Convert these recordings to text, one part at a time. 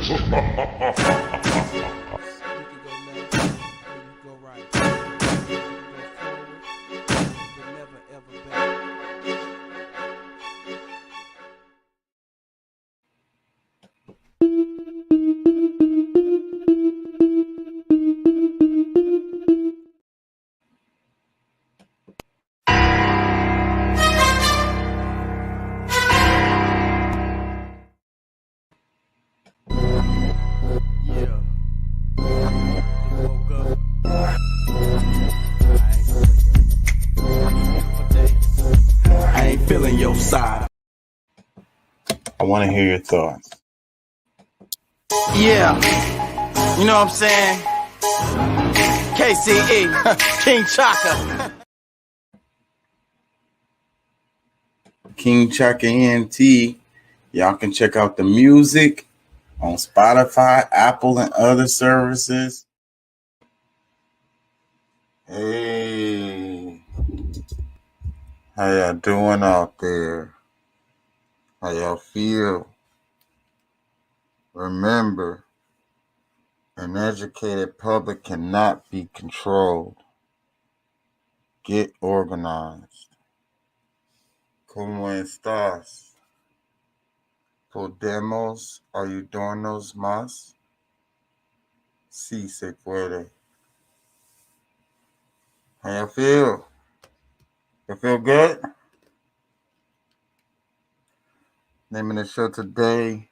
go right. We can go forward, but never ever back. Yeah. Woke up. I ain't wake up. Beautiful day. I ain't feeling your side. I want to hear your thoughts. Yeah. You know what I'm saying? KCE. King Chaka. King Chaka ENT. Y'all can check out the music on Spotify, Apple, and other services. Hey, how y'all doing out there? How y'all feel? Remember, an educated public cannot be controlled. Get organized. ¿Cómo estás? ¿Podemos ayudarnos más? Sí se puede. How y'all feel? You feel good? Name of the show today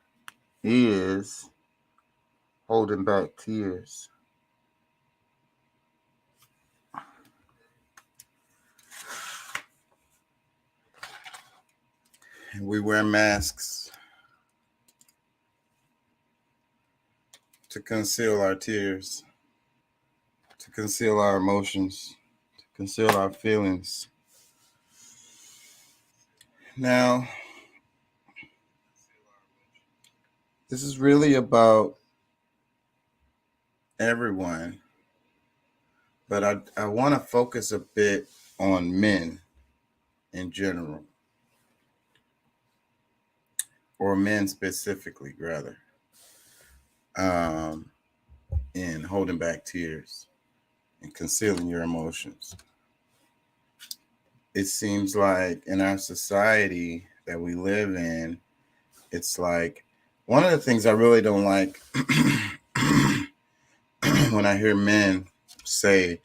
is Holding Back Tears. We wear masks to conceal our tears, to conceal our emotions, to conceal our feelings. Now, this is really about everyone, but I want to focus a bit on men in general, or men specifically, rather, in holding back tears and concealing your emotions. It seems like in our society that we live in, it's like one of the things I really don't like when I hear men say,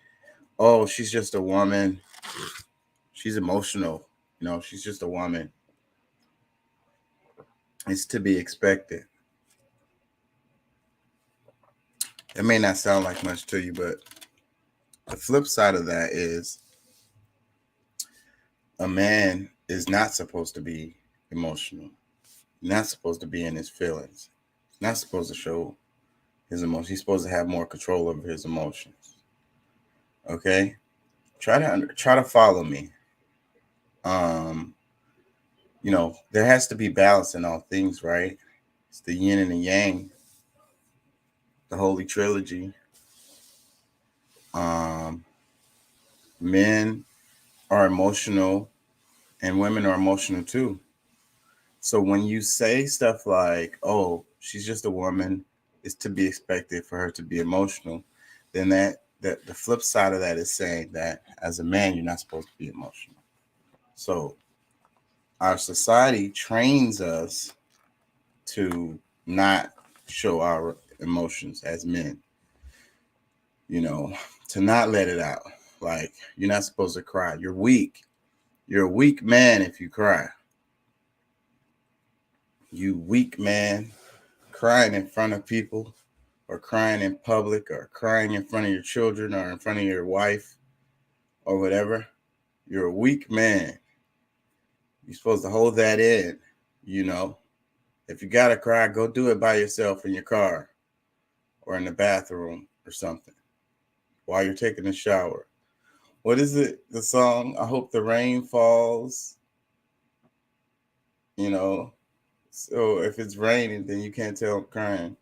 oh, she's just a woman. She's emotional. She's just a woman. It's to be expected. It may not sound like much to you, but the flip side of that is a man is not supposed to be emotional. Not supposed to be in his feelings. He's not supposed to show his emotions. He's supposed to have more control over his emotions. Okay? Try to follow me. There has to be balance in all things, right? It's the yin and the yang, the holy trilogy. Men are emotional and women are emotional too. So when you say stuff like, oh, she's just a woman, it's to be expected for her to be emotional, then that the flip side of that is saying that as a man, you're not supposed to be emotional. So our society trains us to not show our emotions as men, to not let it out. Like, you're not supposed to cry. You're weak. You're a weak man if you cry. You weak man crying in front of people or crying in public or crying in front of your children or in front of your wife or whatever. You're a weak man. You're supposed to hold that in, If you got to cry, go do it by yourself in your car or in the bathroom or something while you're taking a shower. What is it? The song, I hope the rain falls, So if it's raining, then you can't tell I'm crying.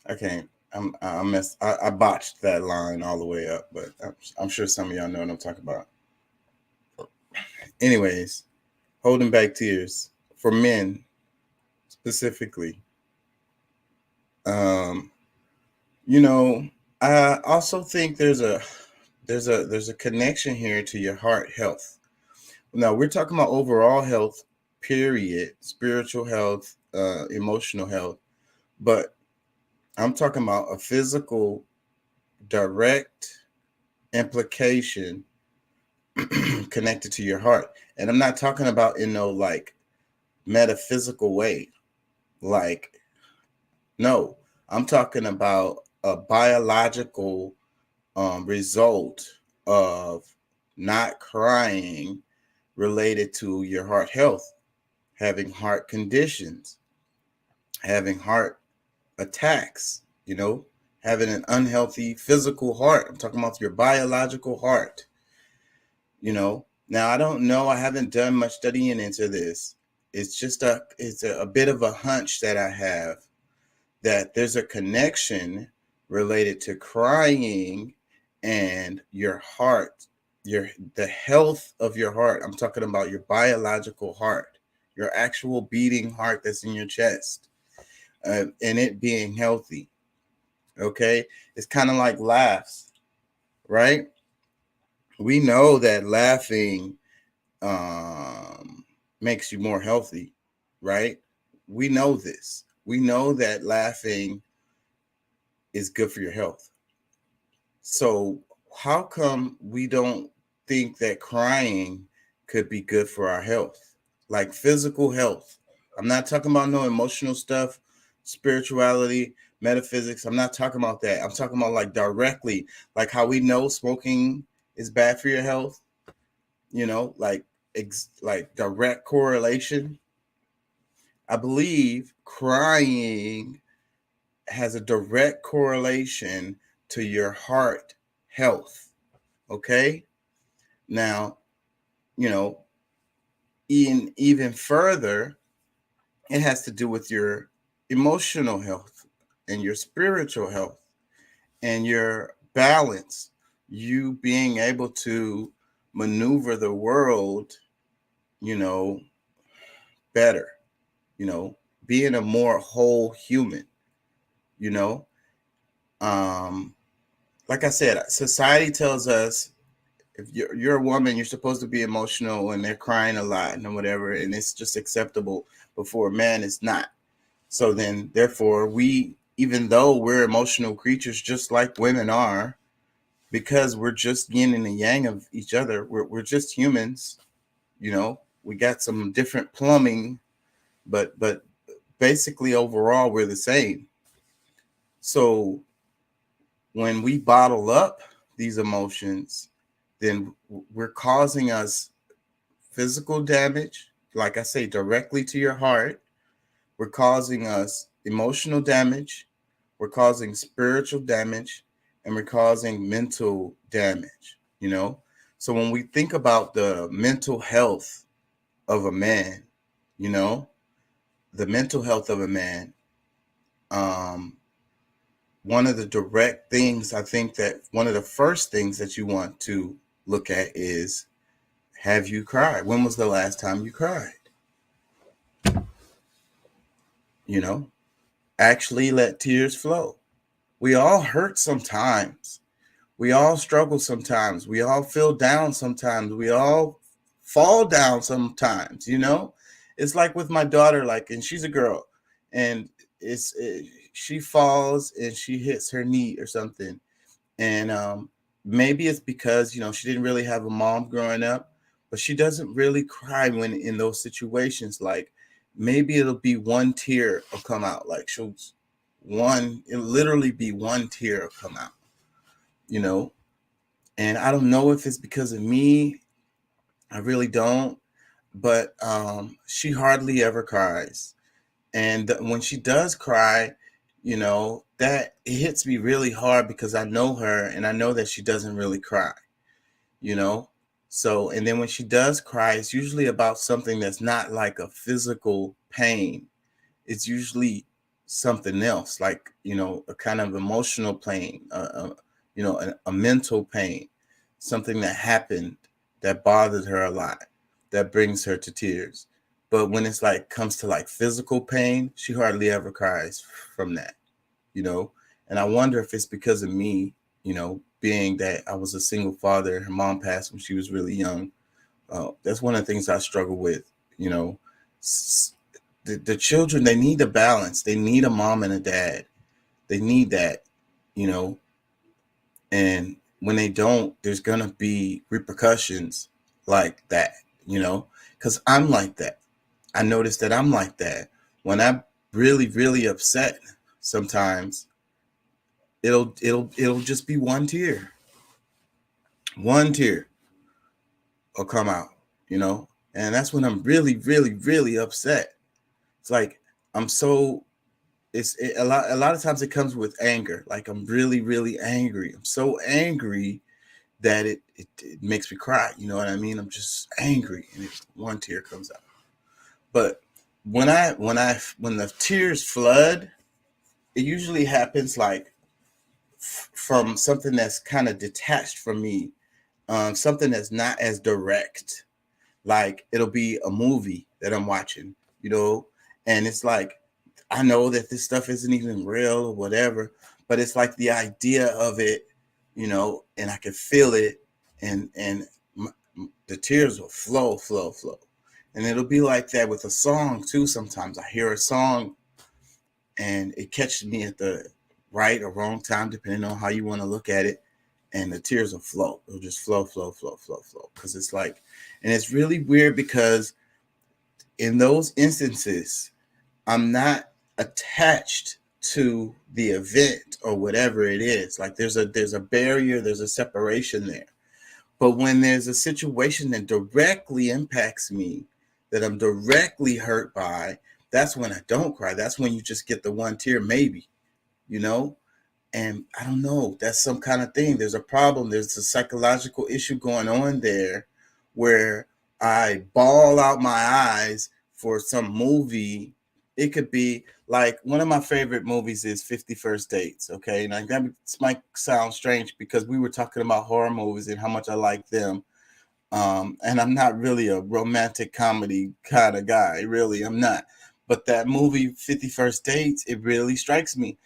I can't. I botched that line all the way up, but I'm sure some of y'all know what I'm talking about. Anyways, holding back tears for men specifically. Um, you know, I also think there's a connection here to your heart health. Now we're talking about overall health, period, spiritual health, emotional health, but I'm talking about a physical direct implication connected to your heart. And I'm not talking about in no like metaphysical way. Like, no, I'm talking about a biological result of not crying related to your heart health, having heart conditions, having heart attacks, having an unhealthy physical heart. I'm talking about your biological heart. Now I don't know, I haven't done much studying into this. It's a bit of a hunch that I have that there's a connection related to crying and your heart, the health of your heart. I'm talking about your biological heart, your actual beating heart that's in your chest, and it being healthy. Okay, it's kind of like laughs, right? We know that laughing makes you more healthy, right? We know this. We know that laughing is good for your health. So how come we don't think that crying could be good for our health, like physical health? I'm not talking about no emotional stuff, spirituality, metaphysics. I'm not talking about that. I'm talking about like directly, like how we know smoking is bad for your health, like like direct correlation. I believe crying has a direct correlation to your heart health. Okay. Now, you know, even further, it has to do with your emotional health and your spiritual health and your balance, you being able to maneuver the world, you know, better, you know, being a more whole human, you know. Um, like I said, society tells us if you're a woman, you're supposed to be emotional and they're crying a lot and whatever, and it's just acceptable. But for a man, it's not. So then, therefore, even though we're emotional creatures, just like women are, because we're just yin and the yang of each other, we're just humans. We got some different plumbing, but basically overall we're the same. So when we bottle up these emotions, then we're causing us physical damage, like I say, directly to your heart. We're causing us emotional damage. We're causing spiritual damage, and we're causing mental damage. So when we think about the mental health of a man, you know, the mental health of a man, um, one of the direct things, I think that one of the first things that you want to look at is, have you cried? When was the last time you cried? You know, actually let tears flow. We all hurt sometimes. We all struggle sometimes. We all feel down sometimes. We all fall down sometimes. It's like with my daughter, like, and she's a girl, and she falls and she hits her knee or something. And maybe it's because, she didn't really have a mom growing up, but she doesn't really cry when in those situations. Like, maybe it'll be one tear will come out. Like, it'll literally be one tear will come out, you know? And I don't know if it's because of me. I really don't. But she hardly ever cries. And when she does cry, that it hits me really hard because I know her and I know that she doesn't really cry, you know? So, and then when she does cry, it's usually about something that's not like a physical pain. It's usually something else, like, a kind of emotional pain, a mental pain, something that happened that bothered her a lot, that brings her to tears. But when it's like comes to like physical pain, she hardly ever cries from that. you know. And I wonder if it's because of me, you know, being that I was a single father. Her mom passed when she was really young. That's one of the things I struggle with, you know. The children, they need a balance. They need a mom and a dad. They need that, you know. And when they don't, there's gonna be repercussions like that, you know, because I'm like that. I notice that I'm like that. When I'm really, really upset, sometimes it'll just be one tear. One tear will come out, you know, and that's when I'm really, really, really upset. It's like I'm so a lot of times it comes with anger. Like I'm really, really angry. I'm so angry that it makes me cry. You know what I mean? I'm just angry, and one tear comes out. But when the tears flood, it usually happens like from something that's kind of detached from me, something that's not as direct. Like it'll be a movie that I'm watching, you know, and it's like I know that this stuff isn't even real or whatever, but it's like the idea of it, you know, and I can feel it, and the tears will flow, flow, flow, and it'll be like that with a song too. Sometimes I hear a song and it catches me at the right or wrong time, depending on how you want to look at it. And the tears will flow. It'll just flow, flow, flow, flow, flow. Because it's like, and it's really weird because in those instances, I'm not attached to the event or whatever it is. Like there's a barrier, there's a separation there. But when there's a situation that directly impacts me, that I'm directly hurt by, that's when I don't cry. That's when you just get the one tear, maybe, you know? And I don't know, that's some kind of thing. There's a problem. There's a psychological issue going on there where I bawl out my eyes for some movie. It could be like one of my favorite movies is 50 First Dates. Okay. Now, this might sound strange because we were talking about horror movies and how much I like them. And I'm not really a romantic comedy kind of guy. Really, I'm not. But that movie, 50 First Dates, it really strikes me.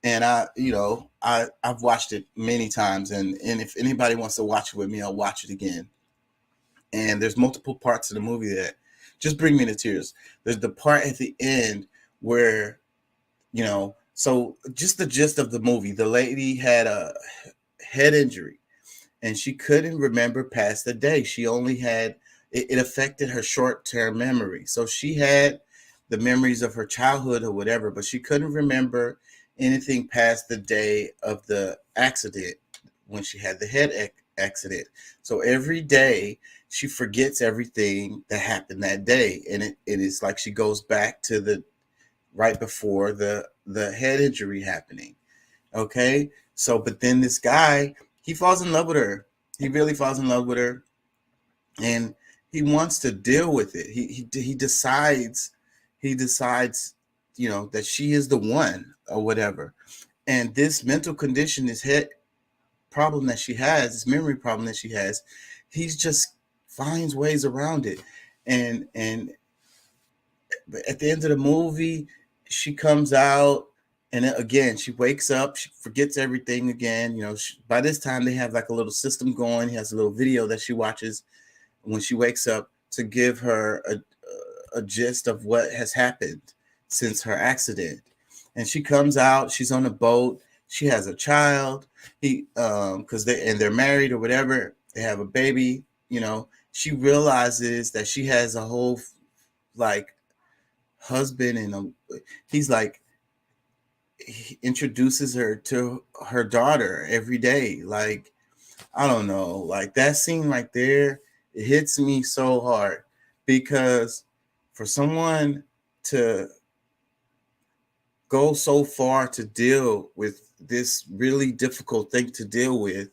And I've watched it many times. And if anybody wants to watch it with me, I'll watch it again. And there's multiple parts of the movie that just bring me to tears. There's the part at the end where, so just the gist of the movie, the lady had a head injury and she couldn't remember past the day. She only had it affected her short-term memory. So she had the memories of her childhood or whatever, but she couldn't remember anything past the day of the accident when she had the head accident. So every day she forgets everything that happened that day, and it is like she goes back to the right before the head injury happening. Okay, so but then this guy, he falls in love with her. He really falls in love with her, and he wants to deal with it. He decides, that she is the one or whatever. And this mental condition, this head problem that she has, this memory problem that she has, he just finds ways around it. And at the end of the movie, she comes out, and then again she wakes up, she forgets everything again. By this time they have like a little system going. He has a little video that she watches when she wakes up to give her a gist of what has happened since her accident. And she comes out, she's on a boat, she has a child, because they're married or whatever, they have a baby. She realizes that she has a whole like husband, and he's like, he introduces her to her daughter every day. Like, I don't know, like that scene right there, it hits me so hard because for someone to go so far to deal with this really difficult thing to deal with,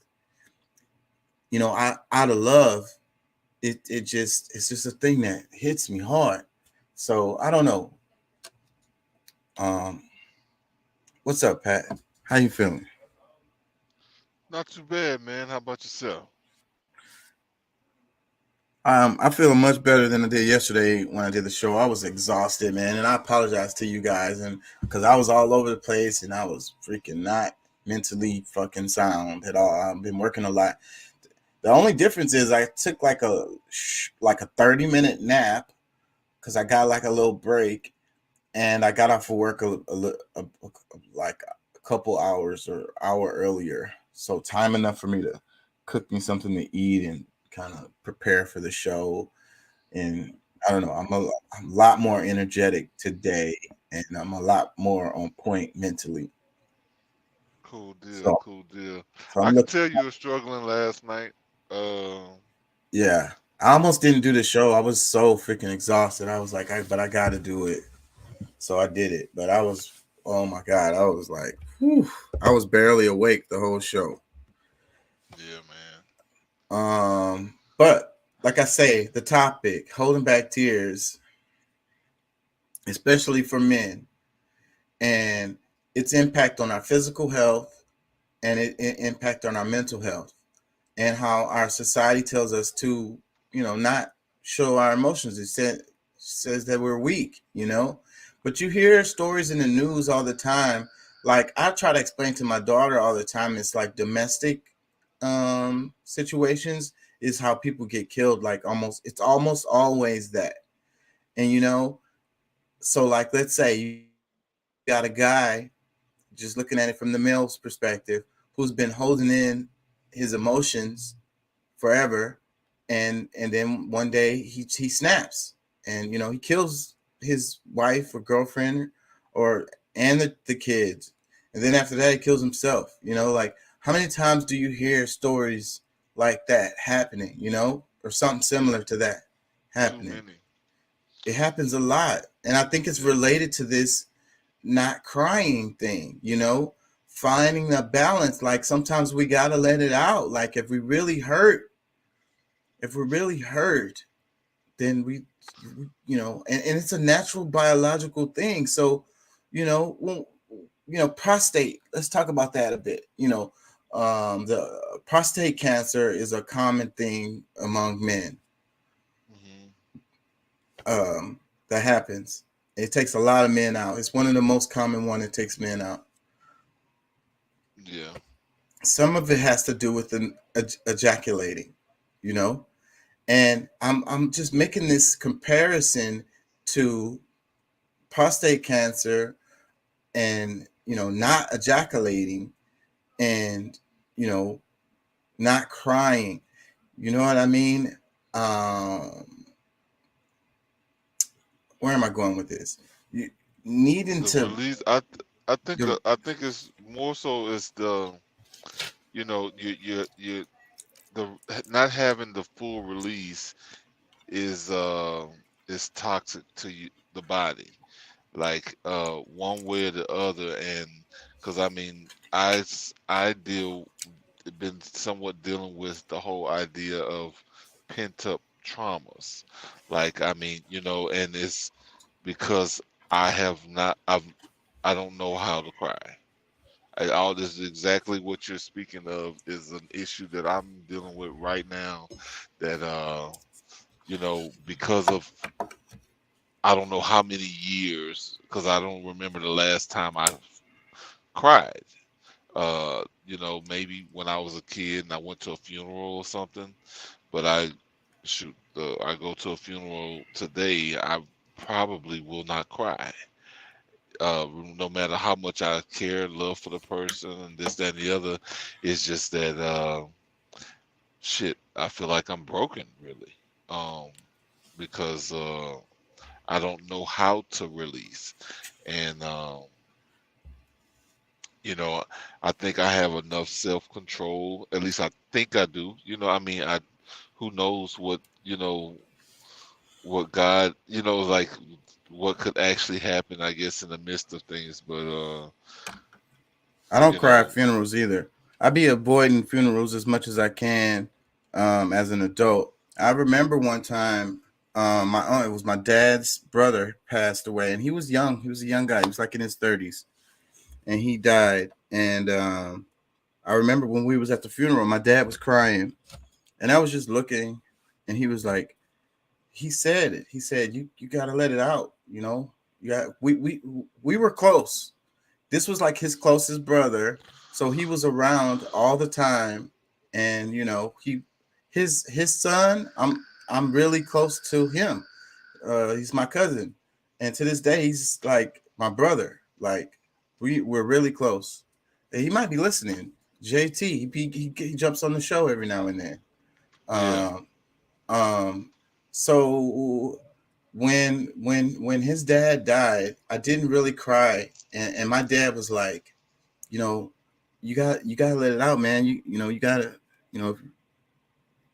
out of love, it's just a thing that hits me hard. So I don't know. Um, what's up, Pat? How you feeling? Not too bad, man. How about yourself? I feel much better than I did yesterday when I did the show. I was exhausted, man, and I apologize to you guys, and because I was all over the place and I was freaking not mentally fucking sound at all. I've been working a lot. The only difference is I took like a 30-minute nap because I got like a little break, and I got off of work like a couple hours or hour earlier, so time enough for me to cook me something to eat and kind of prepare for the show. And I don't know, I'm a lot more energetic today, and I'm a lot more on point mentally. Cool deal, So, cool deal. so I I'm could looking. tell you were struggling last night. Um, Yeah, I almost didn't do the show. I was so freaking exhausted. I was like, but I got to do it. So I did it. But I was, oh my god, I was like, whew, I was barely awake the whole show. yeah, man. But like I say, the topic, holding back tears, especially for men, and its impact on our physical health, and it impact on our mental health, and how our society tells us to, not show our emotions. Says that we're weak, but you hear stories in the news all the time. Like, I try to explain to my daughter all the time, it's like domestic situations is how people get killed. Like, it's almost always that. And so, like, let's say you got a guy, just looking at it from the male's perspective, who's been holding in his emotions forever, and then one day he snaps, and he kills his wife or girlfriend, or and the kids, and then after that he kills himself. Like, how many times do you hear stories like that happening, or something similar to that Too happening? many. It happens a lot, and I think it's Yeah. related to this not crying thing, finding the balance. Like, sometimes we got to let it out. Like, if we're really hurt, then and it's a natural biological thing. So, when, prostate, let's talk about that a bit. The prostate cancer is a common thing among men, Hmm. that happens. It takes a lot of men out. It's one of the most common one that takes men out. Yeah. Some of it has to do with the ejaculating, you know and I'm just making this comparison to prostate cancer, and not ejaculating, and you know not crying. You know what I mean? um where am I going with this? You needing The to release. the, I think it's more so is the, you the not having the full release is toxic to you, the body, like one way or the other. And because I mean, I deal been somewhat dealing with the whole idea of pent up traumas. Like, I mean, and it's because I don't know how to cry. All this is exactly what you're speaking of is an issue that I'm dealing with right now. That because of I don't know how many years, because I don't remember the last time I cried. Maybe when I was a kid and I went to a funeral or something. But I go to a funeral today, I probably will not cry. No matter how much I care, love for the person, and this, that, and the other, it's just that shit. I feel like I'm broken, really, um, because I don't know how to release, and you know, I think I have enough self control. At least I think I do. I mean, who knows what God, like what could actually happen, I guess, in the midst of things. But I don't you cry at know, funerals either. I be avoiding funerals as much as I can, as an adult. I remember one time, it was my dad's brother passed away, and he was young. He was a young guy. He was like in his 30s, and he died. And I remember when we was at the funeral, my dad was crying, and I was just looking, and he was like, he said it. He said, you got to let it out. You know, we were close. This was like his closest brother, so he was around all the time, and you know, his son. I'm really close to him. He's my cousin, and to this day, he's like my brother. Like we're really close. And he might be listening. JT, he jumps on the show every now and then. Yeah. Um, um, so when his dad died, I didn't really cry, and my dad was like, you know, you gotta let it out, man. You know you gotta, you know,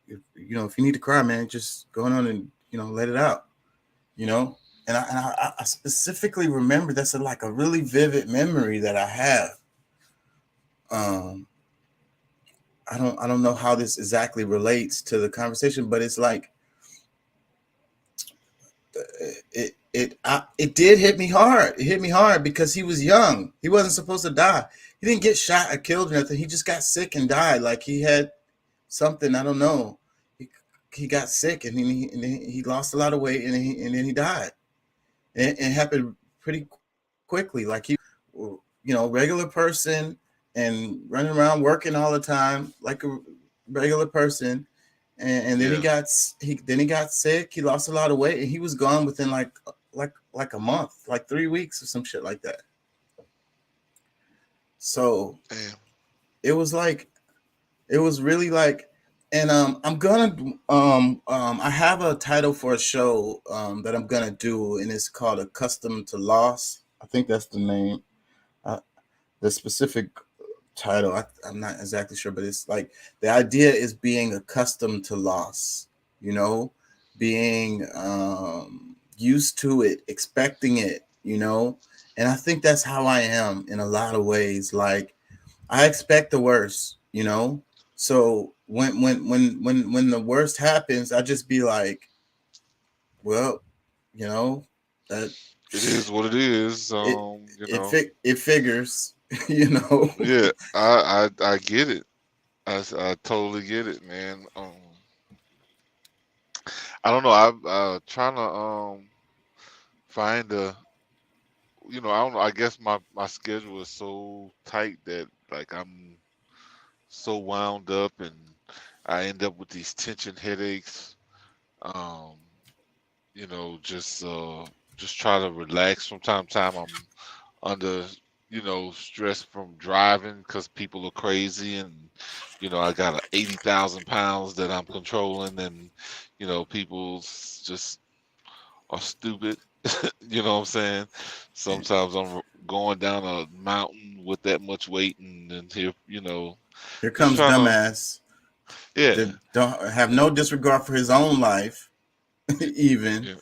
if you need to cry, man, just go on and let it out, you know. And I specifically remember that's like a really vivid memory that I have. Um, I don't know how this exactly relates to the conversation, but it's like it did hit me hard. It hit me hard because he was young. He wasn't supposed to die. He didn't get shot or killed or nothing. He just got sick and died. Like he had something, I don't know. He got sick and he lost a lot of weight, and then he died. And it happened pretty quickly. Like he, regular person and running around working all the time like a regular person. And then Yeah. he got sick. He lost a lot of weight, and he was gone within like a month, like 3 weeks or some shit like that. So Damn. it was really like, and I'm gonna I have a title for a show that I'm gonna do, and it's called Accustomed to Loss. I think that's the name. The specific title, I'm not exactly sure, but it's like the idea is being accustomed to loss, you know, being used to it, expecting it, you know. And I think that's how I am in a lot of ways. Like I expect the worst, you know. So when the worst happens, I just be like, well, you know, that It is what it is. it You know. it figures, you know. Yeah, I get it. I totally get it, man. I don't know. I'm trying to find a. I don't know. I guess my schedule is so tight that like I'm so wound up, and I end up with these tension headaches. Um, just try to relax from time to time. I'm under, stress from driving because people are crazy, and I got a 80,000 pounds that I'm controlling, and people just are stupid. You know what I'm saying? Sometimes I'm going down a mountain with that much weight, and then here, Here just comes trying to, dumbass yeah, that don't have no disregard for his own life, even, yeah,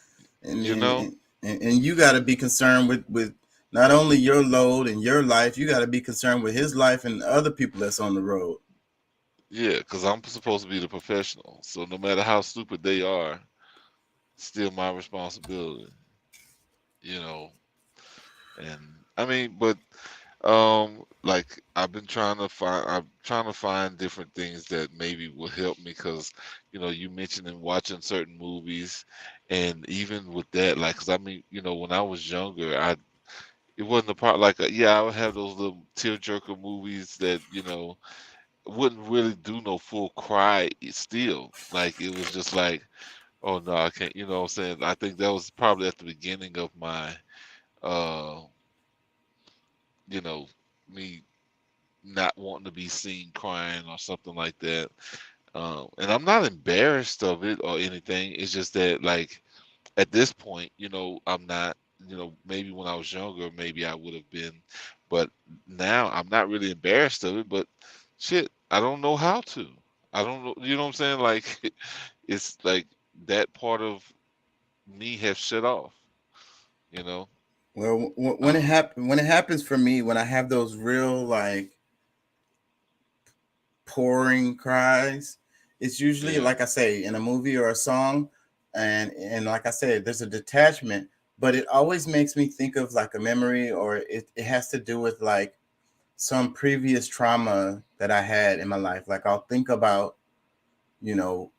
and you know. you got to be concerned with not only your load and your life, you got to be concerned with his life and other people that's on the road. Yeah, because I'm supposed to be the professional. So no matter how stupid they are, it's still my responsibility, you know. And I mean, but like I'm trying to find different things that maybe will help me because, you mentioned in watching certain movies, and even with that, like, because I mean, when I was younger, it wasn't a part like, yeah, I would have those little tearjerker movies that, wouldn't really do no full cry still. Like it was just like, oh no, I can't, you know what I'm saying? I think that was probably at the beginning of my uh, you know, me not wanting to be seen crying or something like that. And I'm not embarrassed of it or anything. It's just that like at this point, I'm not, maybe when I was younger, maybe I would have been, but now I'm not really embarrassed of it, but shit, I don't know how to. I don't know, you know what I'm saying? Like it's like that part of me has shut off, you know? Well, Um, when it happens for me, when I have those real like pouring cries, it's usually yeah, like I say in a movie or a song, and like I said, there's a detachment, but it always makes me think of like a memory, or it has to do with like some previous trauma that I had in my life. Like I'll think about, you know,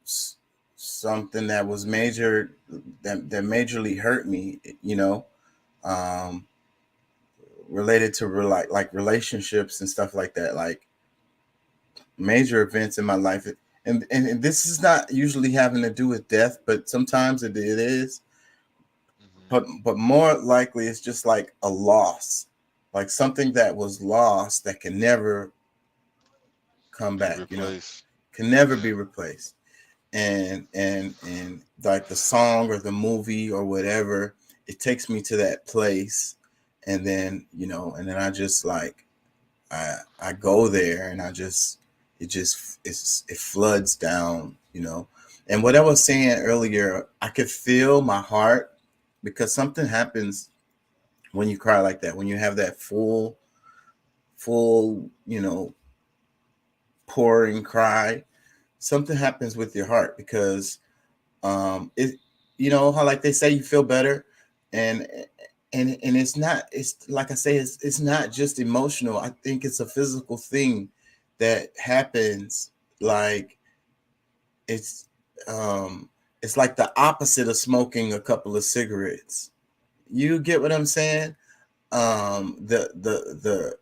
something that was major, that majorly hurt me, you know, um, related to like relationships and stuff like that, like major events in my life. And this is not usually having to do with death, but sometimes it is. Hmm. But more likely it's just like a loss, like something that was lost that can never come Be back, you know, replaced. can never Yeah. be replaced. And like the song or the movie or whatever, it takes me to that place. And then, you know, and then I just like I go there, and it floods down, you know. And what I was saying earlier, I could feel my heart, because something happens when you cry like that, when you have that full, you know, pouring cry. Something happens with your heart, because it, you know how like they say you feel better. And and and it's not, it's like I say, it's not just emotional. I think it's a physical thing that happens. Like it's it's like the opposite of smoking a couple of cigarettes. You get what I'm saying? The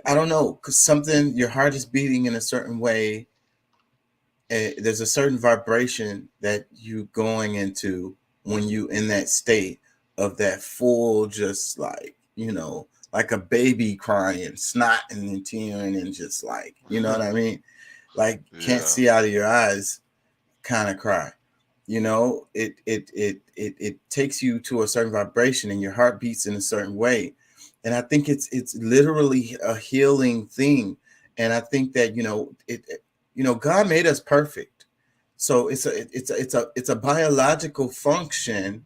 I don't know, cause something, your heart is beating in a certain way. There's a certain vibration that you going into when you in that state of that full, just like, you know, like a baby crying, snotting and tearing, and just like, you know what I mean, like can't Yeah. see out of your eyes kind of cry. You know, it takes you to a certain vibration, and your heart beats in a certain way. And I think it's literally a healing thing. And I think that, you know, you know, God made us perfect. So it's a biological function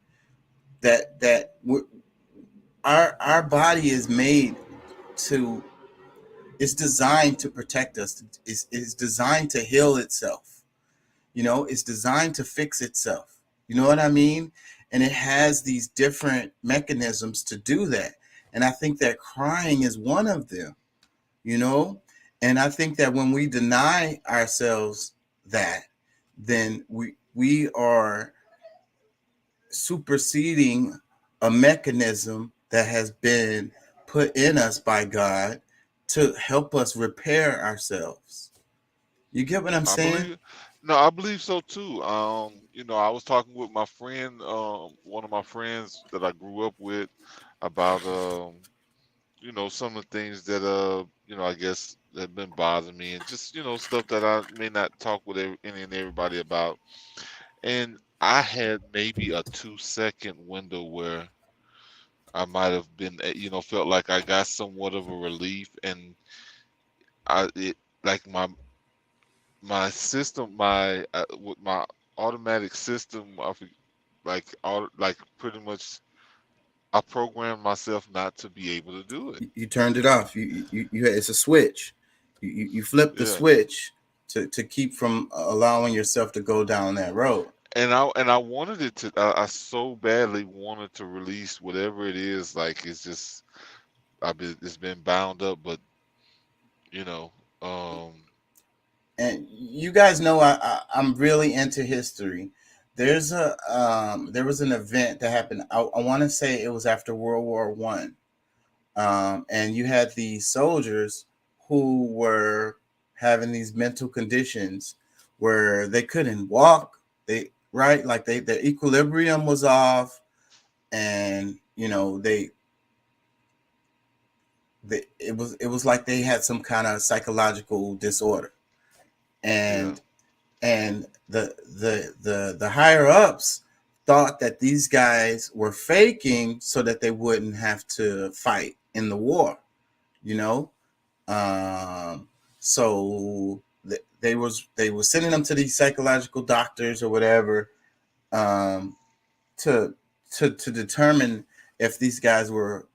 that our body is made to, it's designed to protect us. It's designed to heal itself. You know, it's designed to fix itself. You know what I mean? And it has these different mechanisms to do that. And I think that crying is one of them, you know? And I think that when we deny ourselves that, then we are superseding a mechanism that has been put in us by God to help us repair ourselves. You get what I'm I saying? believe, no, I believe so too. You know, I was talking with my friend, one of my friends that I grew up with, about you know, some of the things that you know, I guess that have been bothering me, and just, you know, stuff that I may not talk with any and everybody about. And I had maybe a 2 second window where I might have been, you know, felt like I got somewhat of a relief, and it, like my system, my with my automatic system, like like pretty much I programmed myself not to be able to do it. You turned it off. You it's a switch. You flip the Yeah. switch to keep from allowing yourself to go down that road. And I wanted it to, I so badly wanted to release whatever it is. Like it's just, it's been bound up, but you know, um, And you guys know I'm really into history. There was an event that happened. I want to say it was after World War I. And you had these soldiers who were having these mental conditions where they couldn't walk. They right, like their equilibrium was off, and you know it was like they had some kind of psychological disorder. yeah. And the higher ups thought that these guys were faking so that they wouldn't have to fight in the war, you know. um so they were sending them to these psychological doctors or whatever, um to to determine if these guys were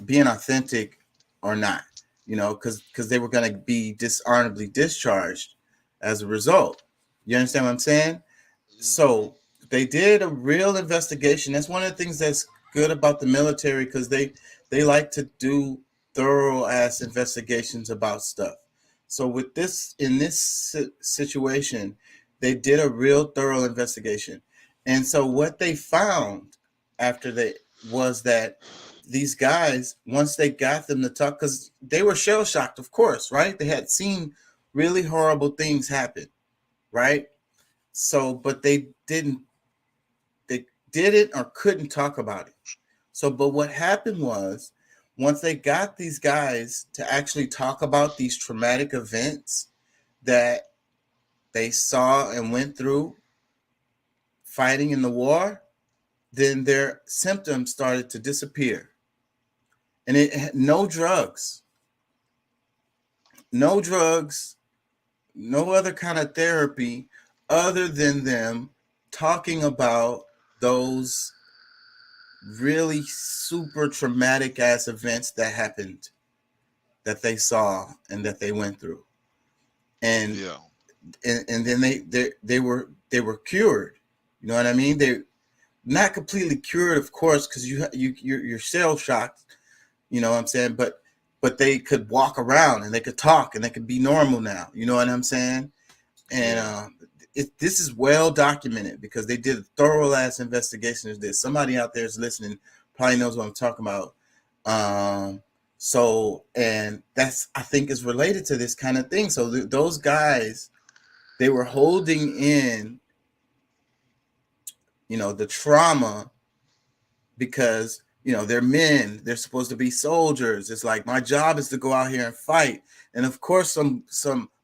being authentic or not, you know, because they were going to be dishonorably discharged as a result. You understand what I'm saying? Hmm. So they did a real investigation. That's one of the things that's good about the military, because they like to do thorough ass investigations about stuff. So with this, in this situation, They did a real thorough investigation. And so what they found after they was that these guys, once they got them to talk, because they were shell shocked, of course, right? They had seen really horrible things happen, right? So, but they didn't or couldn't talk about it. So, but what happened was, once they got these guys to actually talk about these traumatic events that they saw and went through fighting in the war, then their symptoms started to disappear. And it had no drugs, no drugs, no other kind of therapy other than them talking about those really super traumatic ass events that happened, that they saw and that they went through. And Yeah. and then they were cured. You know what I mean? They not completely cured, of course, because you're shell shocked. You know what I'm saying? But they could walk around and they could talk and they could be normal now. You know what I'm saying? And Yeah. this is well documented because they did a thorough ass investigation of this. Somebody out there is listening, probably knows what I'm talking about. So, and that's, I think, is related to this kind of thing. So those guys, they were holding in, the trauma because, they're men, they're supposed to be soldiers. It's like, my job is to go out here and fight. And of course,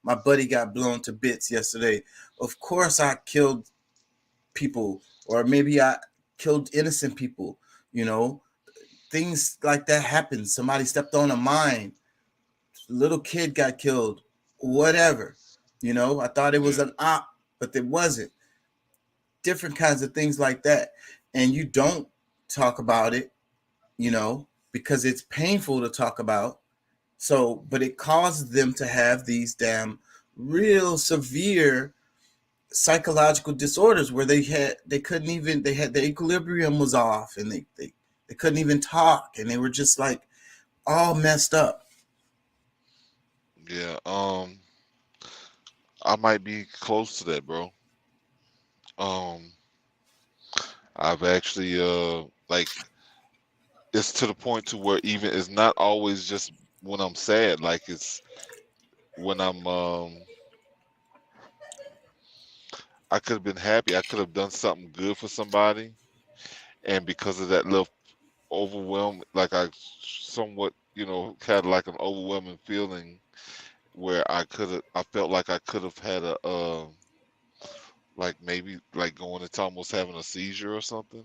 my buddy got blown to bits yesterday. Of course I killed people, or maybe I killed innocent people. Things like that happen. Somebody stepped on a mine, little kid got killed, whatever. I thought it was Yeah. an op, but it wasn't. Different kinds of things like that. And you don't talk about it, because it's painful to talk about. So, but it causes them to have these damn real severe psychological disorders where they couldn't even, they had, the equilibrium was off, and they couldn't even talk, and they were just like all messed up. Yeah. I might be close to that, bro. Um, I've actually like, it's to the point to where even it's not always just when I'm sad. Like, it's when I could have been happy. I could have done something good for somebody, and because of that little overwhelm, like I somewhat, had like an overwhelming feeling where I felt like I could have had like maybe like going into almost having a seizure or something,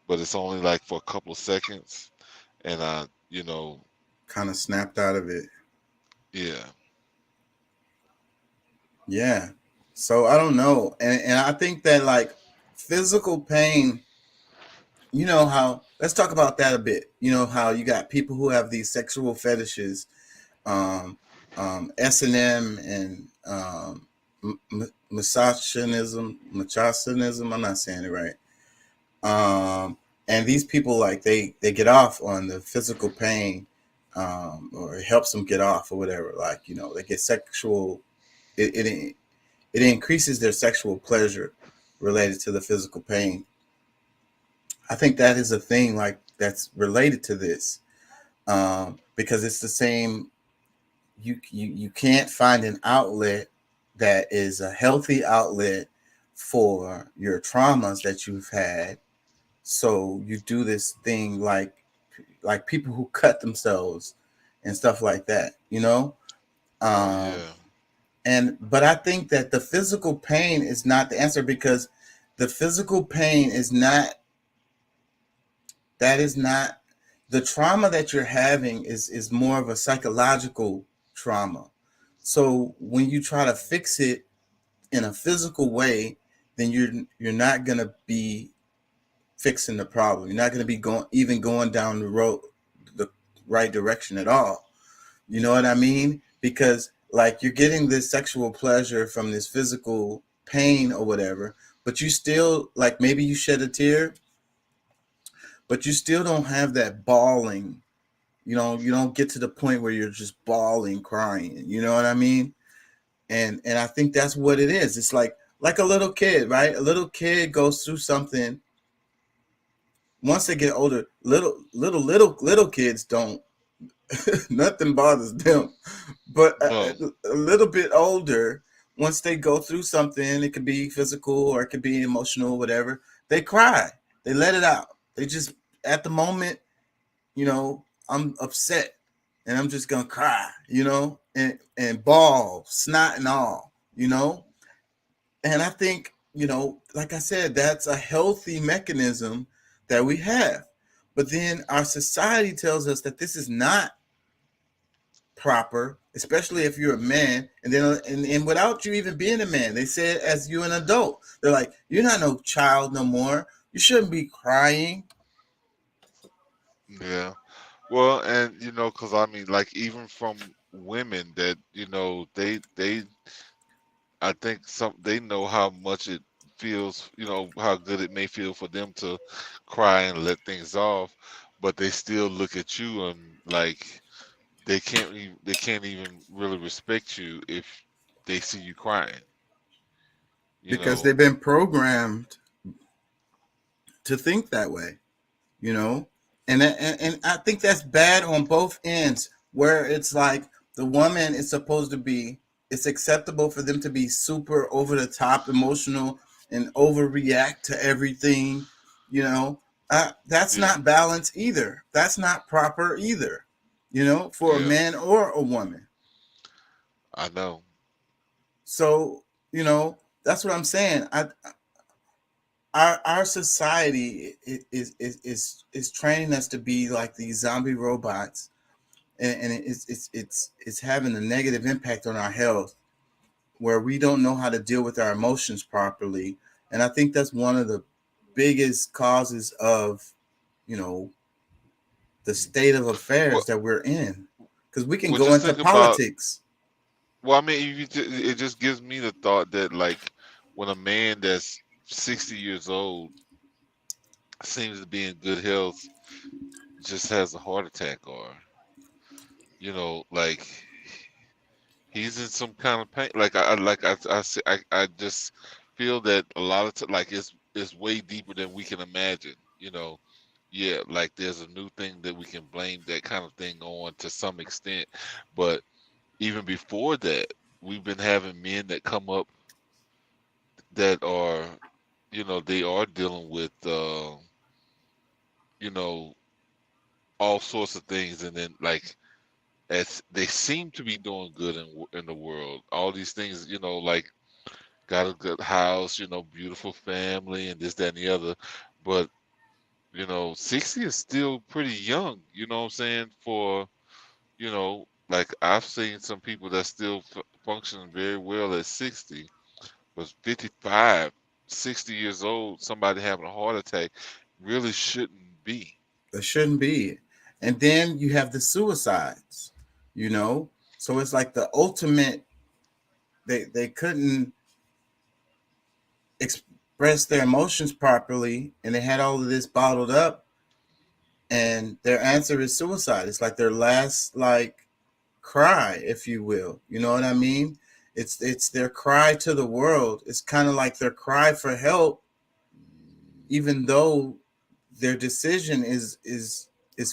but it's only like for a couple of seconds, and Kind of snapped out of it. yeah, Yeah. So I don't know. And I think that, like, physical pain, how, let's talk about that a bit. How you got people who have these sexual fetishes, um, S&M and misogynism. I'm not saying it right. And these people, like, they get off on the physical pain, or it helps them get off or whatever. Like, they get sexual, it increases their sexual pleasure related to the physical pain. I think that is a thing, like, that's related to this, because it's the same. You can't find an outlet that is a healthy outlet for your traumas that you've had. So you do this thing, like people who cut themselves and stuff like that, oh um, yeah, but I think that the physical pain is not the answer, because the physical pain is not, that is not the trauma that you're having, is more of a psychological trauma. So when you try to fix it in a physical way, then you're not going to be fixing the problem. You're not going to be going down the road, the right direction at all. You know what I mean? Because, like, you're getting this sexual pleasure from this physical pain or whatever, but you still, like, maybe you shed a tear, but you still don't have that bawling. You don't get to the point where you're just bawling, crying. You know what I mean? And I think that's what it is. It's like like a little kid, right? A little kid goes through something. Once they get older, little kids don't nothing bothers them. But No, a little bit older, once they go through something, it could be physical or it could be emotional, whatever. They cry. They let it out. They just at the moment, I'm upset and I'm just gonna cry, and bawl, snot and all. And I think, like I said, that's a healthy mechanism that we have. But then our society tells us that this is not proper, especially if you're a man. And then and without you even being a man, they say it as you an adult. They're like, you're not no child no more. You shouldn't be crying. yeah. Well, and because I mean, like even from women that they I think they know how much it feels, how good it may feel for them to cry and let things off, but they still look at you and like they can't even really respect you if they see you crying. You Because know, they've been programmed to think that way, you know and I think that's bad on both ends, where it's like the woman is supposed to be, it's acceptable for them to be super over the top emotional and overreact to everything, you know that's yeah, not balanced either. That's not proper either, for a yeah, man or a woman. I know. So, that's what I'm saying. Our society is training us to be like these zombie robots, and it's having a negative impact on our health, where we don't know how to deal with our emotions properly. And I think that's one of the biggest causes of, you know the state of Well, affairs that we're in, because we can well, go just into think about. politics. Well, I mean, it just gives me the thought that like when a man that's 60 years old seems to be in good health just has a heart attack or like he's in some kind of pain. Like I just feel that a lot of like it's way deeper than we can imagine. Yeah, like there's a new thing that we can blame that kind of thing on to some extent, but even before that, we've been having men that come up that are they are dealing with you know all sorts of things, and then like as they seem to be doing good in the world, all these things, like got a good house, beautiful family, and this, that, and the other. But 60 is still pretty young. You know what I'm saying? For like I've seen some people that still functioning very well at 60, but 55, 60 years old, somebody having a heart attack really shouldn't be. It shouldn't be. And then you have the suicides, so it's like the ultimate. They couldn't express their emotions properly, and they had all of this bottled up, and their answer is suicide. It's like their last, like, cry, if you will. You know what I mean? It's their cry to the world. It's kind of like their cry for help, even though their decision is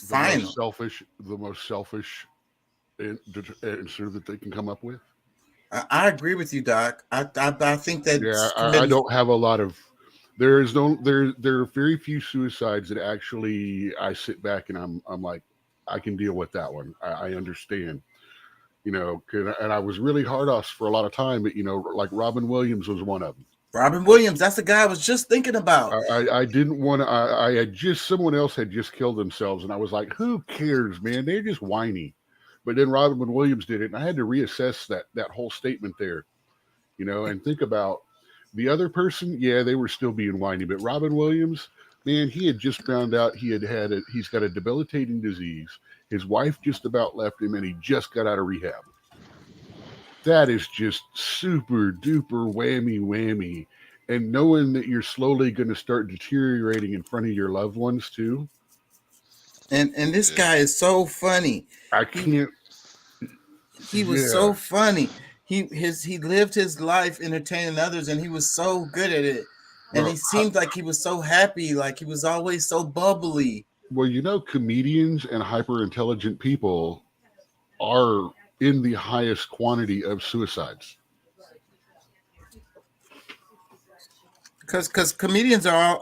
The most final. selfish, answer that they can come up with. I agree with you, Doc. I think Yeah, that's I committing. don't have a lot of. There is no there are very few suicides that actually I sit back and I'm like I can deal with that one. I understand, and I was really hard off for a lot of time, but like Robin Williams was one of them. Robin Williams, that's the guy I was just thinking about. I didn't want to. I had just someone else had just killed themselves, and I was like, who cares, man? They're just whiny. But then Robin Williams did it, and I had to reassess that whole statement there, and think about the other person. Yeah, they were still being whiny, but Robin Williams, man, he had just found out he's got a debilitating disease. His wife just about left him, and he just got out of rehab. That is just super duper whammy whammy. And knowing that you're slowly going to start deteriorating in front of your loved ones too. And this Yeah. guy is so funny. I He can't. he was so Yeah, funny. he lived his life entertaining others, and he was so good at it. And Well, he seemed like he was so happy, like he was always so bubbly. well, comedians and hyper intelligent people are in the highest quantity of suicides. Because comedians are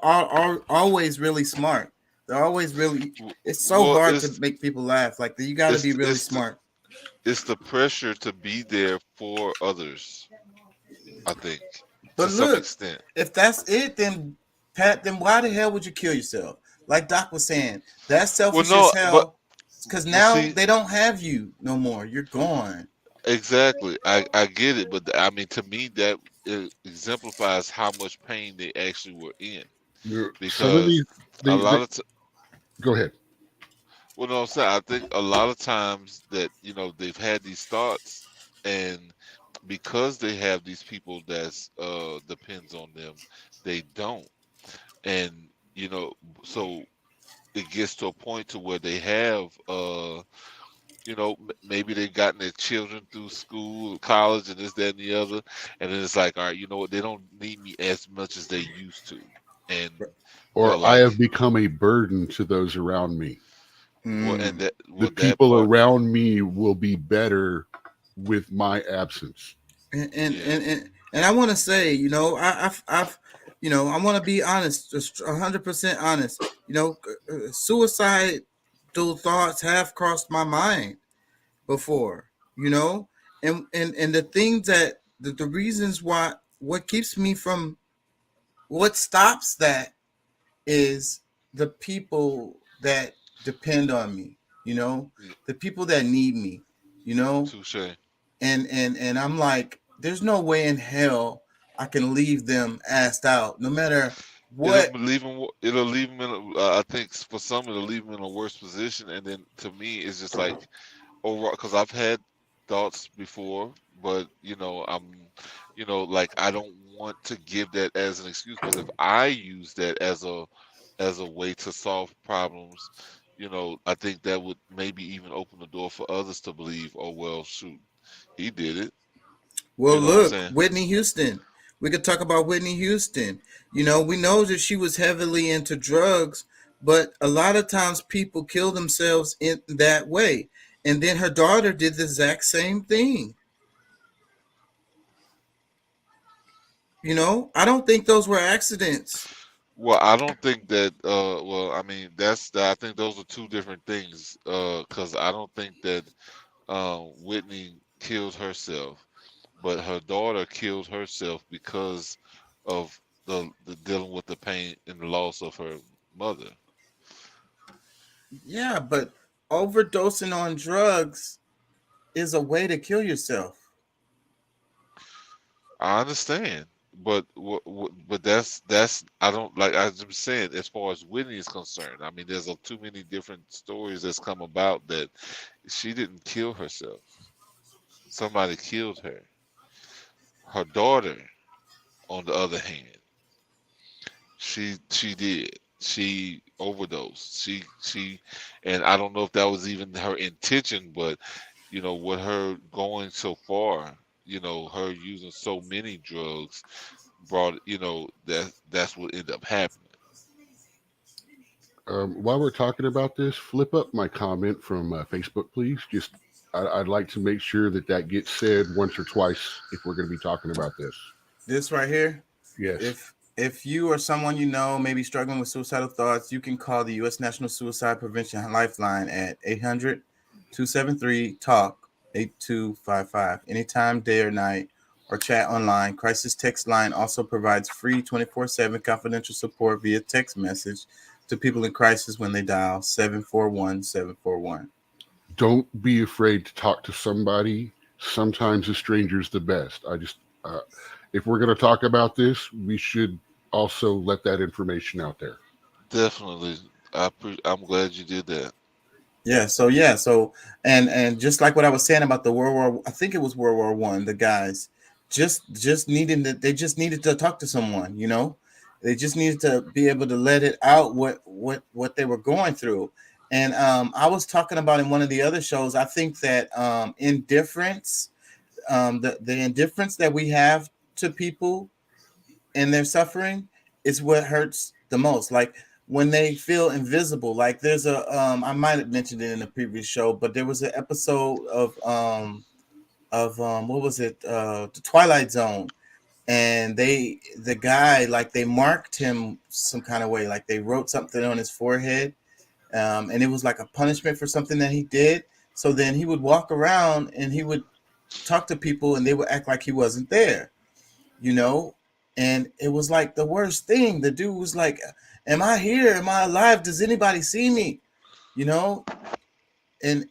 always really smart. They're always really. It's so Well, hard to make people laugh. Like you got to be really smart. It's the pressure to be there for others. I think But to some look, extent. if that's it, then Pat, then why the hell would you kill yourself? Like Doc was saying, that's selfish Well, no, as hell. Because but now see, they don't have you no more. You're gone. exactly. I get it, but I mean, to me, that it exemplifies how much pain they actually were in, Some of because these, a they lot of go ahead. well, no, I'm saying I think a lot of times that they've had these thoughts, and because they have these people that's depends on them, they don't, and you know, so it gets to a point to where they have maybe they've gotten their children through school, college, and this, that, and the other, and then it's like, all right, you know what, they don't need me as much as they used to, and they're Or I like, have become a burden to those around me. well, and Mm. The that people part, around me will be better with my absence. yeah, And I want to say, I've I want to be honest, just 100% honest. Suicidal thoughts have crossed my mind before. And the things that the reasons why, what keeps me from, what stops that is the people that depend on me. yeah, The people that need me. You know, touche. and I'm like, there's no way in hell I can leave them assed out, no matter what. It'll leave them in I think for some it'll leave them in a worse position, and then to me it's just like overall, because I've had thoughts before, but like I don't want to give that as an excuse, because if I use that as a way to solve problems, I think that would maybe even open the door for others to believe, oh well, shoot, he did it. Well, You know what I'm look, saying? Whitney Houston. We could talk about Whitney Houston. We know that she was heavily into drugs, but a lot of times people kill themselves in that way. And then her daughter did the exact same thing. I don't think those were accidents. Well, I don't think that. Well, I mean, I think those are two different things. Because I don't think that Whitney killed herself, but her daughter killed herself because of the dealing with the pain and the loss of her mother. Yeah, but overdosing on drugs is a way to kill yourself. I understand, but but that's I don't like. I'm saying, as far as Whitney is concerned, I mean, there's too many different stories that's come about that she didn't kill herself. Somebody killed her. Her daughter, on the other hand, she did. She overdosed. And I don't know if that was even her intention, but with her going so far, her using so many drugs brought, that's what ended up happening. While we're talking about this, flip up my comment from Facebook, please. I'd like to make sure that gets said once or twice if we're going to be talking about this. This right here. Yes. If you or someone you know may be struggling with suicidal thoughts, you can call the U.S. National Suicide Prevention Lifeline at 800-273-TALK 8255 anytime, day or night, or chat online. Crisis Text Line also provides free 24/7 confidential support via text message to people in crisis when they dial 741-741. Don't be afraid to talk to somebody. Sometimes a stranger's the best. If we're going to talk about this, we should also let that information out there. Definitely. I'm glad you did that. So and just like what I was saying about the I think it was World War One, the guys just needed to talk to someone, they just needed to be able to let it out what they were going through. And I was talking about in one of the other shows, I think that indifference the indifference that we have to people and their suffering is what hurts the most. Like when they feel invisible. Like there's a I might have mentioned it in a previous show, but there was an episode of what was it? The Twilight Zone. And the guy, like they marked him some kind of way, like they wrote something on his forehead, and it was like a punishment for something that he did. So then he would walk around and he would talk to people and they would act like he wasn't there, you know? And it was like the worst thing. The dude was like, am I here? Am I alive? Does anybody see me? You know? And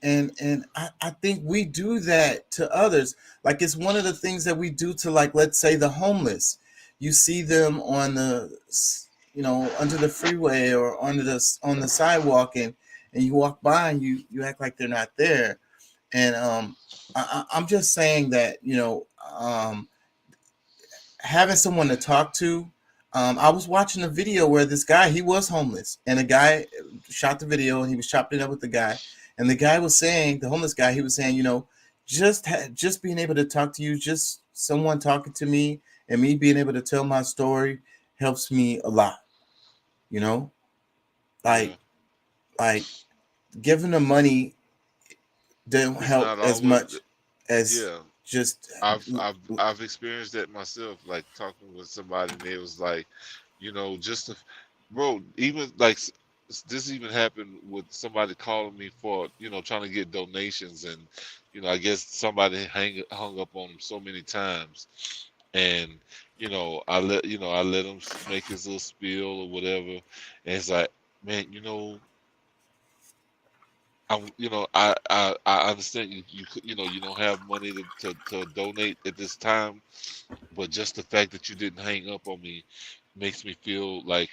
I think we do that to others. Like it's one of the things that we do to, like, let's say the homeless. You see them on the, you know, under the freeway or on the sidewalk, and you walk by and you act like they're not there. And I'm just saying that, you know, having someone to talk to. I was watching a video where this guy, he was homeless, and a guy shot the video and he was chopping it up with the guy. And the guy was saying, the homeless guy, he was saying, you know, just being able to talk to you, just someone talking to me and me being able to tell my story helps me a lot. You know, like giving them money don't It's help not as always. much as Yeah, just I've experienced that myself. Like talking with somebody, and they was like, you know, just to, bro. Even like this even happened with somebody calling me for, you know, trying to get donations, and you know, I guess somebody hung up on him so many times, and I let him make his little spiel or whatever, and it's like, man, you know. I understand you don't have money to donate at this time, but just the fact that you didn't hang up on me makes me feel like,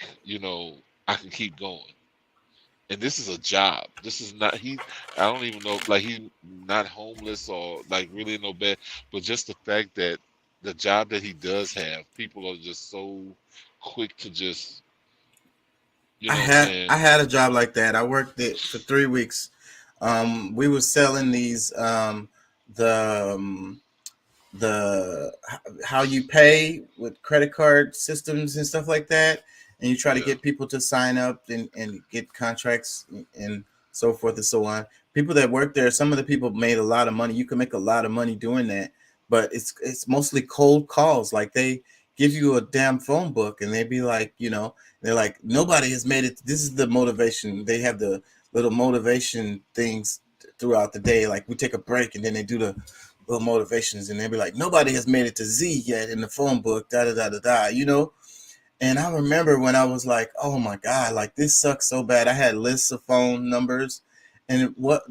I can keep going. And this is a job. This is not he. I don't even know if like he's not homeless or like really no bad, but just the fact that the job that he does have, people are just so quick to just, you I know what I'm had saying? I had a job like that. I worked it for 3 weeks. We were selling these the the how you pay with credit card systems and stuff like that, and you try to Yeah, get people to sign up and get contracts and so forth and so on. People that work there, some of the people made a lot of money. You can make a lot of money doing that, but it's mostly cold calls. Like they give you a damn phone book and they be like, they're like, nobody has made it. This is the motivation. They have the little motivation things throughout the day. Like we take a break and then they do the little motivations and they be like, nobody has made it to Z yet in the phone book, da da da da da. And I remember when I was like, oh my God, like this sucks so bad. I had lists of phone numbers. And what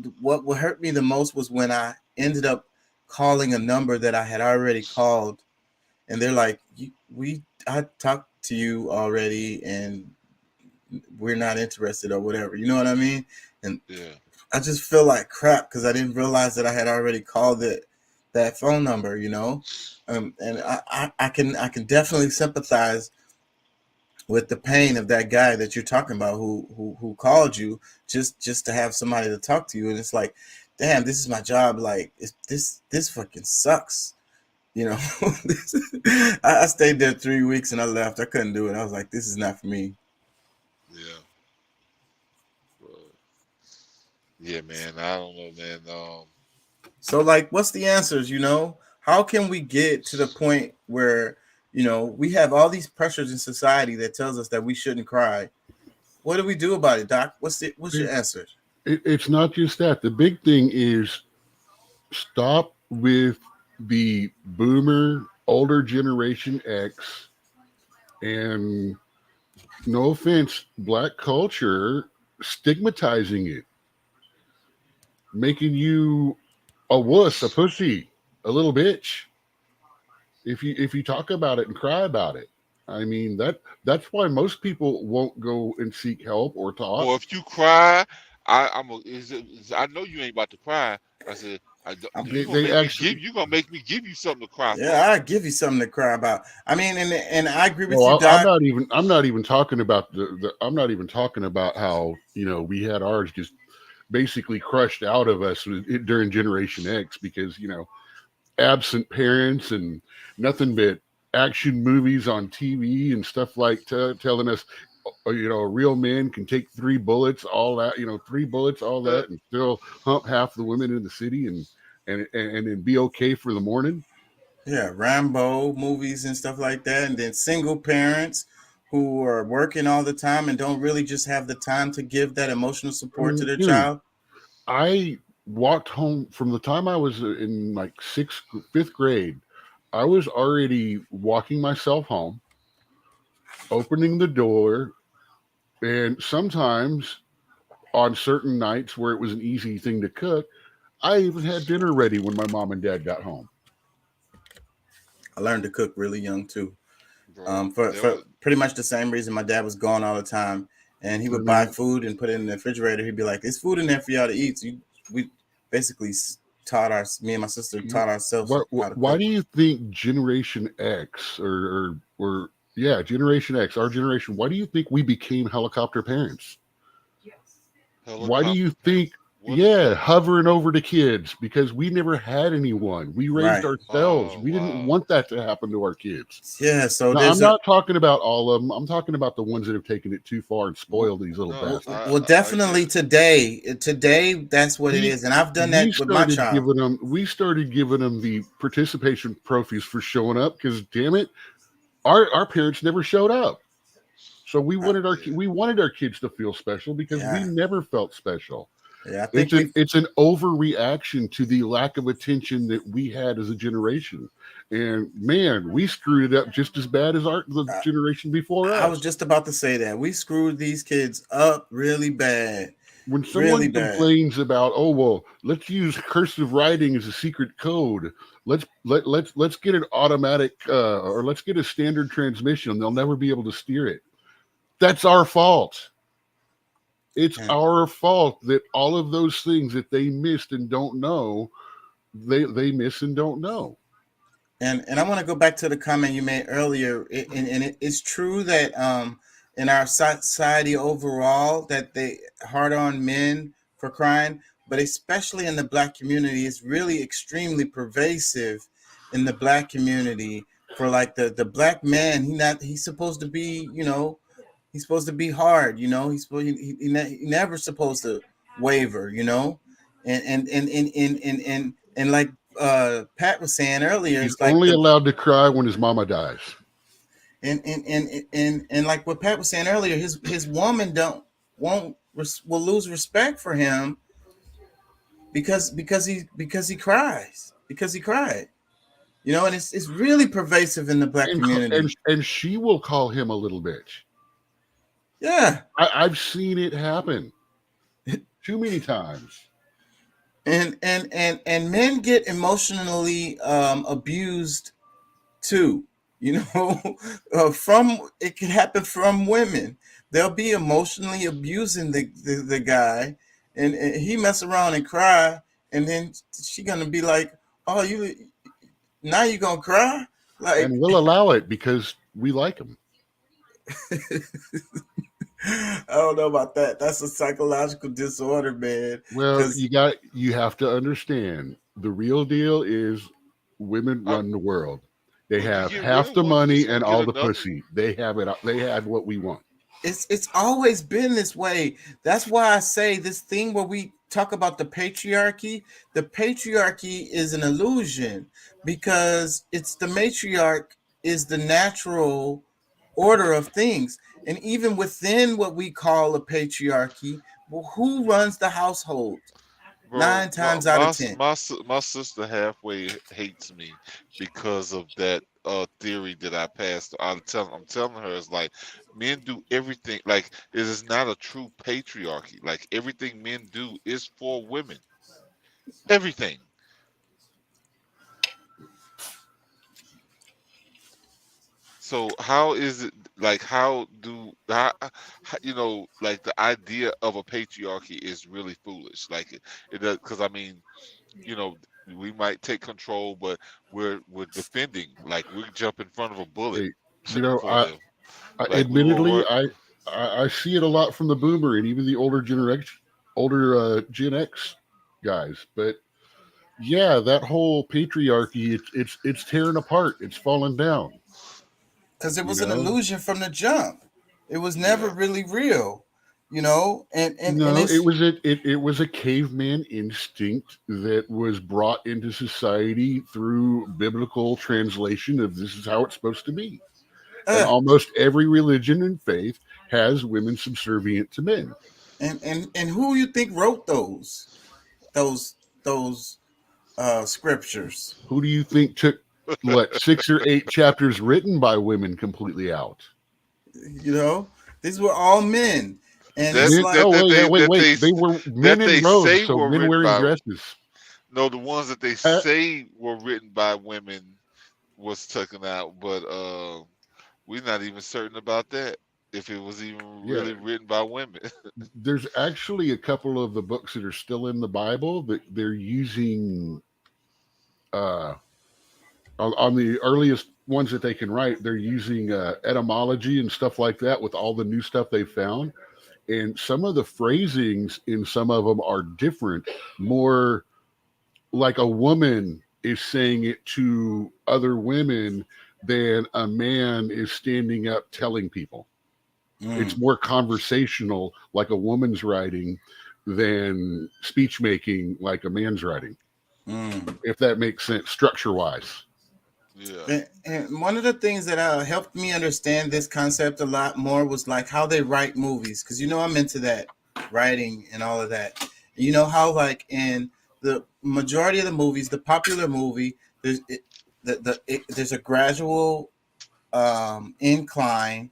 hurt me the most was when I ended up calling a number that I had already called. And they're like, I talked to you already and we're not interested or whatever. You know what I mean? And yeah, I just feel like crap because I didn't realize that I had already called that phone number. And I can definitely sympathize with the pain of that guy that you're talking about who called you just to have somebody to talk to you. And it's like, damn, this is my job. Like this fucking sucks. I stayed there 3 weeks and I left. I couldn't do it. I was like, this is not for me. yeah. But, yeah, man. I don't know, man. So like, what's the answers? How can we get to the point where we have all these pressures in society that tells us that we shouldn't cry? What do we do about it, Doc? What's your answer? It's not just that. The big thing is stop with the boomer, older generation X, and no offense, black culture stigmatizing it, making you a wuss, a pussy, a little bitch. If you talk about it and cry about it, I mean that's why most people won't go and seek help or talk. Or if you cry, I know you ain't about to cry. I said, you gonna They make me give actually. you something to cry for. Yeah, I give you something to cry about. I mean, and I agree with you, Well, I'm Doc. not even. I'm not even talking about the. I'm not even talking about how we had ours just basically crushed out of us during Generation X because absent parents and nothing but action movies on TV and stuff like telling us, a real man can take 3 bullets, all that, 3 bullets, all that, and still hump half the women in the city and then be okay for the morning. Yeah, Rambo movies and stuff like that, and then single parents who are working all the time and don't really just have the time to give that emotional support to their Dude, child. I walked home from the time I was in like fifth grade. I was already walking myself home, opening the door, and sometimes on certain nights where it was an easy thing to cook, I even had dinner ready when my mom and dad got home. I learned to cook really young too. Bro, For pretty much the same reason my dad was gone all the time, and he would buy food and put it in the refrigerator. He'd be like, "There's food in there for y'all to eat." So we basically me and my sister taught ourselves how to Why cook. do you think Generation X or Generation X, our generation, why do you think we became helicopter parents? Why do you think hovering over the kids? Because we never had anyone. We raised ourselves. We didn't want that to happen to our kids. Yeah, so now, I'm not talking about all of them. I'm talking about the ones that have taken it too far and spoiled these little bastards. Well, definitely today, that's what it is, and I've done that with my child. We started giving them the participation trophies for showing up because, damn it, our parents never showed up. So we wanted our kids to feel special because we never felt special. Yeah, I think it's an overreaction to the lack of attention that we had as a generation, and man, we screwed it up just as bad as the generation before us. I was just about to say that we screwed these kids up really bad. When someone complains about, oh well, let's use cursive writing as a secret code. Let's get an automatic or let's get a standard transmission. They'll never be able to steer it. That's our fault. It's our fault that all of those things that they missed and don't know, they miss and don't know. And I want to go back to the comment you made earlier. It's true that in our society overall that they hard on men for crying, but especially in the Black community, it's really extremely pervasive in the Black community. For like the Black man, he's supposed to be, he's supposed to be hard, he never supposed to waver, and like Pat was saying earlier, he's it's like only allowed to cry when his mama dies. And like what Pat was saying earlier, his woman will lose respect for him because he cries, because he cried. And it's really pervasive in the Black community. And she will call him a little bitch. Yeah. I've seen it happen too many times. And men get emotionally abused too. It can happen from women. They'll be emotionally abusing the guy, and he mess around and cry, and then she gonna be like, "Oh, now you gonna cry?" Like, and we'll allow it because we like him. I don't know about that. That's a psychological disorder, man. Well, you have to understand the real deal is women run the world. They have half the money and all the pussy. They have it. They have what we want. It's always been this way. That's why I say this thing where we talk about the patriarchy. The patriarchy is an illusion because it's the matriarch is the natural order of things. And even within what we call a patriarchy, well, who runs the household? Bro, 9 times out of 10. My sister halfway hates me because of that theory that I passed. I'm telling her, it's like men do everything. Like it is not a true patriarchy. Like everything men do is for women. Everything. So how is it like like the idea of a patriarchy is really foolish. Like it does, because I mean, we might take control, but we're defending. Like we jump in front of a bullet. Admittedly, I see it a lot from the boomer and even the older Gen X guys. But Yeah, that whole patriarchy, it's tearing apart. It's falling down. Because it You was an know, illusion from the jump. It was never Yeah. really real, and no, it's it was a caveman instinct that was brought into society through biblical translation of this is how it's supposed to be. And uh, almost every religion and faith has women subservient to men. and who you think wrote those those scriptures? Who do you think took what 6 or 8 chapters written by women completely out? You know, these were all men, and That it's Men, like oh that well, yeah, they wait, that wait. they They were men that in they robes, say so were men written wearing by dresses. no, the ones that they Uh, say were written by women was taken out, but we're not even certain about that. If it was even yeah, really written by women. there's actually a couple of the books that are still in the Bible that they're using uh, on the earliest ones that they can write. They're using etymology and stuff like that with all the new stuff they found, and some of the phrasings in some of them are different, more like a woman is saying it to other women than a man is standing up telling people. It's mm, more conversational, like a woman's writing, than speech making, like a man's writing. mm. If that makes sense, structure wise. Yeah. And one of the things that helped me understand this concept a lot more was like how they write movies, because I'm into that writing and all of that. You know how like in the majority of the movies, the popular movie, there's a gradual incline,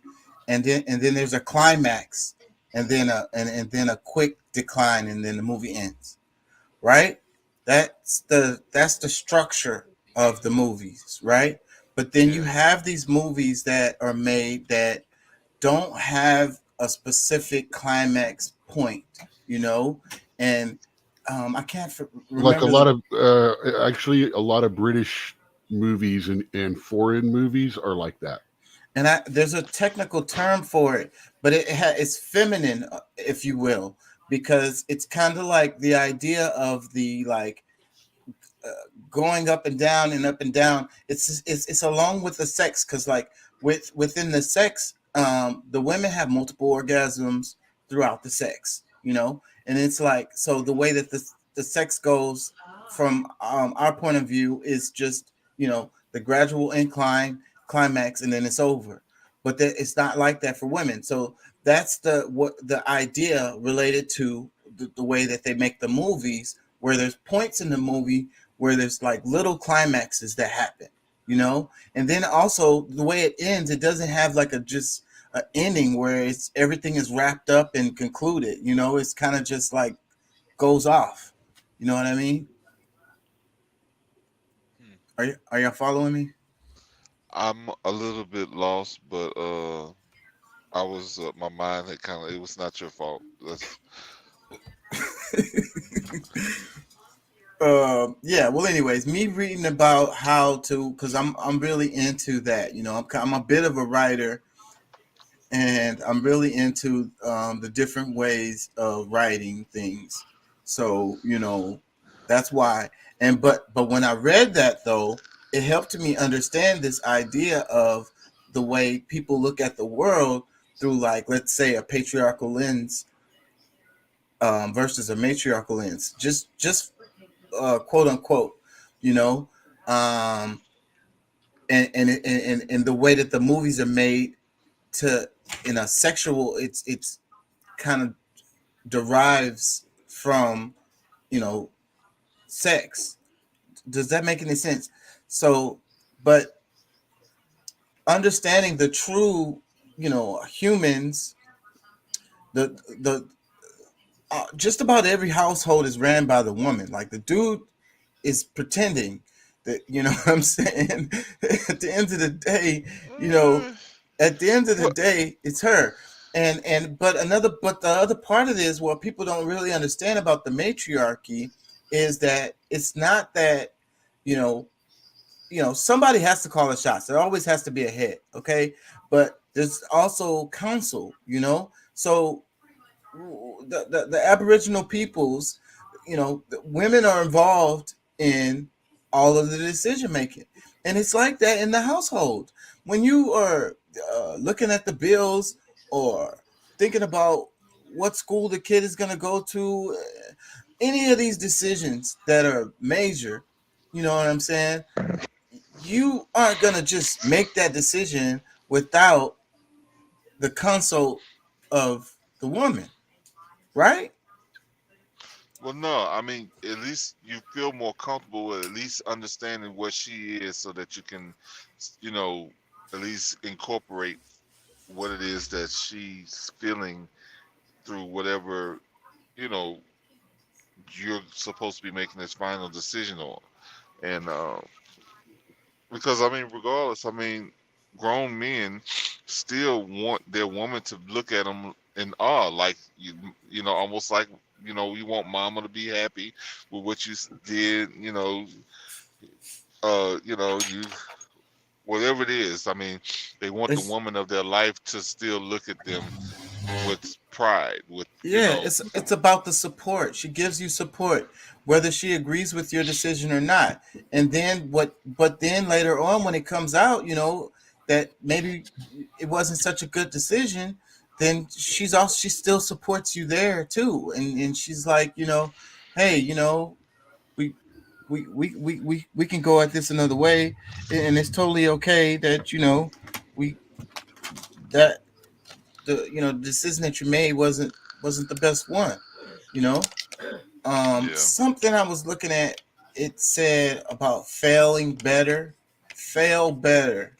and then there's a climax, and then a quick decline, and then the movie ends. Right? That's the structure of the movies, right? But then you Yeah. have these movies that are made that don't have a specific climax point, you know, and I can't Like a remember lot the of actually a lot of British movies and foreign movies are like that. and there's a technical term for it, but it's feminine, if you will, because it's kind of like the idea of the like uh, going up and down and up and down. It's along with the sex, because like within the sex, the women have multiple orgasms throughout the sex, and it's like, so the way that the sex goes from our point of view is just the gradual incline, climax, and then it's over. But it's not like that for women. So that's the idea related to the way that they make the movies, where there's points in the movie where there's like little climaxes that happen, and then also the way it ends, it doesn't have like a ending where it's everything is wrapped up and concluded. It's kind of just like goes off. You know what I mean? Hmm. Are y'all following me? I'm a little bit lost, but I was my mind had kind of. It was not your fault. That's Yeah, well, anyways, me reading about how to, because I'm really into that. I'm a bit of a writer, and I'm really into the different ways of writing things. So that's why. And but when I read that, though, it helped me understand this idea of the way people look at the world through, like, let's say, a patriarchal lens versus a matriarchal lens. Just quote unquote, you know, um, and the way that the movies are made to in a sexual, it's kind of derives from you know sex. Does that make any sense? So, but understanding the true humans, the just about every household is ran by the woman. Like, the dude is pretending that, what I'm saying. At the end of the day, you know uh, at the end of the what. day, it's her. But the other part of this, what people don't really understand about the matriarchy, is that it's not that, you know somebody has to call the shots. There always has to be a head, okay? But there's also counsel, so the Aboriginal peoples, the women are involved in all of the decision making. And it's like that in the household. When you are looking at the bills or thinking about what school the kid is going to go to, any of these decisions that are major, you know what I'm saying? You aren't going to just make that decision without the consult of the woman, right? Well, no, I mean, at least you feel more comfortable with at least understanding what she is so that you can, you know, at least incorporate what it is that she's feeling through whatever, you know, you're supposed to be making this final decision on. And because, I mean, regardless, I mean, grown men still want their woman to look at them in awe, like, you know, almost like, you know, you want mama to be happy with what you did, you know, you whatever it is. I mean, they want the It's woman of their life to still look at them with pride, with, you Yeah, know, it's about the support. She gives you support, whether she agrees with your decision or not. And then but then later on when it comes out, that maybe it wasn't such a good decision, then she still supports you there too. And she's like, hey, we we can go at this another way, and it's totally okay that, we that the decision that you made wasn't the best one. You know, yeah. something I was looking at, it said about failing better, fail better.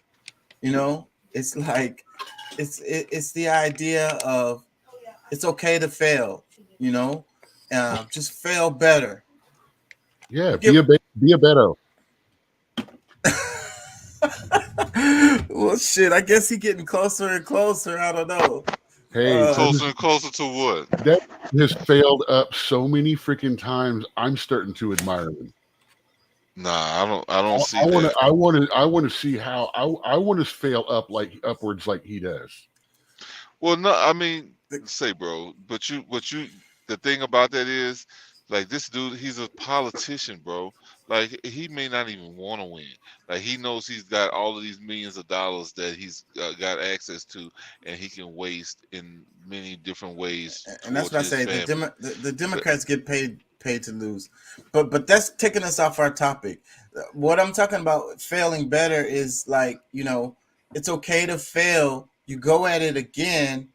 It's like it's the idea of it's okay to fail. You know, just fail better. Yeah, You get be a Beto. well, shit. I guess he getting closer and closer. I don't know. Hey, Uh, Closer and closer to what? that has failed up so many freaking times. I'm starting to admire him. Nah, I don't see I want to, that. I want to see how I want to fail up like upwards like he does. Well, no, I mean, the, say, bro, the thing about that is, like, this dude, he's a politician, bro. Like, he may not even want to win. Like, he knows he's got all of these millions of dollars that he's got access to, and he can waste in many different ways and that's towards what I his say. family. The But Democrats get paid to lose, but that's taking us off our topic. What I'm talking about failing better is like, it's okay to fail. You go at it again.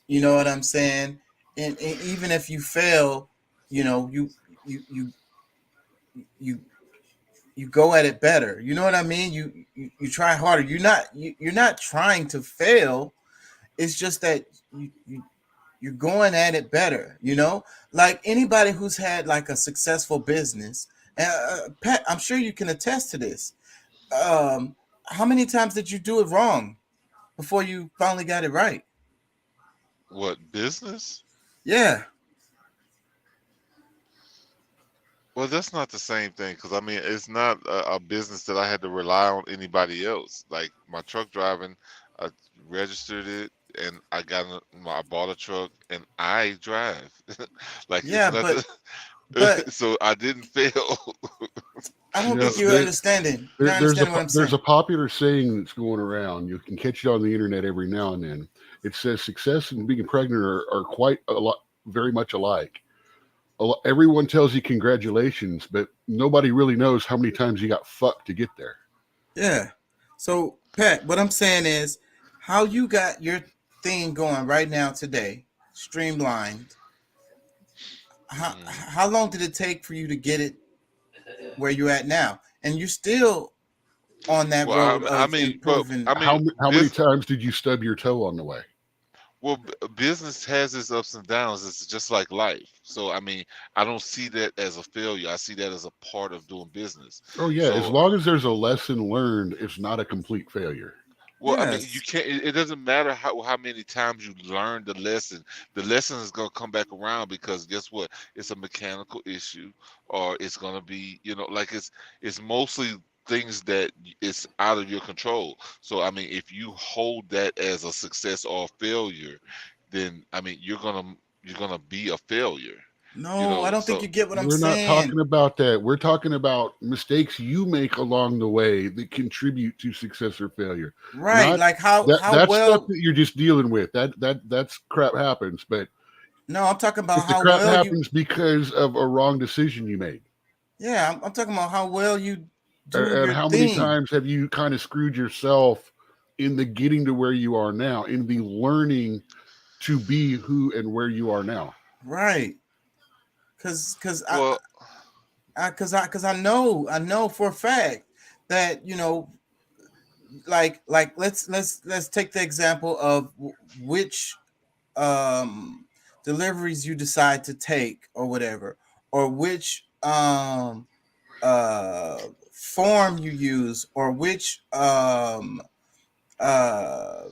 You know what I'm saying? And even if you fail, you know you you you you go at it better. You know what I mean? You try harder. You're not trying to fail. It's just that you're going at it better. Like anybody who's had like a successful business. Pat, I'm sure you can attest to this. How many times did you do it wrong before you finally got it right? what business? Yeah, Well, that's not the same thing because I mean, it's not a business that I had to rely on anybody else. Like my truck driving, I registered it and I bought a truck and I drive. Like it's yeah, nothing. but So I didn't fail. I You don't know, think you're understanding. You're not understanding what I'm There's saying. a popular saying that's going around. You can catch it on the internet every now and then. It says success and being pregnant are quite a lot, very much alike. Everyone tells you congratulations, but nobody really knows how many times you got fucked to get there. Yeah. So, Pat, what I'm saying is how you got your thing going right now today, streamlined. mm, How long did it take for you to get it where you're at now? And you're still on that well, road I of mean, but improving. I mean, How many times did you stub your toe on the way? well, business has its ups and downs. It's just like life. So, I mean, I don't see that as a failure. I see that as a part of doing business. Oh yeah, as So, long as there's a lesson learned, it's not a complete failure. well, I mean, you Yes. can't. It doesn't matter how many times you learn the lesson. The lesson is gonna come back around because guess what? It's a mechanical issue, or it's gonna be, like it's mostly things that it's out of your control. So, I mean, if you hold that as a success or a failure, then I mean, you're gonna be a failure. No, I don't think So you get what I'm We're not saying. talking about that. We're talking about mistakes you make along the way that contribute to success or failure. Right. Not Like how that how that's stuff well that you're just dealing with. That's crap happens, but no, I'm talking about if the how crap well you happens because of a wrong decision you made. yeah, I'm talking about how well you do And your how many thing. times have you kind of screwed yourself in the getting to where you are now, in the learning to be who and where you are now? Right. Cause well, I know for a fact that like let's take the example of which um deliveries you decide to take or whatever, or which form you use, or which uh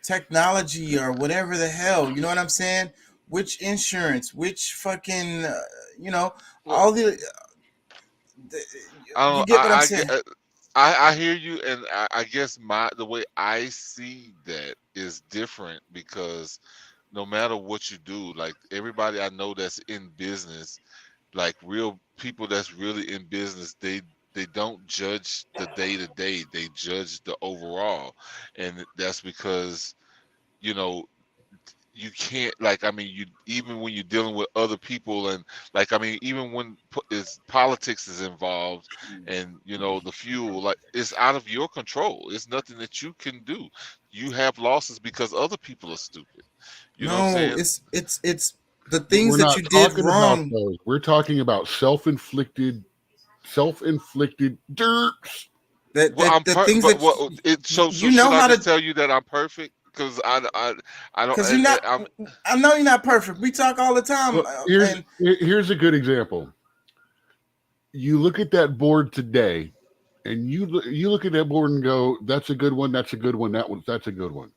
technology or whatever the hell, you know what I'm saying, which insurance, which fucking you know well, all the I you don't. get what I'm saying. I hear you, and I guess the way I see that is different because no matter what you do, like everybody I know that's in business, like real people that's really in business, they don't judge the day to day, they judge the overall, and that's because you know you can't, like, I mean, you, even when you're dealing with other people, and like, I mean, even when is politics is involved, and the fuel, like, it's out of your control, it's nothing that you can do. You have losses because other people are stupid, you know what I'm No, saying? it's the But things we're that not you did talking about wrong. those. We're talking about self-inflicted dirts. Well, The things but that what it so you should know I how just to, tell you that I'm perfect? Because I don't, because you're not, I'm I know you're not perfect, we talk all the time, Well, here's and here's a good example. You look at that board today, and you look at that board and go, "That's a good one. That's a good one. That's a good one."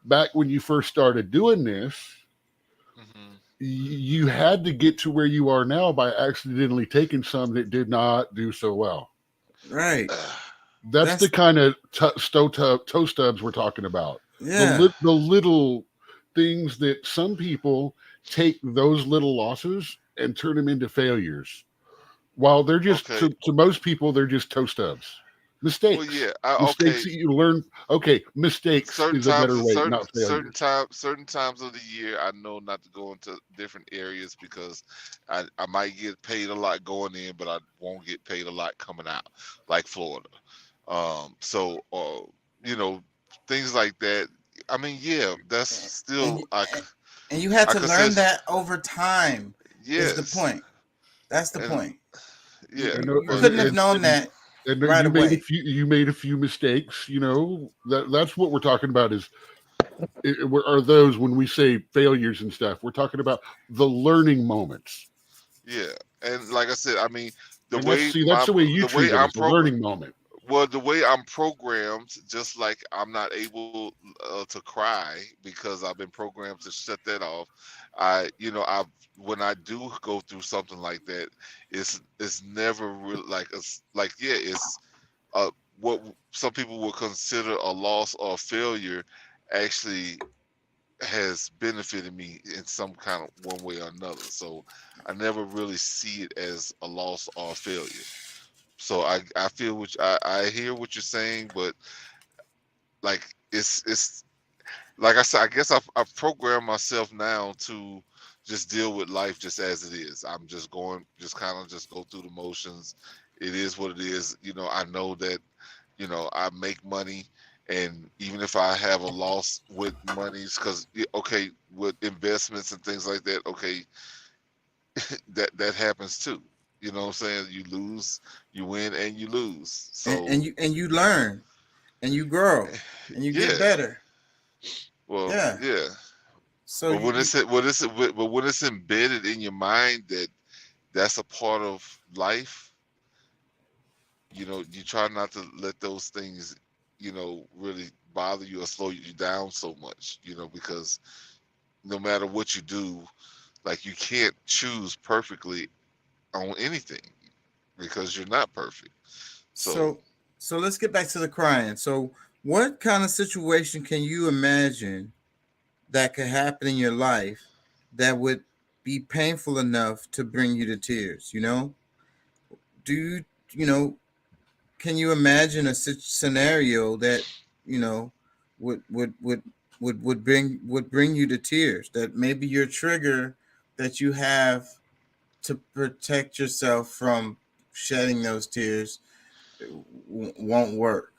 Back when you first started doing this, mhm. you had to get to where you are now by accidentally taking some that did not do so well. right, That's the that's kind of toe stubs we're talking about. yeah, The little things that some people take those little losses and turn them into failures. While they're just Okay. to most people, they're just toe stubs. Well, Mistakes. yeah. Mistakes Okay. that you learn. Okay, mistakes Certain is a times, better way, not failures. certain times of the year, I know not to go into different areas because I might get paid a lot going in, but I won't get paid a lot coming out, like Florida. So you know, things like that. I mean, yeah, that's and still you, and you had I to learn consider, that over time, is the yes, point. That's the and point. yeah, You but couldn't have known that right You made a away. few. You made a few mistakes. That's what we're talking about. Are those when we say failures and stuff? We're talking about the learning moments, yeah, and like I said, I mean, and that's the way you the way treat it I'm as a programmed. learning moment. Well, the way I'm programmed, just like I'm not able to cry because I've been programmed to shut that off. I when I do go through something like that, it's never really like yeah, it's what some people would consider a loss or a failure, actually has benefited me in some kind of one way or another. So I never really see it as a loss or a failure. So I feel I hear what you're saying, but like it's like I said, I guess I've programmed myself now to just deal with life just as it is. I'm just going, just kind of just go through the motions. It is what it is. I know that I make money, and even if I have a loss with monies, because okay, with investments and things like that, okay, that happens too. You know what I'm saying? You lose, you win, and you lose. So And you learn, and you grow, and you get yeah, better. well, Yeah. yeah. So But when it's embedded in your mind that that's a part of life, you try not to let those things, really bother you or slow you down so much, because no matter what you do, like, you can't choose perfectly on anything because you're not perfect. So, so so let's get back to the crying. So what kind of situation can you imagine that could happen in your life that would be painful enough to bring you to tears? You know, do you, you know, can you imagine a scenario that, you know, would would would would bring you to tears? That maybe your trigger that you have to protect yourself from shedding those tears won't work.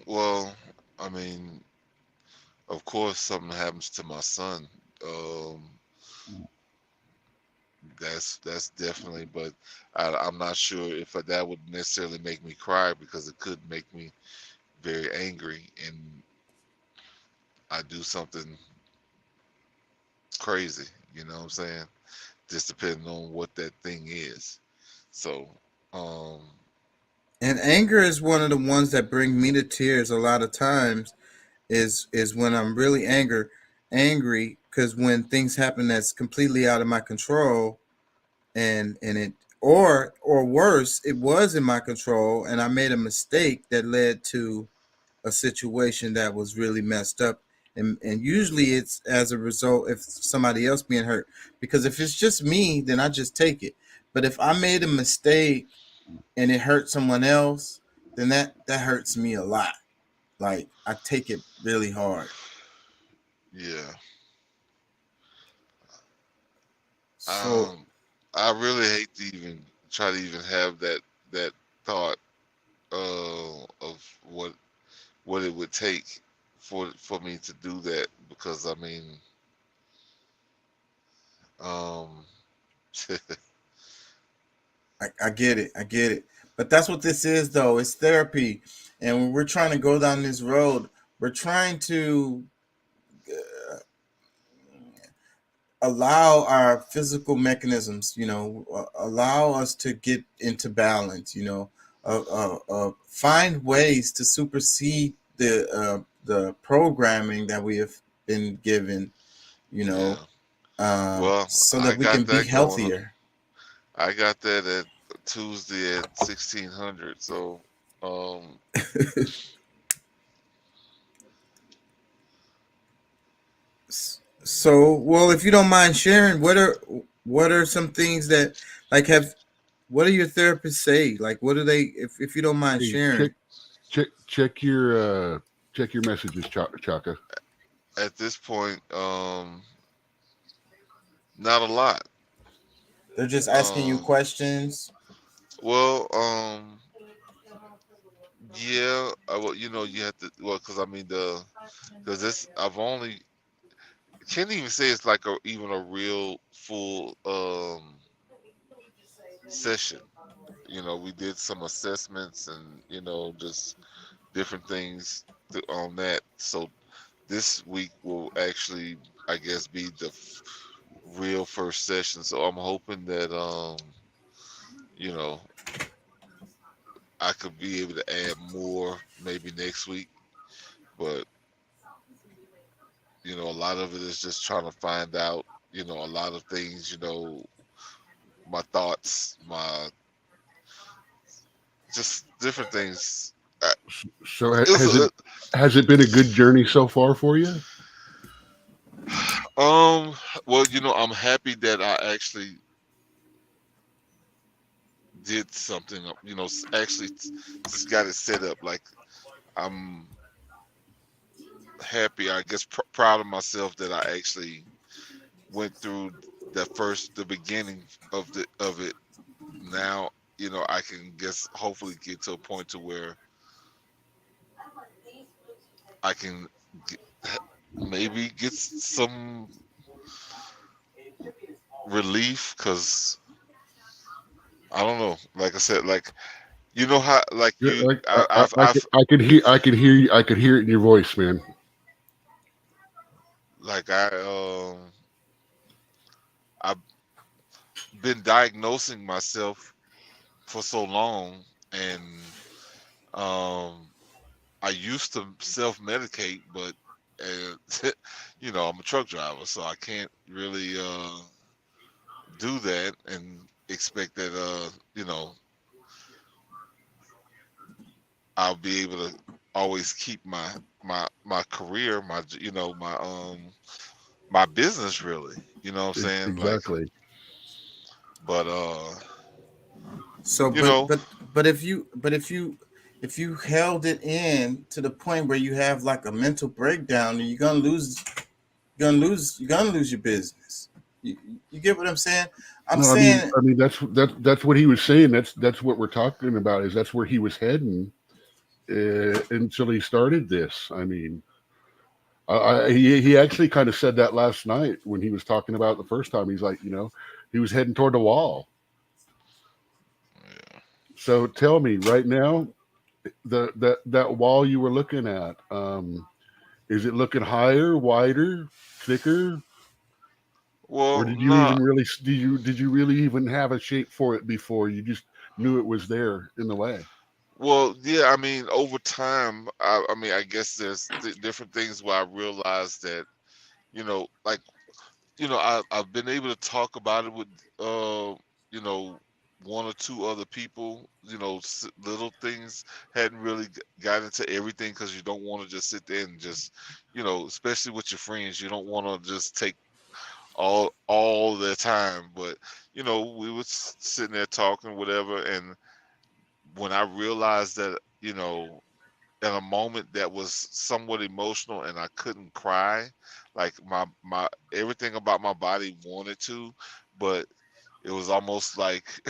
Well, I mean, of course, something happens to my son. Um, that's definitely, but I'm not sure if that would necessarily make me cry because it could make me very angry and I do something crazy. You know what I'm saying? Just depending on what that thing is. So, um, And anger is one of the ones that bring me to tears a lot of times. Is when I'm really angry, because when things happen that's completely out of my control, and it, or worse, it was in my control and I made a mistake that led to a situation that was really messed up. And usually it's as a result if somebody else being hurt, because if it's just me, then I just take it. But if I made a mistake and it hurt someone else, then that hurts me a lot. Like, I take it really hard. yeah. So Um, I really hate to even try to even have that thought of what it would take for me to do that because I mean, um, I get it. I get it. But that's what this is, though. It's therapy. And when we're trying to go down this road, we're trying to allow our physical mechanisms, allow us to get into balance, find ways to supersede the programming that we have been given, you know, yeah. Well, so I that we got can be that going. healthier. I got that at Tuesday at 1600. So, um, So, well, if you don't mind sharing, what are some things that, like, have what do your therapists say? Like, what do they, if you don't mind Hey, check sharing? check check your messages, Chaka. at this point, not a lot. They're just asking you Um, questions. well, yeah. Well, you have to. Well, because I mean because this I've only can't even say it's like even a real full session. We did some assessments and just different things on that. So this week will actually, I guess, be the real first session. So I'm hoping that you know, I could be able to add more maybe next week. But a lot of it is just trying to find out, a lot of things, my thoughts, my just different things. Uh, So It's has it been a good journey so far for you? well, I'm happy that I actually did something, actually got it set up. Like I'm happy, I guess, proud of myself that I actually went through the beginning of it. Now, I can guess hopefully get to a point to where I can get, maybe get some relief because I don't know. Like I said, like how like Yeah, I could hear you. I could hear it in your voice, man. like I've been diagnosing myself for so long, and um I used to self medicate, but I'm a truck driver, so I can't really do that and expect that I'll be able to always keep my career, my my business really. You know what I'm saying? Like, Exactly. but So, you know, but if you held it in to the point where you have like a mental breakdown, you're gonna lose. You're gonna lose your business. You, you get what I'm saying? I'm No, saying I mean that's what he was saying. That's what we're talking about. Is that's where he was heading until he started this. I mean, he actually kind of said that last night when he was talking about it the first time. He's like, he was heading toward the wall. yeah. So tell me right now, that wall you were looking at, is it looking higher, wider, thicker, or Well, did you nah. even really did you really even have a shape for it before you just knew it was there in the way? Well, yeah. I mean, over time, I mean, I guess there's different things where I realized that, like, I've been able to talk about it with, you know, one or two other people. Little things hadn't really got into everything because you don't want to just sit there and just, especially with your friends, you don't want to just take all their time. But we was sitting there talking, whatever, and when I realized that, in a moment that was somewhat emotional and I couldn't cry, like my everything about my body wanted to, but it was almost like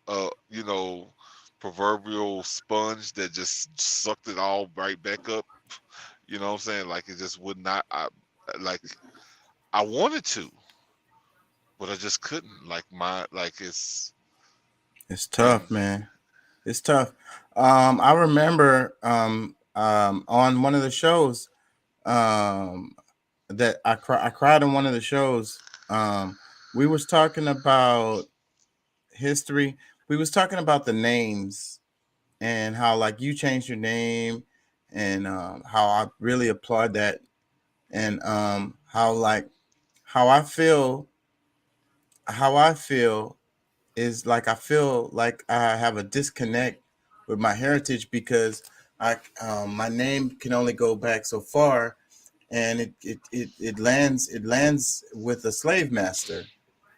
uh you know proverbial sponge that just sucked it all right back up. You know what I'm saying? Like it just would not. Like I wanted to, but I just couldn't. Like it's. it's I mean, tough, man. It's tough. I remember on one of the shows um, that I cried on one of the shows. We was talking about history. We was talking about the names and how like you changed your name and how I really applaud that and how like how I feel how I feel is like I feel like I have a disconnect with my heritage because I my name can only go back so far and it lands with a slave master,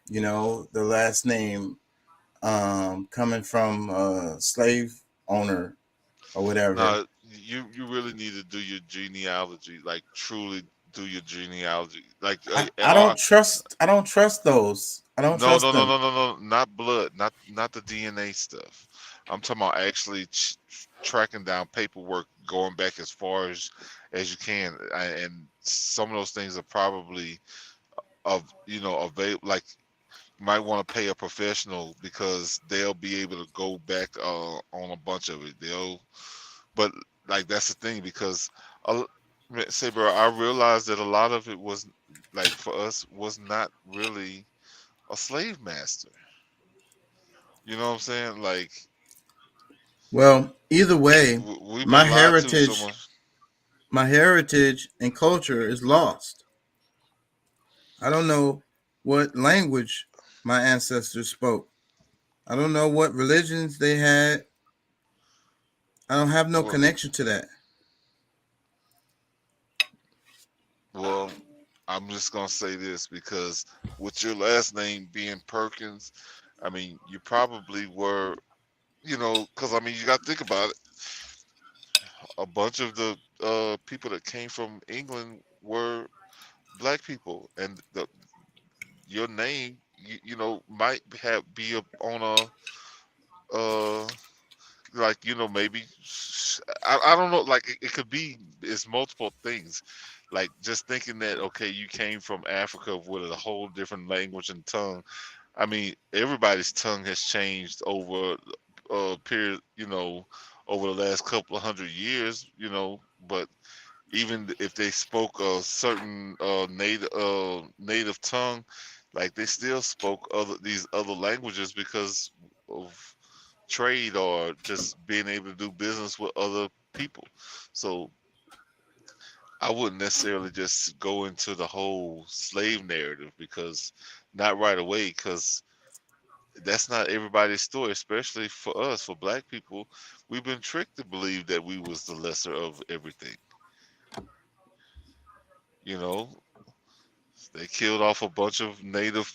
the last name coming from a slave owner or whatever. no, you really need to do your genealogy, like truly do your genealogy, like I don't trust those. I don't no, trust no, no, them. no, no, no, not blood, not the DNA stuff. I'm talking about actually tracking down paperwork going back as far as you can, and some of those things are probably available. Like you might want to pay a professional because they'll be able to go back on a bunch of it. But like that's the thing because uh, say, bro, I realized that a lot of it was like for us was not really a slave master. You know what I'm saying? Like Well, either way, we've my been lied to so heritage, much. my heritage and culture is lost. I don't know what language my ancestors spoke. I don't know what religions they had. I don't have no Well, connection to that. well, I'm just gonna say this because with your last name being Perkins, I mean, you probably were, because I mean, you got to think about it. A bunch of the people that came from England were black people, and your name, might have be up on uh like maybe I don't know, like it could be it's multiple things, like just thinking that okay you came from Africa with a whole different language and tongue. I mean everybody's tongue has changed over a period, over the last couple of 100 years, but even if they spoke a certain native tongue, like they still spoke these other languages because of trade or just being able to do business with other people. So I wouldn't necessarily just go into the whole slave narrative because not right away because that's not everybody's story, especially for us, for black people. We've been tricked to believe that we was the lesser of everything, you know. They killed off a bunch of native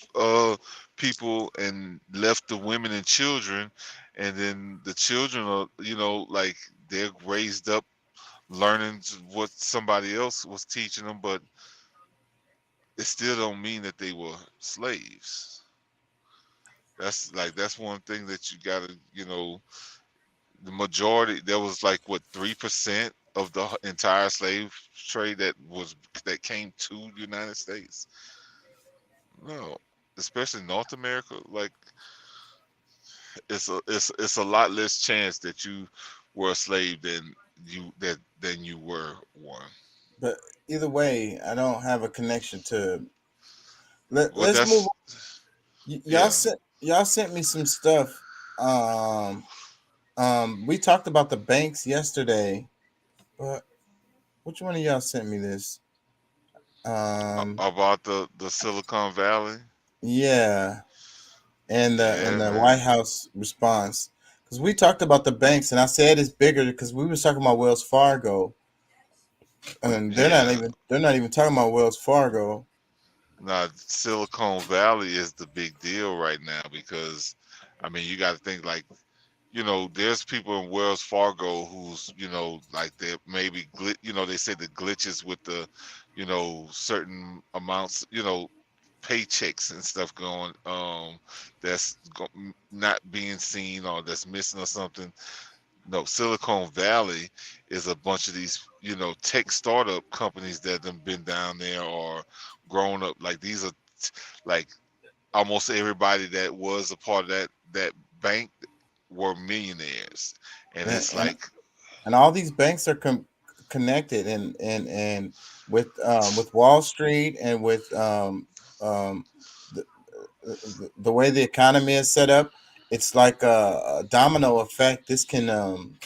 people and left the women and children, and then the children are, like they're raised up learning what somebody else was teaching them, but it still don't mean that they were slaves. That's one thing that you gotta, the majority, there was like what 3% of the entire slave trade that came to the United States. No, especially North America, like it's a lot less chance that you were a slave than you were one. But either way, I don't have a connection to. Well, Let's move that's y'all yeah. sent me some stuff. We talked about the banks yesterday, but which one of y'all sent me this? About the Silicon Valley. Yeah, and Yeah, the White man. House response, because we talked about the banks, and I said it's bigger because we was talking about Wells Fargo, and Yeah. they're not even talking about Wells Fargo. Now, Silicon Valley is the big deal right now because, I mean, you got to think like, there's people in Wells Fargo who's, like they maybe, they say the glitches with the, certain amounts, paychecks and stuff going, not being seen or that's missing or something. No, Silicon Valley is a bunch of these, tech startup companies that have been down there or grown up. Like these are like almost everybody that was a part of that bank were millionaires, and and it's and, like, and all these banks are connected, and with Wall Street, and with um, the, the way the economy is set up, it's like a domino effect. This can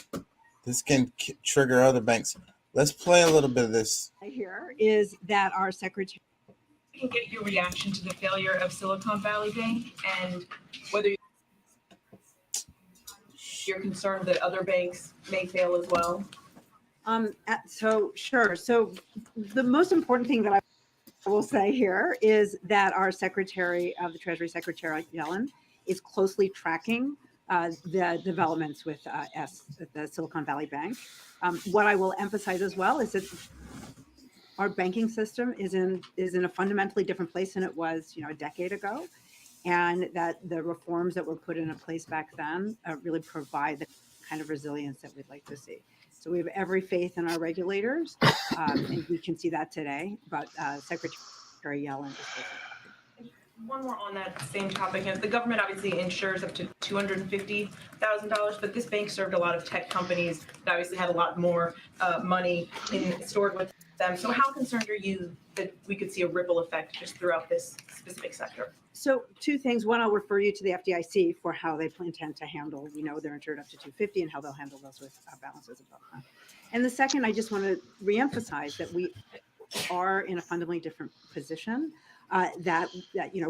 trigger other banks. Let's play a little bit of this. Here is that our secretary can get your reaction to the failure of Silicon Valley Bank and whether you're concerned that other banks may fail as well. So sure. So the most important thing that I will say here is that our Secretary of the Treasury, Secretary Yellen, is closely tracking the developments with the Silicon Valley Bank. What I will emphasize as well is that our banking system is in a fundamentally different place than it was, a decade ago, and that the reforms that were put into place back then really provide the kind of resilience that we'd like to see. So we have every faith in our regulators, and we can see that today. But Secretary Yellen is supposed One more on that same topic. The government obviously insures up to $250,000, but this bank served a lot of tech companies that obviously had a lot more money stored with them. So how concerned are you that we could see a ripple effect just throughout this specific sector? So two things. One, I'll refer you to the FDIC for how they intend to handle, they're insured up to 250 and how they'll handle those with balances above that. And the second, I just want to reemphasize that we are in a fundamentally different position. That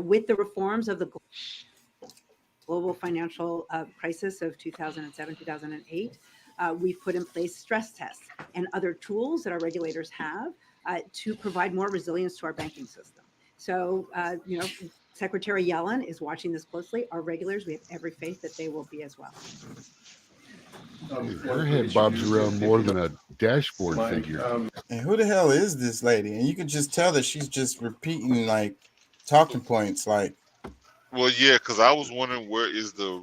with the reforms of the global financial crisis of 2007, 2008, we've put in place stress tests and other tools that our regulators have to provide more resilience to our banking system. So, Secretary Yellen is watching this closely. Our regulators, we have every faith that they will be as well. Her head bobs around more than a dashboard figure. And who the hell is this lady? And you can just tell that she's just repeating like talking points. Like, well, yeah, because I was wondering where is the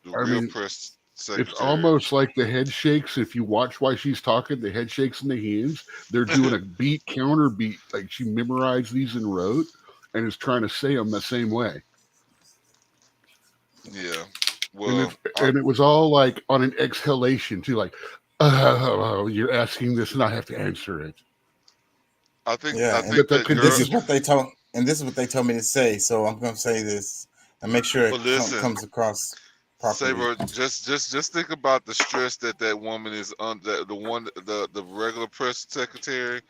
real press secretary. It's almost like the head shakes. If you watch why she's talking, the head shakes and the hands, they're doing a beat counter beat. Like she memorized these and wrote and is trying to say them the same way. Yeah. Well, and it was all like on an exhalation too, like, oh, you're asking this and I have to answer it. I think this is what they told, and this is what they told me to say. So I'm going to say this and make sure it comes across properly. Saber, just think about the stress that woman is under. The regular press secretary,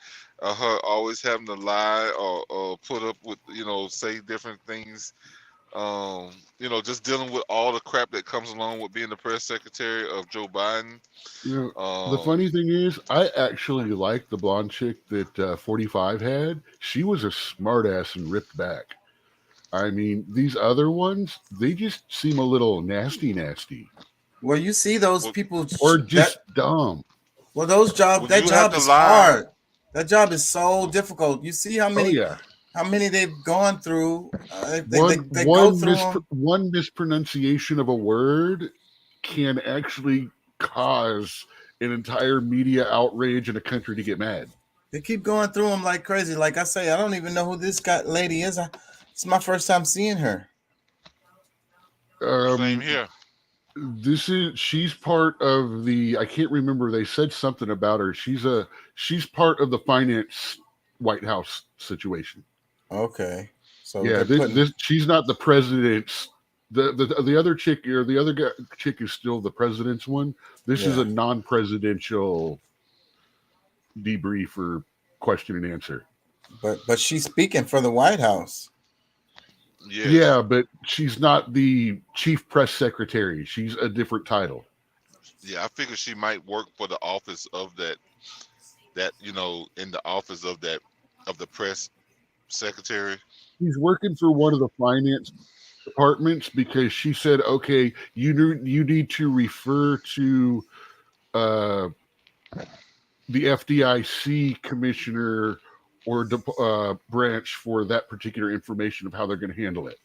her always having to lie or put up with, say different things. Just dealing with all the crap that comes along with being the press secretary of Joe Biden. You know, the funny thing is, I actually like the blonde chick that 45 had. She was a smartass and ripped back. I mean, these other ones, they just seem a little nasty, Well, you see those Well, people or that just dumb. well, those job well, that you have job to is lie. hard. That job is so difficult. You see Oh yeah, how many they've gone through. They go through them. one mispronunciation of a word can actually cause an entire media outrage in a country to get mad. They keep going through them like crazy. Like I say, I don't even know who this lady is. It's my first time seeing her. Same here. She's part of the, I can't remember, they said something about her. She's part of the finance White House situation. Okay. So Yeah, she's not the president's. The other chick, or the other chick, is still the president's one. This is a non-presidential debrief or question and answer. But she's speaking for the White House. Yes. Yeah, but she's not the chief press secretary. She's a different title. Yeah, I figured she might work for the office of that in the office of the press secretary. She's working for one of the finance departments because she said, okay, you need to refer to the FDIC commissioner or branch for that particular information of how they're going to handle it.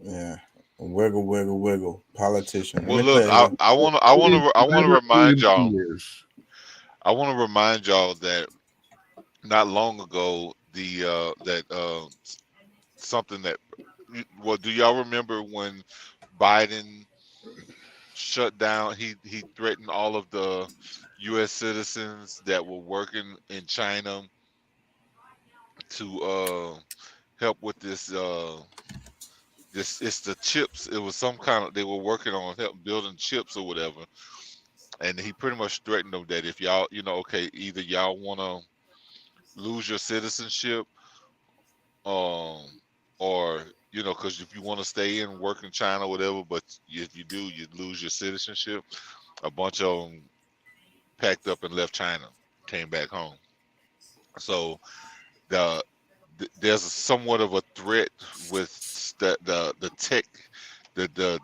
Yeah, wiggle, politician. Well, look, I want to remind y'all. I want to remind y'all that not long ago, something that. Well, do y'all remember when Biden shut down? He threatened all of the U.S. citizens that were working in China to help with this. It's the chips. It was some kind of, they were working on building chips or whatever, and he pretty much threatened them that if y'all, okay, either y'all want to lose your citizenship, or because if you want to stay in work in China or whatever, but if you do, you'd lose your citizenship. A bunch of them packed up and left China, came back home. So there's somewhat of a threat with the tech, the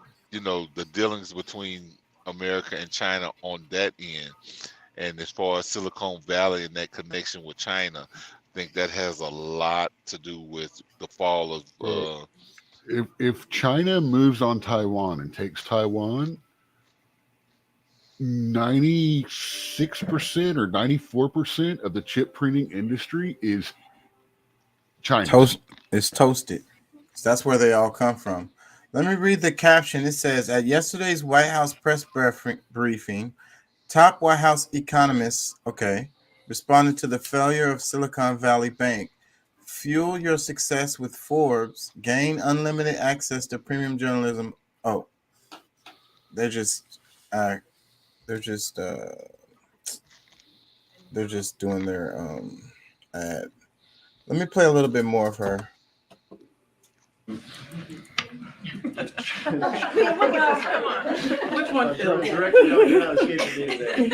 dealings between America and China on that end. And as far as Silicon Valley and that connection with China, I think that has a lot to do with the fall of. If China moves on Taiwan and takes Taiwan, 96% or 94% of the chip printing industry is China. It's toasted. So that's where they all come from. Let me read the caption. It says, at yesterday's White House press briefing, top White House economists, responded to the failure of Silicon Valley Bank. Fuel your success with Forbes. Gain unlimited access to premium journalism. Oh, they're just doing their ad. Let me play a little bit more of her. Come on. Which one? Directly on escaping me today.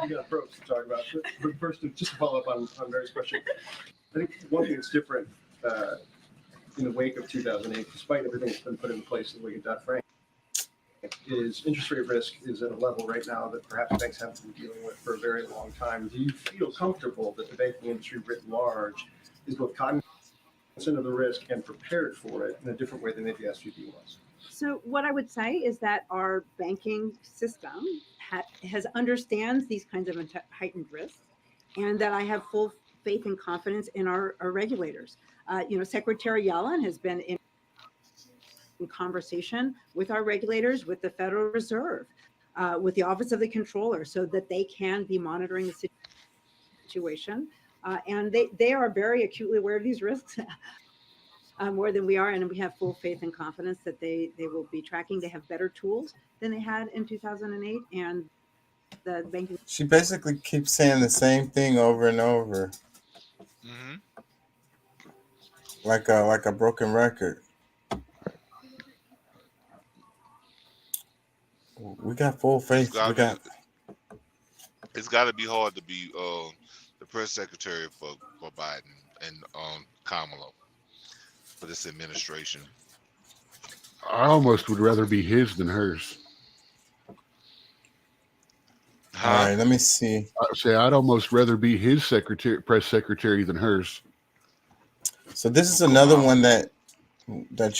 We got pros to talk about. But first, just to follow up on Mary's question, I think one thing that's different in the wake of 2008, despite everything that's been put in place in the wake of Dodd-Frank, is interest rate risk is at a level right now that perhaps banks haven't been dealing with for a very long time. Do you feel comfortable that the banking industry writ large is both cognizant of the risk and prepared for it in a different way than maybe SVB was? So what I would say is that our banking system understands these kinds of heightened risks, and that I have full faith and confidence in our regulators. Secretary Yellen has been in conversation with our regulators, with the Federal Reserve, with the Office of the Comptroller, so that they can be monitoring the situation. And they are very acutely aware of these risks. More than we are, and we have full faith and confidence that they will be tracking. They have better tools than they had in 2008, and the banking. She basically keeps saying the same thing over and over, like a broken record. We got full faith. We got It's got to be hard to be the press secretary for Biden and Kamala for this administration. I almost would rather be his than hers. all right. Let me see. I say I'd almost rather be his press secretary than hers. So this is another one that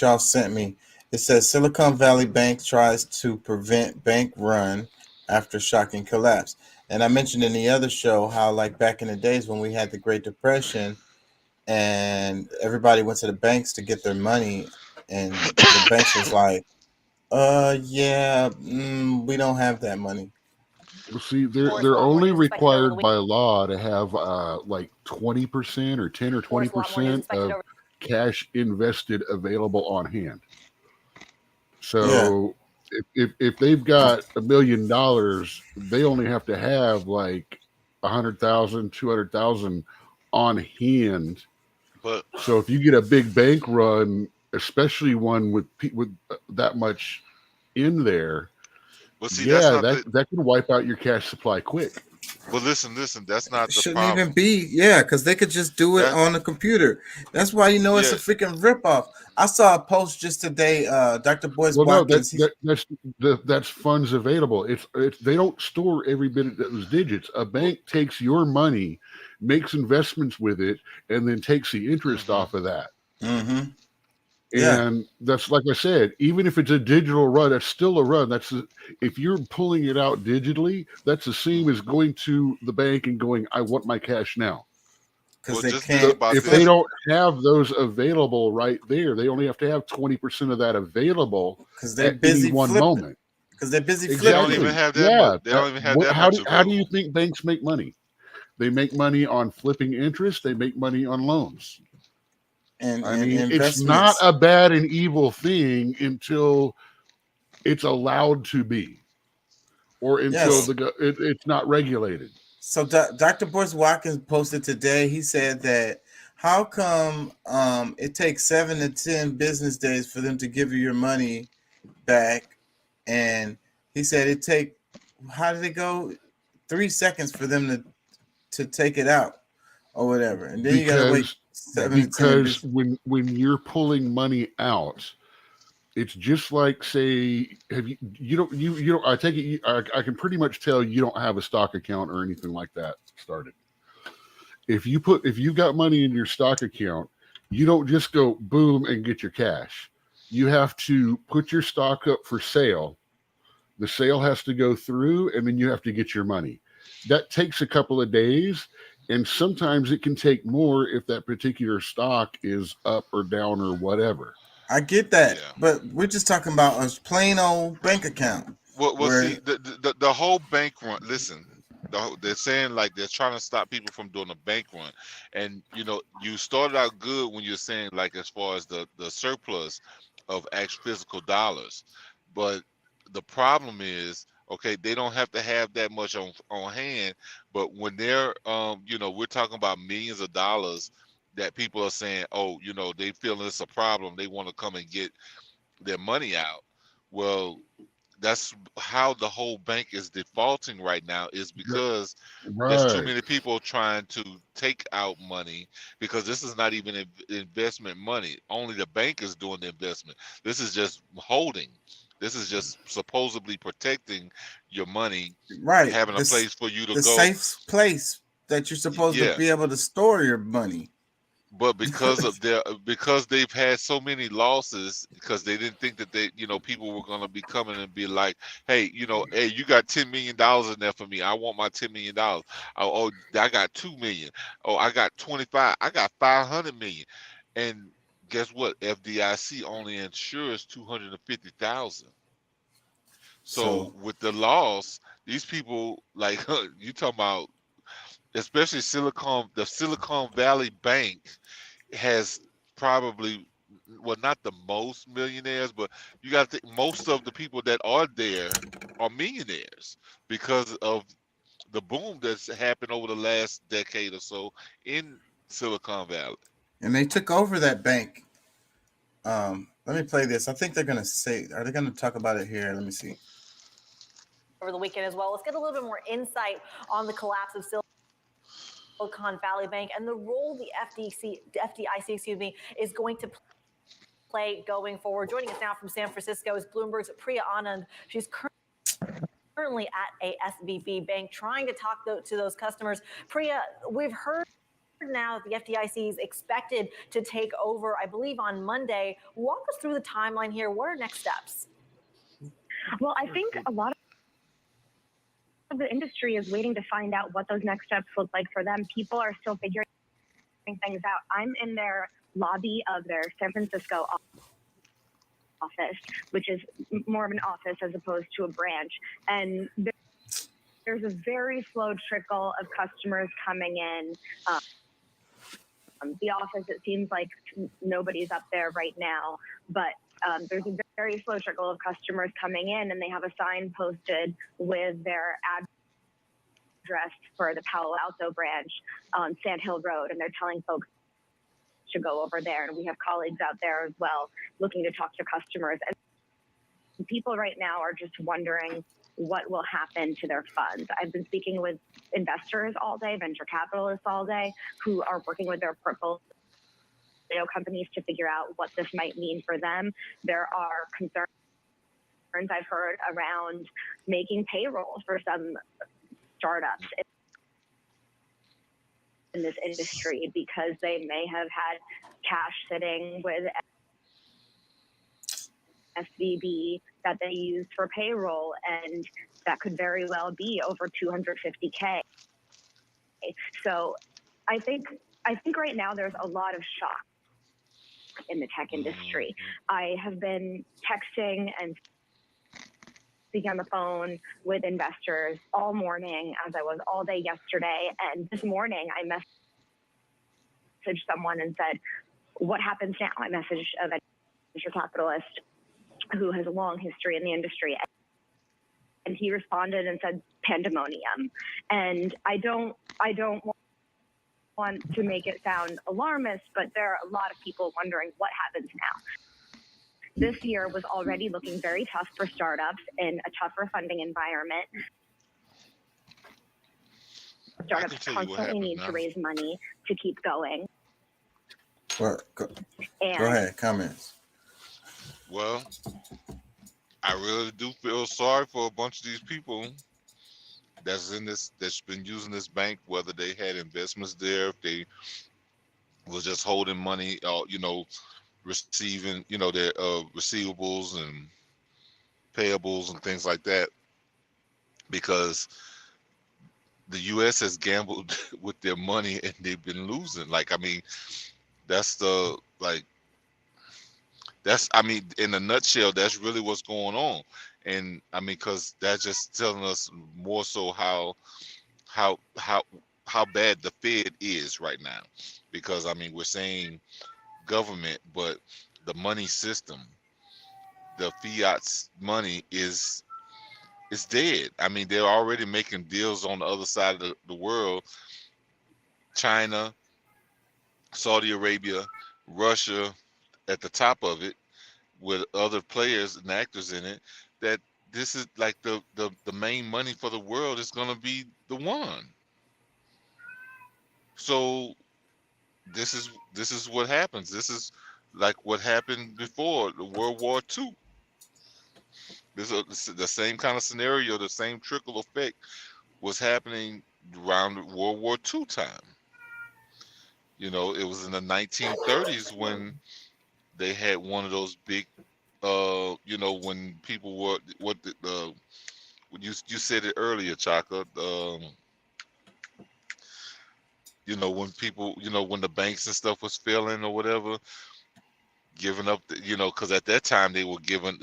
y'all sent me. It says Silicon Valley Bank tries to prevent bank run after shocking collapse. And I mentioned in the other show how, like, back in the days when we had the Great Depression and everybody went to the banks to get their money, and the banks was like, we don't have that money. Well, see, they're only required by law to have like 20% or 10 or 20% of cash invested available on hand. So if they've got $1 million, they only have to have like 100,000, 200,000 on hand. But so if you get a big bank run, especially one with that much in there, but see, that can wipe out your cash supply quick. But listen, that's not the Shouldn't problem. even be, because they could just do it on the computer. That's why it's a freaking ripoff. I saw a post just today, Dr. Boyce Watkins. That's funds available. It's they don't store every bit of those digits. A bank takes your money, makes investments with it, and then takes the interest off of that. Mm-hmm. And that's, like I said, even if it's a digital run, that's still a run. If you're pulling it out digitally, that's the same as going to the bank and going, I want my cash now. Because if they don't have those available right there, they only have to have 20% of that available because they're busy one moment. Because they're busy flipping. They don't even have that. They don't even have that. How do you think banks make money? They make money on flipping interest. They make money on loans. And it's not a bad and evil thing until it's allowed to be, or until it's not regulated. So Dr. Boyce Watkins posted today. He said that how come it takes 7 to 10 business days for them to give you your money back, and he said how did it go? 3 seconds for them to take it out or whatever, and then you gotta wait. Because when you're pulling money out, it's just like, say, you don't I take it I can pretty much tell you don't have a stock account or anything like that started. If you got money in your stock account, you don't just go boom and get your cash. You have to put your stock up for sale. The sale has to go through, and then you have to get your money. That takes a couple of days. And sometimes it can take more if that particular stock is up or down or whatever. I get that, but we're just talking about a plain old bank account. Well, see, the whole bank run. Listen, they're saying like they're trying to stop people from doing a bank run, and you started out good when you're saying like as far as the surplus of actual physical dollars, but the problem is. Okay, they don't have to have that much on hand, but when they're, we're talking about millions of dollars that people are saying, they feel it's a problem. They want to come and get their money out. Well, that's how the whole bank is defaulting right now, is because there's too many people trying to take out money, because this is not even investment money. Only the bank is doing the investment. This is just holding. This is just supposedly protecting your money, right? Having a place for you to go. The safe place that you're supposed to be able to store your money. But because they've had so many losses, because they didn't think that people were going to be coming and be like, hey, you got $10 million in there for me. I want my $10 million. Oh, I got $2 million. Oh, I got 25. I got 500 million. And guess what? FDIC only insures 250,000. So with the loss, these people, like you talking about, especially the Silicon Valley Bank has probably, well, not the most millionaires, but you got to think most of the people that are there are millionaires because of the boom that's happened over the last decade or so in Silicon Valley. And they took over that bank. Let me play this. I think they're going to are they going to talk about it here? Let me see. over the weekend as well. Let's get a little bit more insight on the collapse of Silicon Valley Bank and the role the FDIC, is going to play going forward. Joining us now from San Francisco is Bloomberg's Priya Anand. She's currently at a SVB bank trying to talk to those customers. Priya, we've heard now that the FDIC is expected to take over, I believe, on Monday. Walk us through the timeline here. What are next steps? Well, I think a lot of the industry is waiting to find out what those next steps look like for them. People are still figuring things out. I'm in their lobby of their San Francisco office, which is more of an office as opposed to a branch. And there's a very slow trickle of customers coming in. The office, it seems like nobody's up there right now, but there's a very slow trickle of customers coming in, and they have a sign posted with their address for the Palo Alto branch on Sand Hill Road, and they're telling folks to go over there. And we have colleagues out there as well looking to talk to customers. And people right now are just wondering what will happen to their funds. I've been speaking with investors all day, venture capitalists all day, who are working with their portfolio companies to figure out what this might mean for them. There are concerns I've heard around making payroll for some startups in this industry because they may have had cash sitting with SVB that they used for payroll, and that could very well be over $250K. So I think right now there's a lot of shock in the tech industry. I have been texting and speaking on the phone with investors all morning, as I was all day yesterday. And this morning I messaged someone and said, what happens now? I messaged a venture capitalist who has a long history in the industry. And he responded and said, pandemonium. And I don't want to make it sound alarmist, but there are a lot of people wondering what happens now. This year was already looking very tough for startups in a tougher funding environment. Startups constantly need to raise money to keep going. Well, go ahead, comments. Well, I really do feel sorry for a bunch of these people that's been using this bank, whether they had investments there, if they was just holding money, receiving, their receivables and payables and things like that, because the U.S. has gambled with their money and they've been losing. In a nutshell, that's really what's going on. And because that's just telling us more so how bad the Fed is right now. Because we're saying government, but the money system, the fiat money is dead. They're already making deals on the other side of the world. China, Saudi Arabia, Russia at the top of it, with other players and actors in it, that this is like the main money for the world is going to be the yuan. So this is what happens. This is like what happened before the World War II. This is the same kind of scenario, the same trickle effect was happening around World War II time. It was in the 1930s when they had one of those big, when people were you said it earlier, Chaka. When people, when the banks and stuff was failing or whatever, giving up, because at that time they were giving,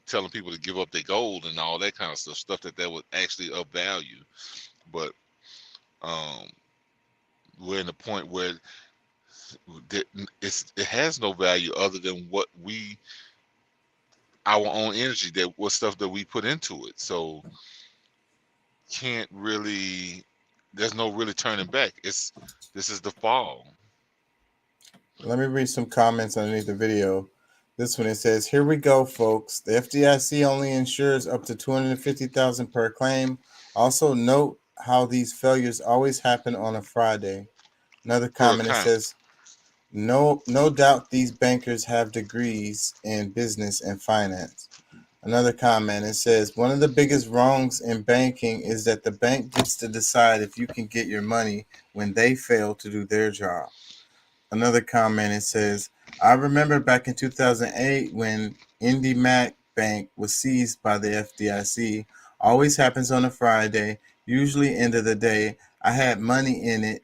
telling people to give up their gold and all that kind of stuff that was actually of value. But we're in a point where it has no value other than our own energy, what stuff that we put into it. So there's no really turning back. This is the fall. Let me read some comments underneath the video. This one, it says, "Here we go, folks. The FDIC only insures up to 250,000 per claim. Also note how these failures always happen on a Friday." Another Per comment, it account. says, no doubt these bankers have degrees in business and finance." Another comment, it says, "One of the biggest wrongs in banking is that the bank gets to decide if you can get your money when they fail to do their job." Another comment, it says, "I remember back in 2008 when IndyMac Bank was seized by the FDIC. Always happens on a Friday, usually end of the day. I had money in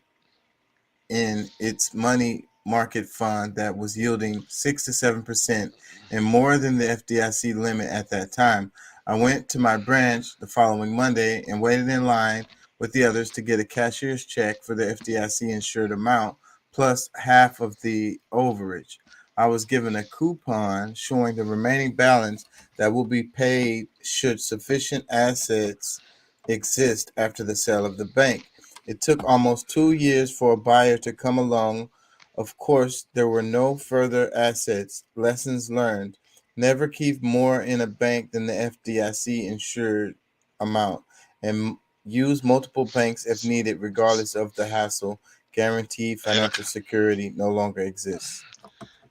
its money market fund that was yielding 6 to 7% and more than the FDIC limit at that time. I went to my branch the following Monday and waited in line with the others to get a cashier's check for the FDIC insured amount plus half of the overage. I was given a coupon showing the remaining balance that will be paid should sufficient assets exist after the sale of the bank. It took almost 2 years for a buyer to come along. Of course, there were no further assets. Lessons learned. Never keep more in a bank than the FDIC insured amount, and use multiple banks if needed, regardless of the hassle. Guaranteed And, financial security no longer exists."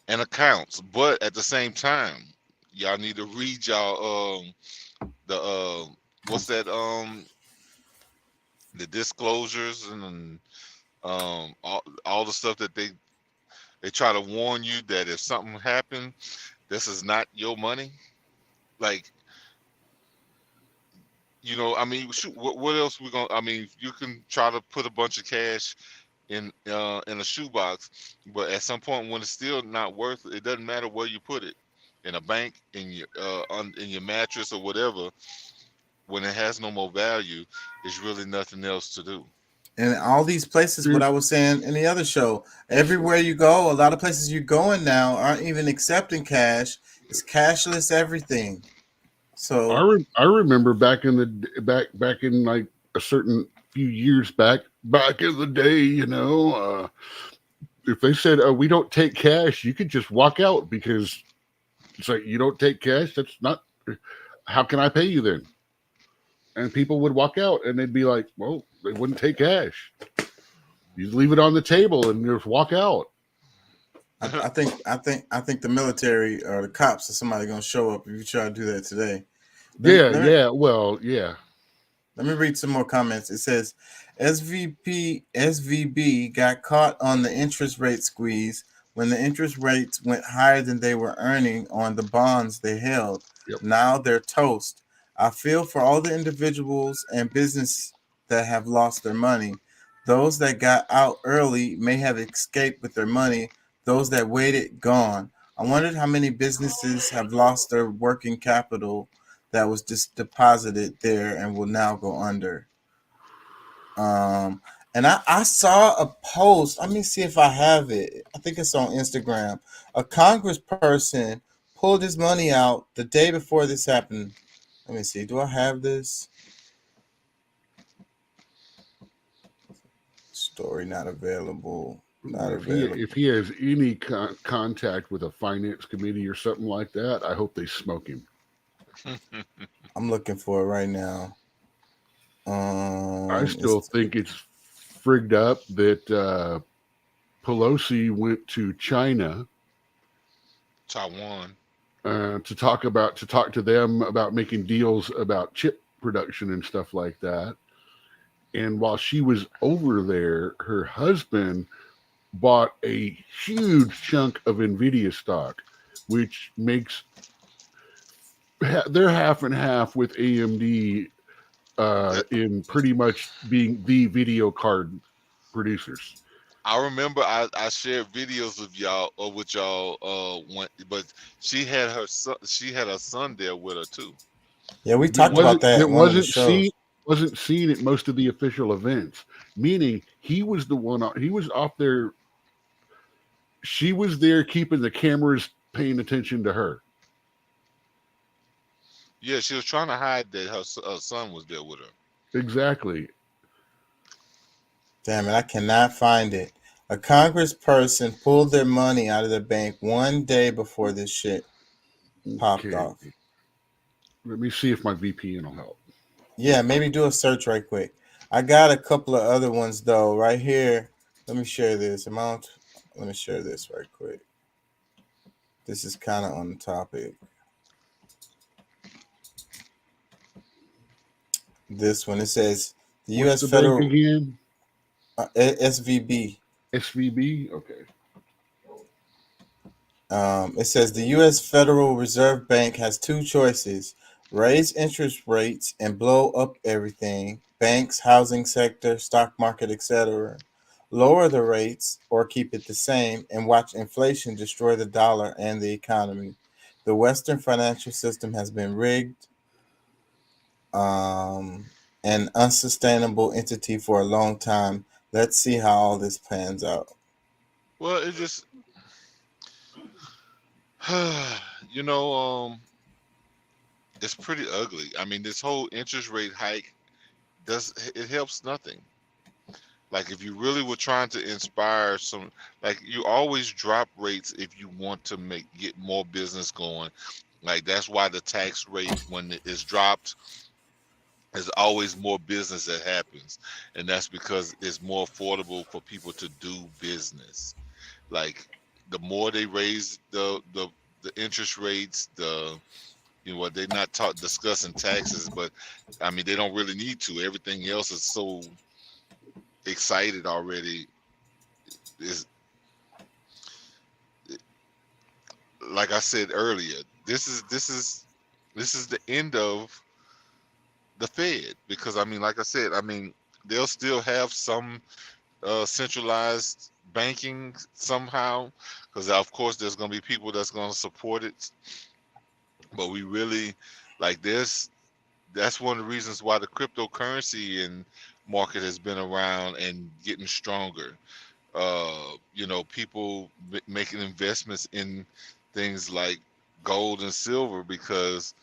and accounts. But at the same time, y'all need to read y'all the what's that the disclosures and all the stuff that they try to warn you that if something happened, this is not your money. Like, I mean, shoot, what else we gonna? I mean, you can try to put a bunch of cash in a shoebox, but at some point when it's still not worth it, it doesn't matter where you put it, in a bank, in your in your mattress or whatever. When it has no more value, there's really nothing else to do. And all these places, what I was saying in the other show, everywhere you go, a lot of places you're going now aren't even accepting cash. It's cashless everything. So I remember back in the back in like a certain few years back in the day, if they said we don't take cash, you could just walk out because it's like, you don't take cash. That's not. How can I pay you then? And people would walk out, and they'd be like, "Well, they wouldn't take cash. You leave it on the table and just walk out." I think the military or the cops or somebody gonna show up if you try to do that today. Yeah. Let me read some more comments. It says, SVB got caught on the interest rate squeeze when the interest rates went higher than they were earning on the bonds they held. Yep. Now they're toast. I feel for all the individuals and business that have lost their money. Those that got out early may have escaped with their money. Those that waited, gone. I wondered how many businesses have lost their working capital that was just deposited there and will now go under. And I saw a post. Let me see if I have it. I think it's on Instagram. A congressperson pulled his money out the day before this happened. Let me see. Do I have this? Story not available. Not available. If he has any contact with a finance committee or something like that, I hope they smoke him. I'm looking for it right now. I still think it's frigged up that Pelosi went to China, Taiwan, to talk to them about making deals about chip production and stuff like that. And while she was over there, her husband bought a huge chunk of NVIDIA stock, which makes they're half and half with AMD in pretty much being the video card producers. I remember I shared videos of y'all or with y'all but she had her son there with her too. Yeah, we talked about that. It wasn't seen at most of the official events, meaning he was the one. He was off there. She was there keeping the cameras paying attention to her. Yeah, she was trying to hide that her son was there with her. Exactly. Damn it, I cannot find it. A congressperson pulled their money out of the bank one day before this shit. popped Okay. off. Let me see if my VPN will help. Yeah, maybe do a search right quick. I got a couple of other ones though right here. Let me share this. Let me share this right quick. This is kind of on the topic. This one, it says the What's U.S. the Federal bank again? SVB. SVB. Okay. It says the U.S. Federal Reserve Bank has two choices: raise interest rates and blow up everything, banks, housing sector, stock market, etc. Lower the rates or keep it the same and watch inflation destroy the dollar and the economy. The Western financial system has been rigged, an unsustainable entity for a long time. Let's see how all this pans out. Well, it just, you know, it's pretty ugly. I mean, this whole interest rate hike it helps nothing. Like if you really were trying to inspire some, like you always drop rates if you want to get more business going. Like that's why the tax rate when it is dropped, there's always more business that happens, and that's because it's more affordable for people to do business. Like the more they raise the interest rates, what they're not discussing taxes, but I mean they don't really need to. Everything else is so excited already. Is like I said earlier, this is the end of the Fed, because I mean, like I said, I mean they'll still have some centralized banking somehow, because of course there's going to be people that's going to support it, but we really like this. That's one of the reasons why the cryptocurrency and market has been around and getting stronger. People making investments in things like gold and silver because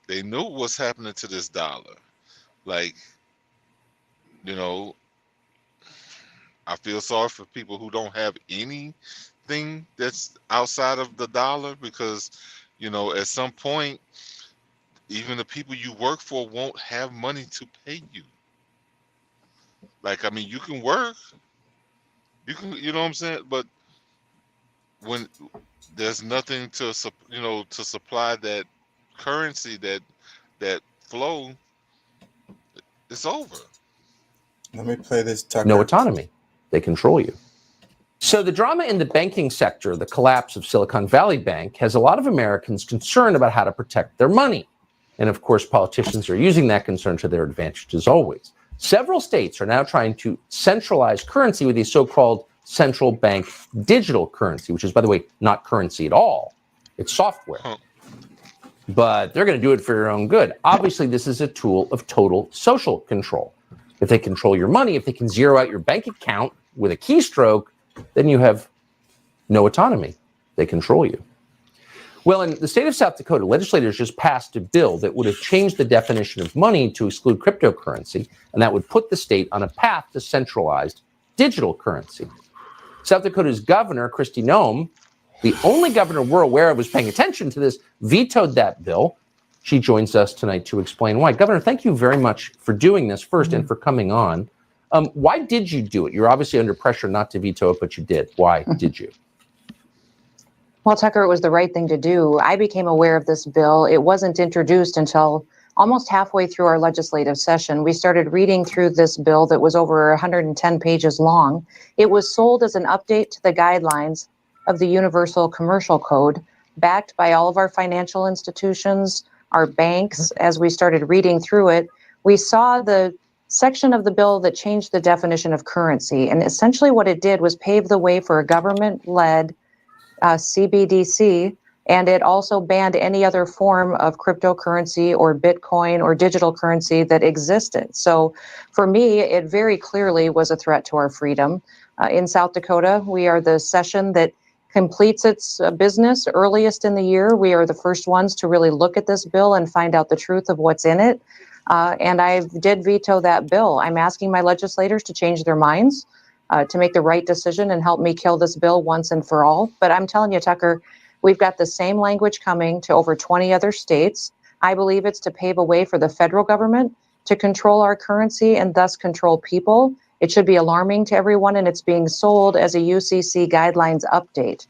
they knew what's happening to this dollar. Like, I feel sorry for people who don't have anything that's outside of the dollar because, at some point, even the people you work for won't have money to pay you. Like, I mean, you can work, you know what I'm saying? But when there's nothing to supply that currency, that flow, it's over. Let me play this, Tucker. No autonomy. They control you. So the drama in the banking sector, the collapse of Silicon Valley Bank, has a lot of Americans concerned about how to protect their money. And of course, politicians are using that concern to their advantage as always. Several states are now trying to centralize currency with a so-called central bank digital currency, which is, by the way, not currency at all. It's software. But they're going to do it for your own good. Obviously, this is a tool of total social control. If they control your money, if they can zero out your bank account with a keystroke, then you have no autonomy. They control you. Well, in the state of South Dakota, legislators just passed a bill that would have changed the definition of money to exclude cryptocurrency, and that would put the state on a path to centralized digital currency. South Dakota's governor, Kristi Noem, the only governor we're aware of who's paying attention to this, vetoed that bill. She joins us tonight to explain why. Governor, thank you very much for doing this first and for coming on. Why did you do it? You're obviously under pressure not to veto it, but you did. Why did you? Well, Tucker, it was the right thing to do. I became aware of this bill. It wasn't introduced until almost halfway through our legislative session. We started reading through this bill that was over 110 pages long. It was sold as an update to the guidelines of the Universal Commercial Code, backed by all of our financial institutions, our banks. As we started reading through it, we saw the section of the bill that changed the definition of currency. And essentially what it did was pave the way for a government-led CBDC, and it also banned any other form of cryptocurrency or Bitcoin or digital currency that existed. So for me, it very clearly was a threat to our freedom. In South Dakota, we are the session that completes its business earliest in the year. We are the first ones to really look at this bill and find out the truth of what's in it. And I did veto that bill. I'm asking my legislators to change their minds, to make the right decision and help me kill this bill once and for all. But I'm telling you, Tucker, We've got the same language coming to over 20 other states. I believe it's to pave a way for the federal government to control our currency and thus control people. It should be alarming to everyone, and it's being sold as a UCC guidelines update.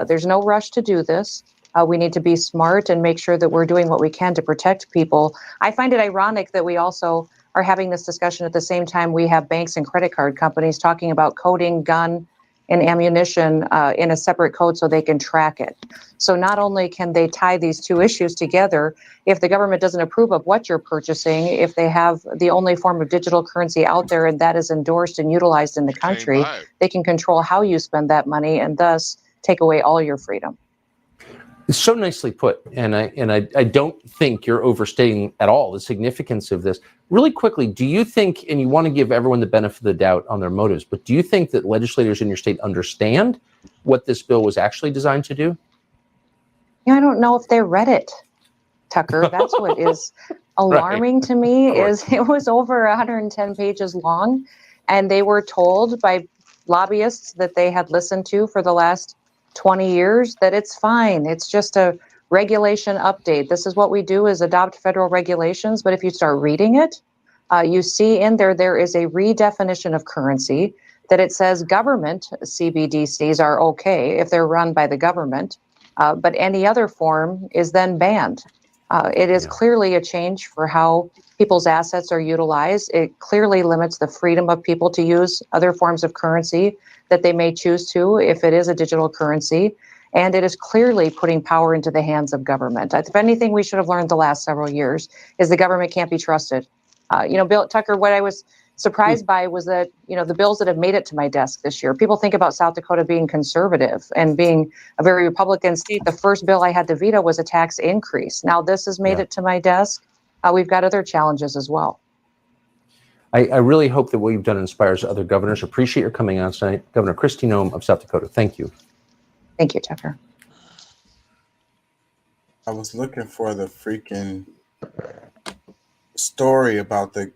There's no rush to do this. We need to be smart and make sure that we're doing what we can to protect people. I find it ironic that we also are having this discussion at the same time we have banks and credit card companies talking about coding gun and ammunition in a separate code so they can track it. So not only can they tie these two issues together, if the government doesn't approve of what you're purchasing, if they have the only form of digital currency out there and that is endorsed and utilized in the country, they can control how you spend that money and thus take away all your freedom. It's so nicely put, and I don't think you're overstating at all the significance of this. Really quickly, do you think, and you want to give everyone the benefit of the doubt on their motives, but do you think that legislators in your state understand what this bill was actually designed to do? I don't know if they read it, Tucker. That's what is alarming to me, is it was over 110 pages long, and they were told by lobbyists that they had listened to for the last 20 years that it's fine. It's just a regulation update. This is what we do, is adopt federal regulations. But if you start reading it, you see in there is a redefinition of currency, that it says government CBDCs are okay if they're run by the government, but any other form is then banned. It is clearly a change for how people's assets are utilized. It clearly limits the freedom of people to use other forms of currency that they may choose to if it is a digital currency. And it is clearly putting power into the hands of government. If anything we should have learned the last several years is the government can't be trusted. Bill Tucker, what I was surprised by was that, the bills that have made it to my desk this year, people think about South Dakota being conservative and being a very Republican state. The first bill I had to veto was a tax increase. Now this has made it to my desk. We've got other challenges as well. I really hope that what you've done inspires other governors. Appreciate your coming on tonight. Governor Kristi Noem of South Dakota. Thank you. Thank you, Tucker. I was looking for the freaking story about the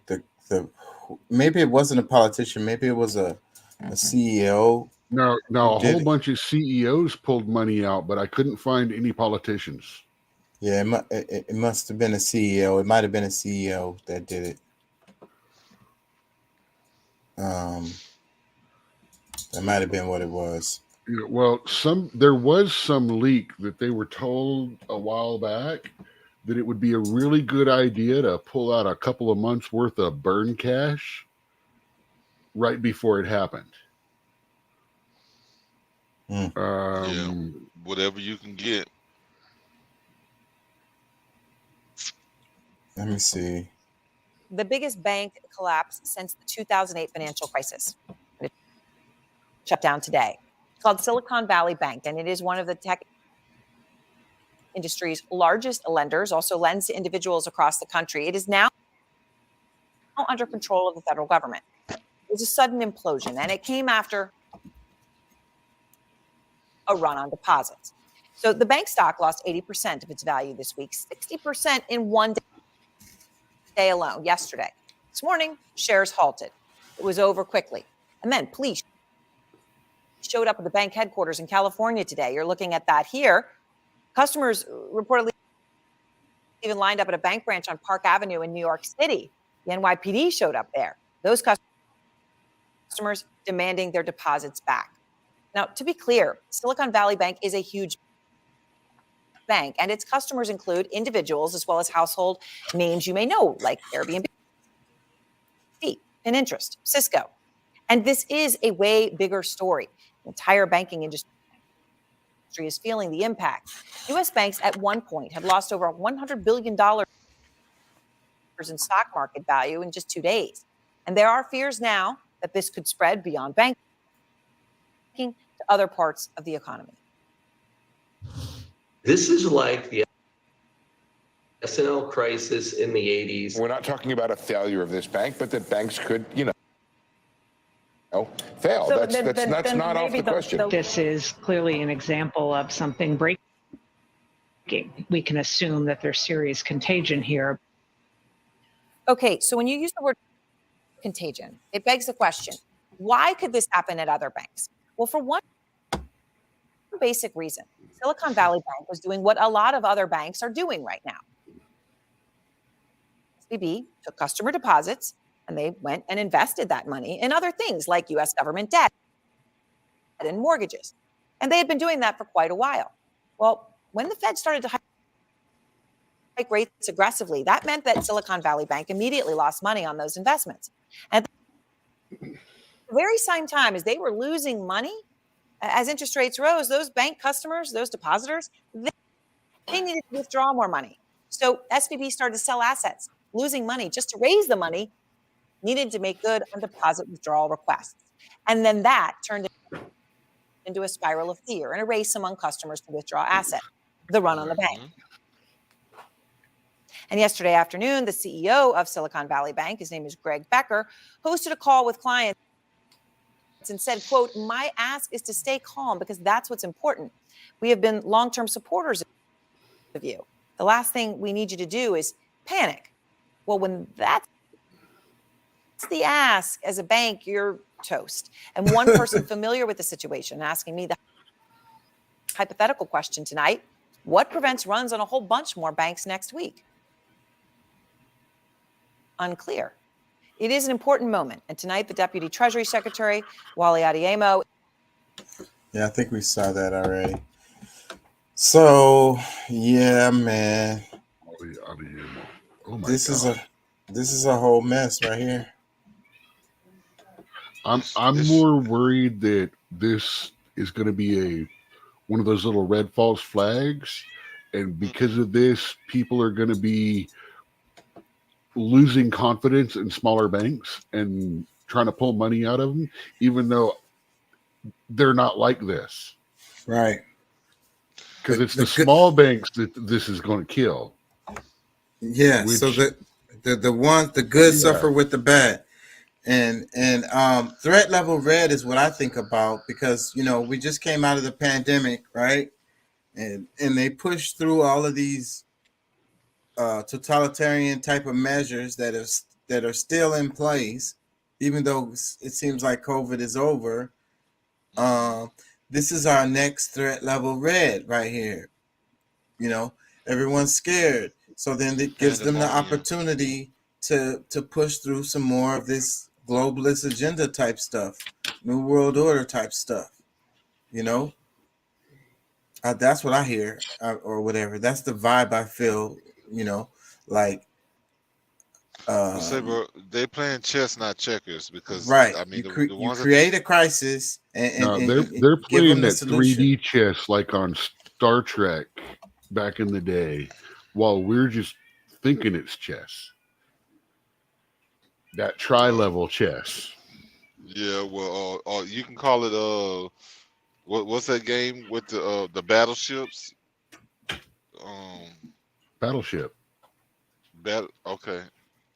maybe it wasn't a politician, maybe it was a CEO. No, a whole bunch of CEOs pulled money out, but I couldn't find any politicians. Yeah, it must have been a CEO. It might have been a CEO that did it. That might have been what it was. Yeah, well, there was some leak that they were told a while back that it would be a really good idea to pull out a couple of months worth of burn cash right before it happened. Whatever you can get. Let me see. The biggest bank collapse since the 2008 financial crisis. It shut down today. It's called Silicon Valley Bank, and it is one of the tech industry's largest lenders, also lends to individuals across the country. It is now under control of the federal government. It was a sudden implosion, and it came after a run on deposits. So the bank stock lost 80% of its value this week, 60% in one day alone, yesterday. This morning, shares halted. It was over quickly. And then police showed up at the bank headquarters in California today. You're looking at that here. Customers reportedly even lined up at a bank branch on Park Avenue in New York City. The NYPD showed up there. Those customers demanding their deposits back. Now, to be clear, Silicon Valley Bank is a huge bank, and its customers include individuals as well as household names you may know, like Airbnb, Pinterest, Cisco. And this is a way bigger story. The entire banking industry is feeling the impact. U.S. banks at one point had lost over $100 billion in stock market value in just 2 days. And there are fears now that this could spread beyond banking to other parts of the economy. This is like the S&L crisis in the 80s. We're not talking about a failure of this bank, but that banks could, fail. So that's not off the question. This is clearly an example of something breaking. We can assume that there's serious contagion here. Okay, so when you use the word contagion, it begs the question, why could this happen at other banks? Well, for one basic reason, Silicon Valley Bank was doing what a lot of other banks are doing right now. SVB took customer deposits and they went and invested that money in other things like U.S. government debt and mortgages. And they had been doing that for quite a while. Well, when the Fed started to hike rates aggressively, that meant that Silicon Valley Bank immediately lost money on those investments. And at the very same time as they were losing money, as interest rates rose, those bank customers, those depositors, they needed to withdraw more money. So SVB started to sell assets, losing money just to raise the money needed to make good on deposit withdrawal requests. And then that turned into a spiral of fear and a race among customers to withdraw assets, the run on the bank. And yesterday afternoon, the CEO of Silicon Valley Bank, his name is Greg Becker, hosted a call with clients and said, quote, "My ask is to stay calm because that's what's important. We have been long-term supporters of you. The last thing we need you to do is panic." Well, when that's the ask as a bank, you're toast. And one person familiar with the situation asking me the hypothetical question tonight: what prevents runs on a whole bunch more banks next week? Unclear. It is an important moment. And tonight, the Deputy Treasury Secretary, Wally Adeyemo. Yeah, I think we saw that already. So, yeah, man. Oh my this God. is a whole mess right here. I'm more worried that this is going to be one of those little red false flags, and because of this, people are going to be losing confidence in smaller banks and trying to pull money out of them, even though they're not like this. Right. Because it's the small banks that this is going to kill. Yeah. So the good suffer with the bad. And threat level red is what I think about, because we just came out of the pandemic, right? And they pushed through all of these totalitarian type of measures that are still in place, even though it seems like COVID is over. This is our next threat level red right here. Everyone's scared, so then it gives them the opportunity to push through some more of this globalist agenda type stuff, new world order type stuff. That's what I hear, or whatever. That's the vibe I feel. Like say, bro, they playing chess, not checkers, because right. I mean, you create a crisis and they're give playing them the that solution. 3D chess like on Star Trek back in the day, while we're just thinking it's chess. That tri-level chess. Yeah, well, you can call it what's that game with the battleships? Battleship. Okay.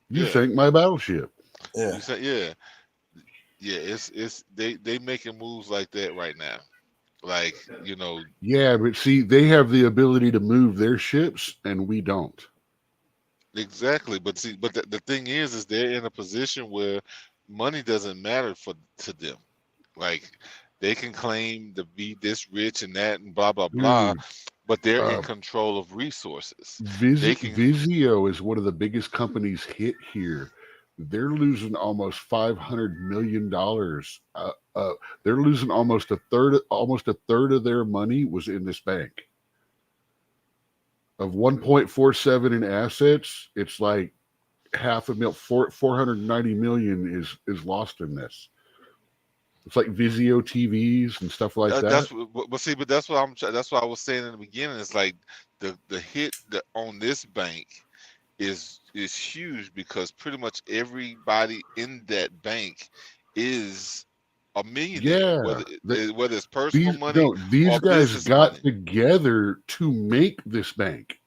You sank my battleship. Yeah. You said, yeah. It's they making moves like that right now, like Yeah, but see, they have the ability to move their ships, and we don't. Exactly, but the thing is they're in a position where money doesn't matter to them. Like, they can claim to be this rich and that and blah blah blah, but they're in control of resources. Vizio is one of the biggest companies hit here. They're losing almost $500 million. They're losing almost a third of their money was in this bank. Of 1.47 in assets, it's like $490 million is lost in this. It's like Vizio TVs and stuff like that. That's what I was saying in the beginning. It's like the hit on this bank is huge, because pretty much everybody in that bank is a millionaire. Yeah, whether it's personal money these or guys business got money. together to make this bank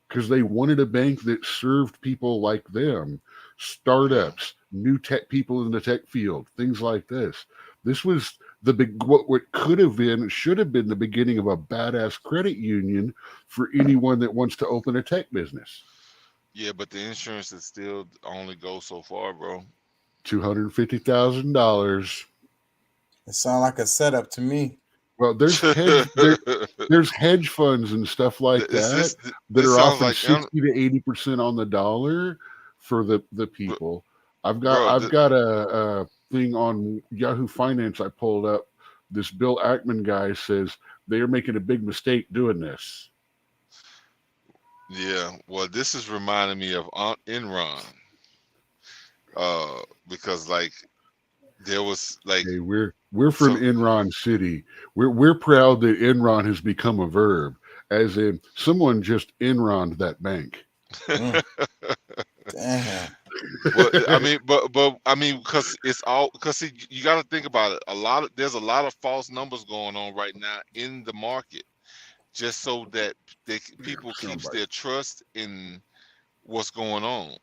because they wanted a bank that served people like them, startups, new tech people in the tech field, things like this. This was what should have been the beginning of a badass credit union for anyone that wants to open a tech business. Yeah, but the insurance is still only goes so far, bro. $250,000. It sounds like a setup to me. Well, there's hedge funds and stuff like that that are sounds offering like 60 to 80% on the dollar for the people. I've got a thing on Yahoo Finance I pulled up. This Bill Ackman guy says they are making a big mistake doing this. Yeah, well, this is reminding me of Enron, because like there was like Hey, we're from Enron City. We're proud that Enron has become a verb, as in someone just Enroned that bank. Damn. Well, I mean, but I mean, because it's all because you got to think about it. There's a lot of false numbers going on right now in the market, just so that people keeps their trust in what's going on.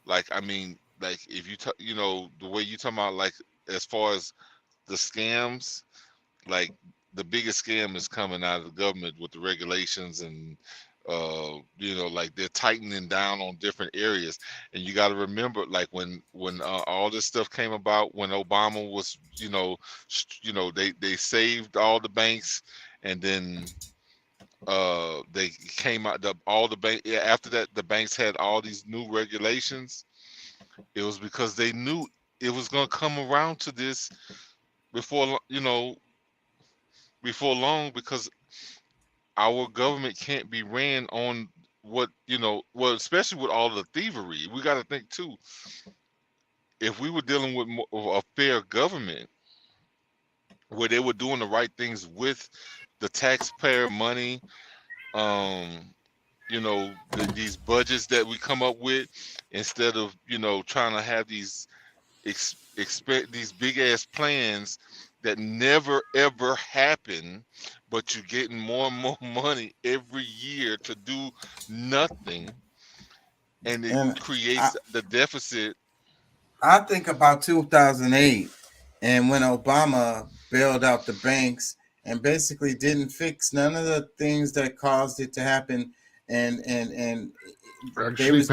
Like, I mean, like if you know the way you talking about, like as far as the scams, like the biggest scam is coming out of the government with the regulations and you know, like they're tightening down on different areas. And you got to remember, like when all this stuff came about, when Obama was, you know, they saved all the banks, and then they came out all the bank after that the banks had all these new regulations. It was because they knew it was going to come around to this before long, because our government can't be ran on what, well, especially with all the thievery. We got to think too, if we were dealing with a fair government where they were doing the right things with the taxpayer money, these budgets that we come up with, instead of trying to have these these big ass plans that never ever happen, but you're getting more and more money every year to do nothing, and it creates the deficit. I think about 2008, and when Obama bailed out the banks and basically didn't fix none of the things that caused it to happen, and actually,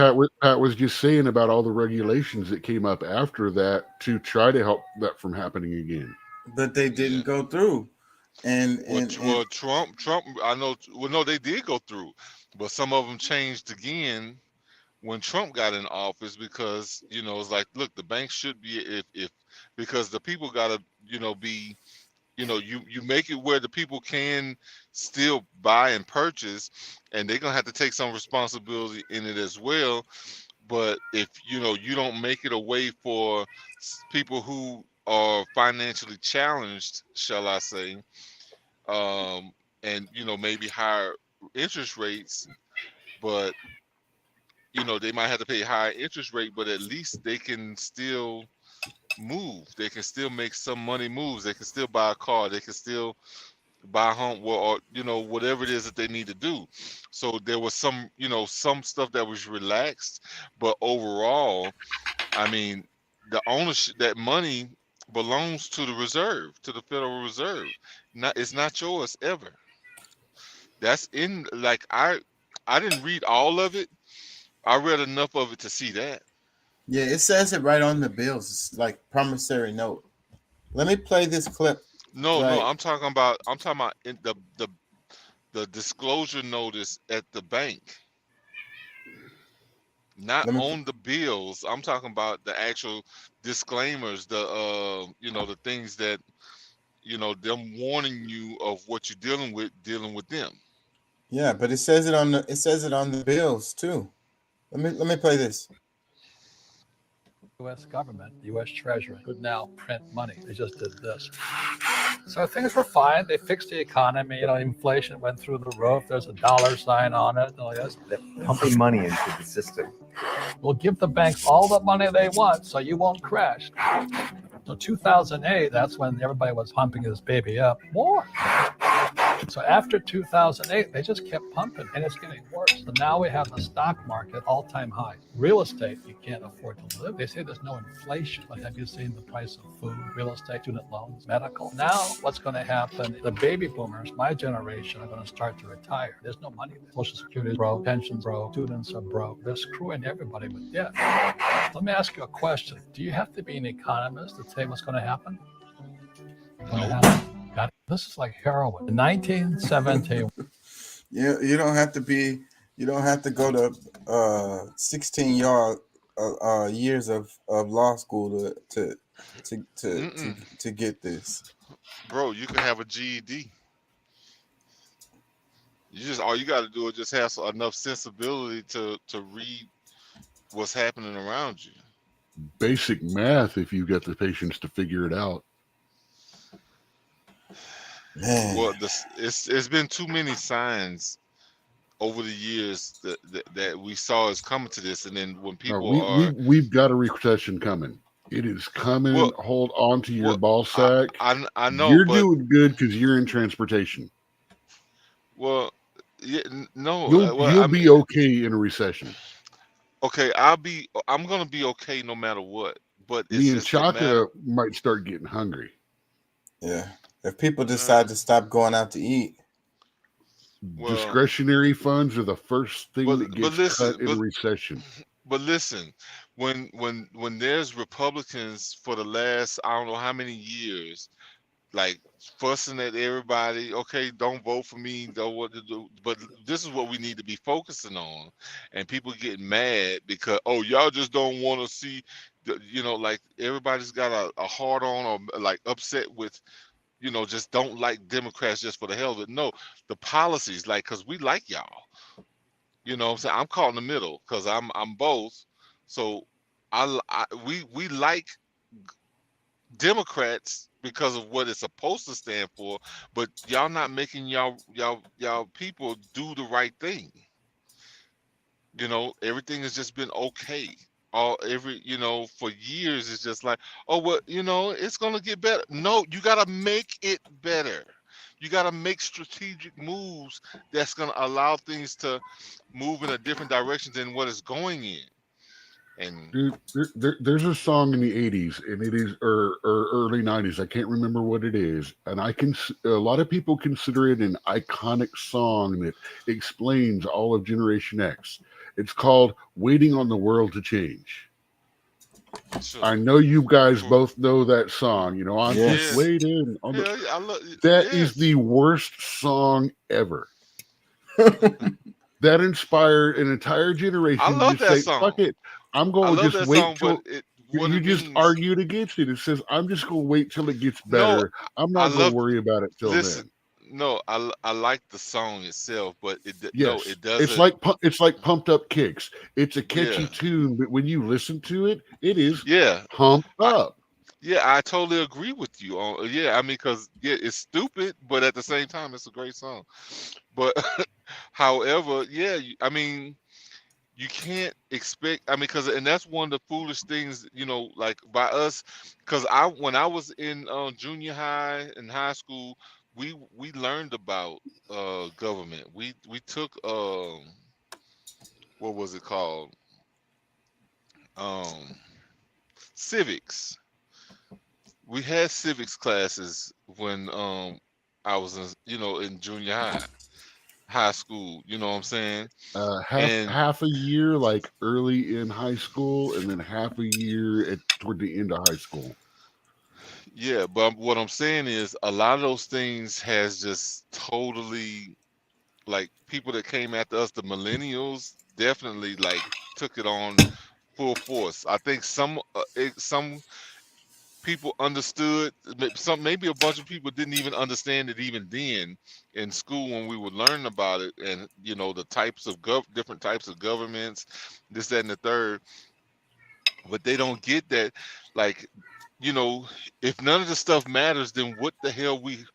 Pat was just saying about all the regulations that came up after that to try to help that from happening again. But they didn't go through. Well, Trump, I know. Well, no, they did go through, but some of them changed again when Trump got in office, because it's like, look, the banks should be if because the people got to be, you make it where the people can still buy and purchase, and they're gonna have to take some responsibility in it as well. But if you don't make it a way for people who are financially challenged, shall I say, and maybe higher interest rates, but they might have to pay higher interest rate, but at least they can still move. They can still make some money moves. They can still buy a car. They can still buy a home, or whatever it is that they need to do. So there was some stuff that was relaxed, but overall, I mean, the ownership, that money belongs to the reserve, to the Federal Reserve. It's not yours ever. That's in, like, I didn't read all of it. I read enough of it to see that. Yeah, it says it right on the bills. It's like promissory note. Let me play this clip. No, I'm talking about in the disclosure notice at the bank. Not on the bills. I'm talking about the actual disclaimers, the things that them warning you of what you're dealing with them. Yeah, but it says it on the bills too. Let me play this. U.S. government, the U.S. Treasury could now print money. They just did this. So things were fine. They fixed the economy. Inflation went through the roof. There's a dollar sign on it. They're pumping money into the system. We'll give the banks all the money they want so you won't crash. So 2008, that's when everybody was pumping this baby up more. So after 2008, they just kept pumping, and it's getting worse. So now we have the stock market all-time high. Real estate, you can't afford to live. They say there's no inflation, but have you seen the price of food, real estate, student loans, medical? Now what's going to happen, the baby boomers, my generation, are going to start to retire. There's no money there. Social Security is broke, pensions broke, students are broke. They're screwing everybody with debt. Let me ask you a question. Do you have to be an economist to say what's going to happen? God, this is like heroin. 1917. You don't have to be. You don't have to go to 16 years of law school to get this. Bro, you can have a GED. All you got to do is just have enough sensibility to read what's happening around you. Basic math, if you've got the patience to figure it out. Man. Well, it's been too many signs over the years that we saw is coming to this, and then when people we've got a recession coming. It is coming. Well, hold on to your ball sack. I know you're but, doing good because you're in transportation. Well, yeah, no, you'll be okay in a recession. Okay, I'm gonna be okay no matter what. But it's me and just Chaka might start getting hungry. Yeah, if people decide to stop going out to eat. Discretionary funds are the first thing that gets cut in a recession. But listen, when there's Republicans for the last I don't know how many years, like fussing at everybody, okay, don't vote for me, don't what to do. But this is what we need to be focusing on, and people get mad because y'all just don't want to see, like everybody's got a hard on or like upset with. Just don't like Democrats just for the hell of it. No, the policies, like, because we like y'all. What I'm saying? I'm caught in the middle because I'm both. So we like Democrats because of what it's supposed to stand for, but y'all not making y'all people do the right thing. Everything has just been okay. For years it's just like, it's gonna get better. No, you gotta make it better. You gotta make strategic moves that's gonna allow things to move in a different direction than what it's going in. And dude, there's a song in the 80s, and it is or early 90s. I can't remember what it is, and a lot of people consider it an iconic song that explains all of Generation X. It's called "Waiting on the World to Change." Sure. I know you guys both know that song. I'm just waiting on That is the worst song ever. That inspired an entire generation. I love that song. Fuck it. I'm going to just wait till you just argued against it. It says, I'm just going to wait till it gets better. No, I'm not going to worry about it till then. No, I like the song itself, but it doesn't. It's like Pumped Up Kicks. It's a catchy tune, but when you listen to it, it is pumped up. I totally agree with you on. Because it's stupid, but at the same time, it's a great song. But however, you can't expect. And that's one of the foolish things, like by us, because when I was in junior high and high school. We learned about government. We took what was it called? Civics. We had civics classes when I was in junior high school. You know what I'm saying? Half a year like early in high school, and then half a year toward the end of high school. Yeah, but what I'm saying is a lot of those things has just totally, like, people that came after us, the millennials, definitely like took it on full force. I think some people understood. Maybe a bunch of people didn't even understand it even then in school when we were learning about it, and the types of different types of governments, this, that, and the third. But they don't get that, like. If none of the stuff matters, then what the hell we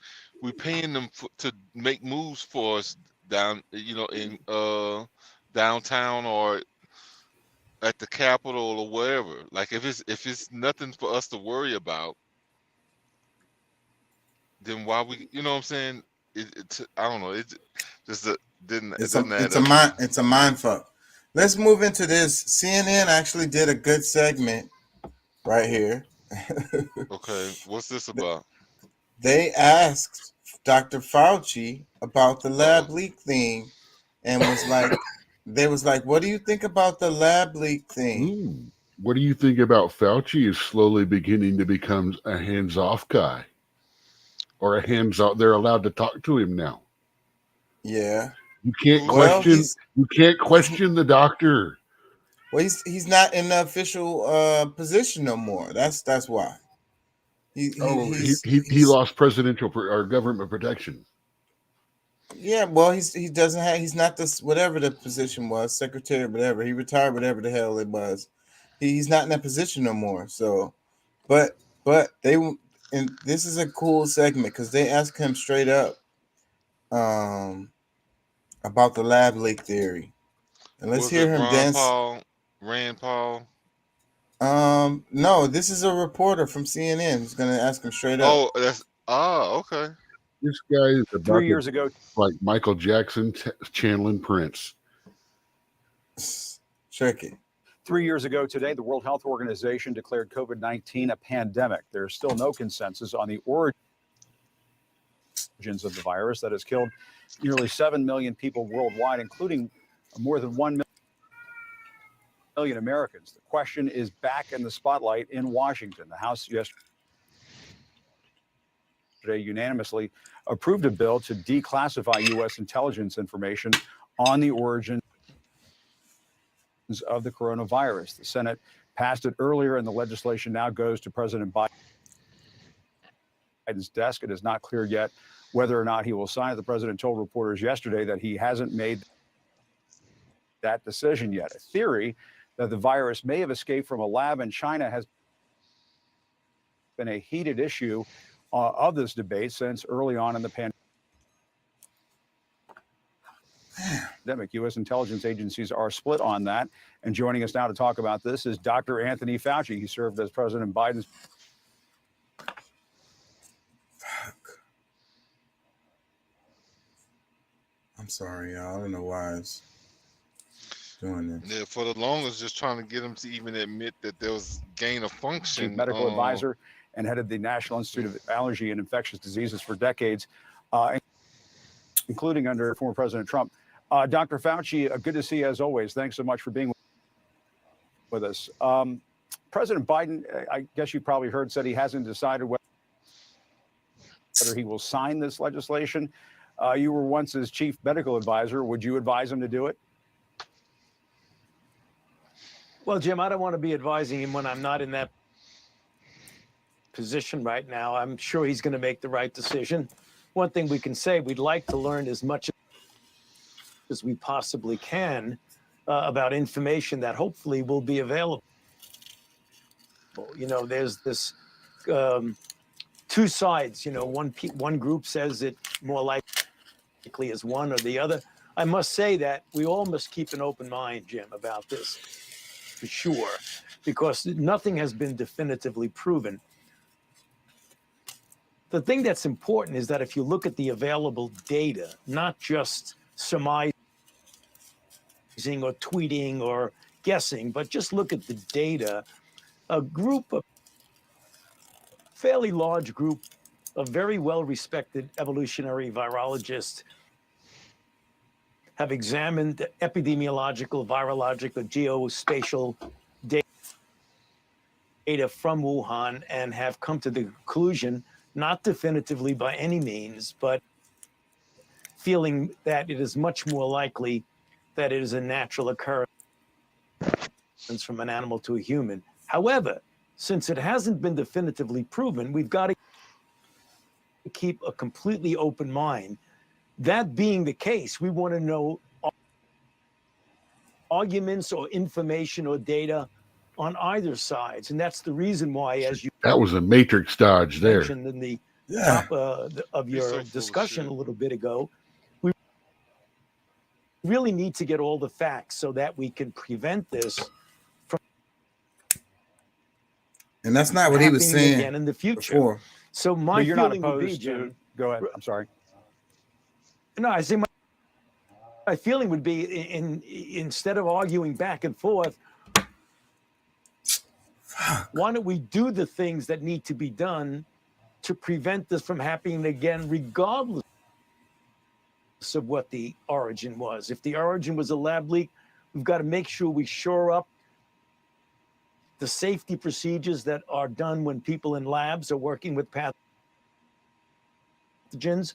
paying them to make moves for us down, in downtown or at the Capitol or wherever. Like if it's nothing for us to worry about, then why we? You know what I'm saying? I don't know. It just didn't. It's a mind fuck. Let's move into this. CNN actually did a good segment right here. Okay, what's this about? They asked Dr. Fauci about the lab leak thing, and was like, "What do you think about the lab leak thing?" What do you think about Fauci is slowly beginning to become a hands-off guy? or a hands-on. They're allowed to talk to him now. Yeah. You can't Well, question. You can't question the doctor. Well, he's not in the official position no more. That's why. He Lost presidential or government protection. Yeah, well, he doesn't have. He's not this whatever the position was, secretary, whatever. He retired, whatever the hell it was. He's not in that position no more. So, but they, and this is a cool segment because they ask him straight up, about the lab leak theory, and let's hear him dance. Rand Paul. No, this is a reporter from CNN who's going to ask him straight up. Oh, okay. This guy is about 3 years ago, like Michael Jackson channeling Prince. Check it. 3 years ago today, the World Health Organization declared COVID-19 a pandemic. There is still no consensus on the origins of the virus that has killed nearly 7 million people worldwide, including more than 1 million Americans. The question is back in the spotlight in Washington. The House yesterday unanimously approved a bill to declassify U.S. intelligence information on the origins of the coronavirus. The Senate passed it earlier, and the legislation now goes to President Biden's desk. It is not clear yet whether or not he will sign it. The president told reporters yesterday that he hasn't made that decision yet. A theory that the virus may have escaped from a lab in China has been a heated issue of this debate since early on in the pandemic. U.S. intelligence agencies are split on that. And joining us now to talk about this is Dr. Anthony Fauci. He served as President Biden's. I'm sorry, y'all. I don't know why it's doing this. Yeah, for the longest, just trying to get him to even admit that there was gain of function. Chief medical advisor and headed the National Institute of Allergy and Infectious Diseases for decades, including under former President Trump. Dr. Fauci, good to see you as always. Thanks so much for being with us. President Biden, I guess you probably heard, said he hasn't decided whether he will sign this legislation. You were once his chief medical advisor. Would you advise him to do it? Well, Jim, I don't want to be advising him when I'm not in that position right now. I'm sure he's going to make the right decision. One thing we can say, we'd like to learn as much as we possibly can about information that hopefully will be available. You know, there's this two sides. You know, one group says it more likely is one or the other. I must say that we all must keep an open mind, Jim, about this, for sure, because nothing has been definitively proven. The thing that's important is that if you look at the available data, not just surmising or tweeting or guessing, but just look at the data, a fairly large group of very well-respected evolutionary virologists have examined epidemiological, virological, geospatial data from Wuhan and have come to the conclusion, not definitively by any means, but feeling that it is much more likely that it is a natural occurrence from an animal to a human. However, since it hasn't been definitively proven, we've got to keep a completely open mind. That being the case, we want to know arguments or information or data on either sides. And that's the reason why, as you That was a matrix dodge there. mentioned in the top of your discussion a little bit ago, we really need to get all the facts so that we can prevent this from And that's not what he was happening saying again in the future. before. So my But you're not feeling would be, opposed to. Jim, Go ahead. I'm sorry. no, I say my feeling would be instead of arguing back and forth, why don't we do the things that need to be done to prevent this from happening again, regardless of what the origin was. If the origin was a lab leak, we've got to make sure we shore up the safety procedures that are done when people in labs are working with pathogens.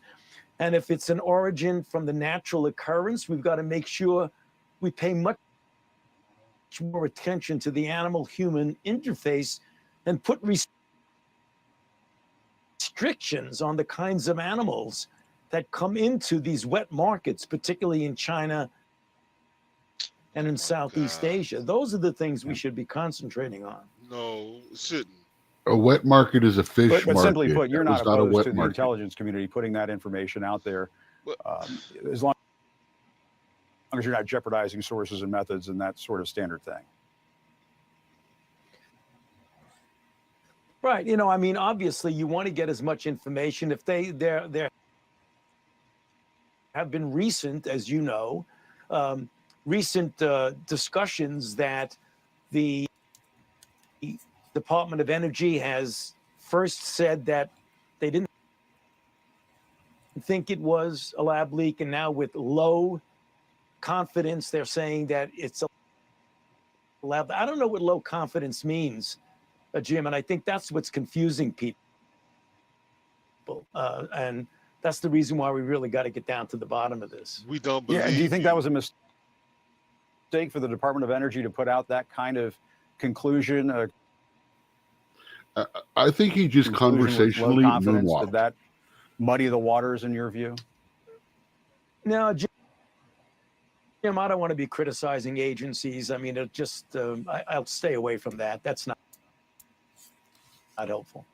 And if it's an origin from the natural occurrence, we've got to make sure we pay much more attention to the animal-human interface and put restrictions on the kinds of animals that come into these wet markets, particularly in China and in Southeast Asia. Those are the things we should be concentrating on. No, it shouldn't. A wet market is a fish But market. simply put, you're It not was not a opposed wet to the market. intelligence community putting that information out there, as long as you're not jeopardizing sources and methods and that sort of standard thing. Right. You know, I mean, obviously, you want to get as much information. If there have been recent, as you know, recent discussions that the Department of Energy has first said that they didn't think it was a lab leak, and now with low confidence, they're saying that it's a lab. I don't know what low confidence means, Jim, and I think that's what's confusing people. And that's the reason why we really got to get down to the bottom of this. We don't believe. Yeah. Do you think that was a mistake for the Department of Energy to put out that kind of conclusion? I think he just conversationally moonwalked. Did that muddy the waters in your view? No, Jim, I don't want to be criticizing agencies. I mean, it just I'll stay away from that. That's not helpful.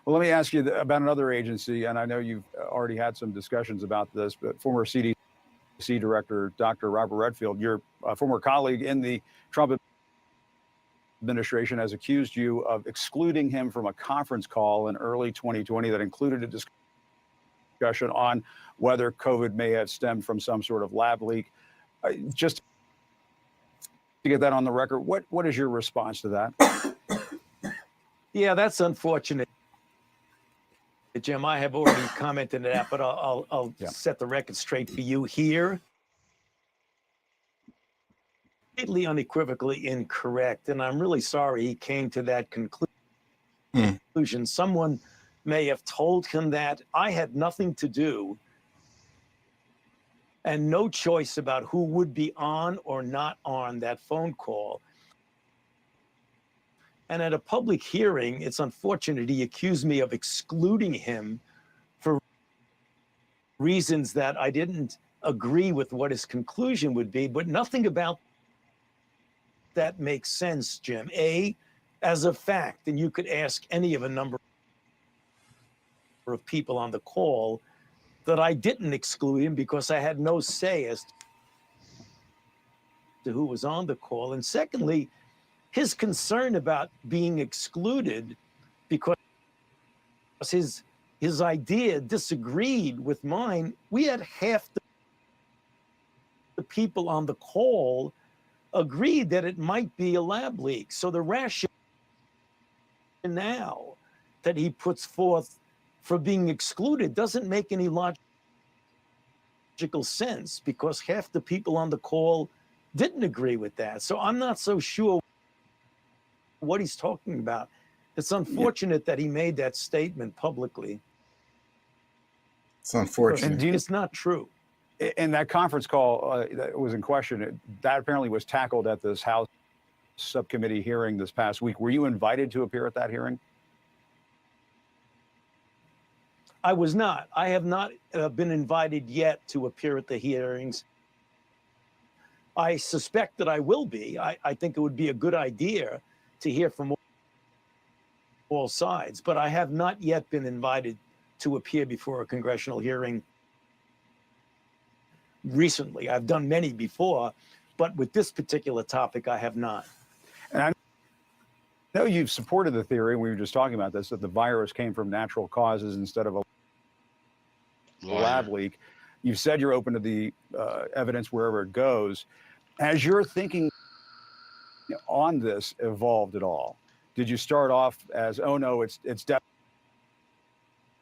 Well, let me ask you about another agency, and I know you've already had some discussions about this, but former CDC Director Dr. Robert Redfield, your former colleague in the Trump administration, has accused you of excluding him from a conference call in early 2020 that included a discussion on whether COVID may have stemmed from some sort of lab leak. Just to get that on the record, what is your response to that? Yeah, that's unfortunate, Jim. I have already commented on that, but I'll set the record straight for you here. Completely unequivocally incorrect, and I'm really sorry he came to that conclusion. Someone may have told him that. I had nothing to do and no choice about who would be on or not on that phone call. And at a public hearing, it's unfortunate he accused me of excluding him for reasons that I didn't agree with what his conclusion would be, but nothing about that makes sense, Jim. As a fact, and you could ask any of a number of people on the call, that I didn't exclude him because I had no say as to who was on the call. And secondly, his concern about being excluded because his idea disagreed with mine. We had half the people on the call agreed that it might be a lab leak. So the rationale that he puts forth for being excluded doesn't make any logical sense because half the people on the call didn't agree with that. So I'm not so sure what he's talking about. It's unfortunate that he made that statement publicly. It's unfortunate. It's not true. In that conference call that was in question, that apparently was tackled at this House subcommittee hearing this past week. Were you invited to appear at that hearing? I was not. I have not been invited yet to appear at the hearings. I suspect that I will be. I think it would be a good idea to hear from all sides, but I have not yet been invited to appear before a congressional hearing recently. I've done many before, but with this particular topic, I have not. And I know you've supported the theory, we were just talking about this, that the virus came from natural causes instead of a lab leak. You've said you're open to the evidence wherever it goes. Has your thinking on this evolved at all? Did you start off as, oh no, it's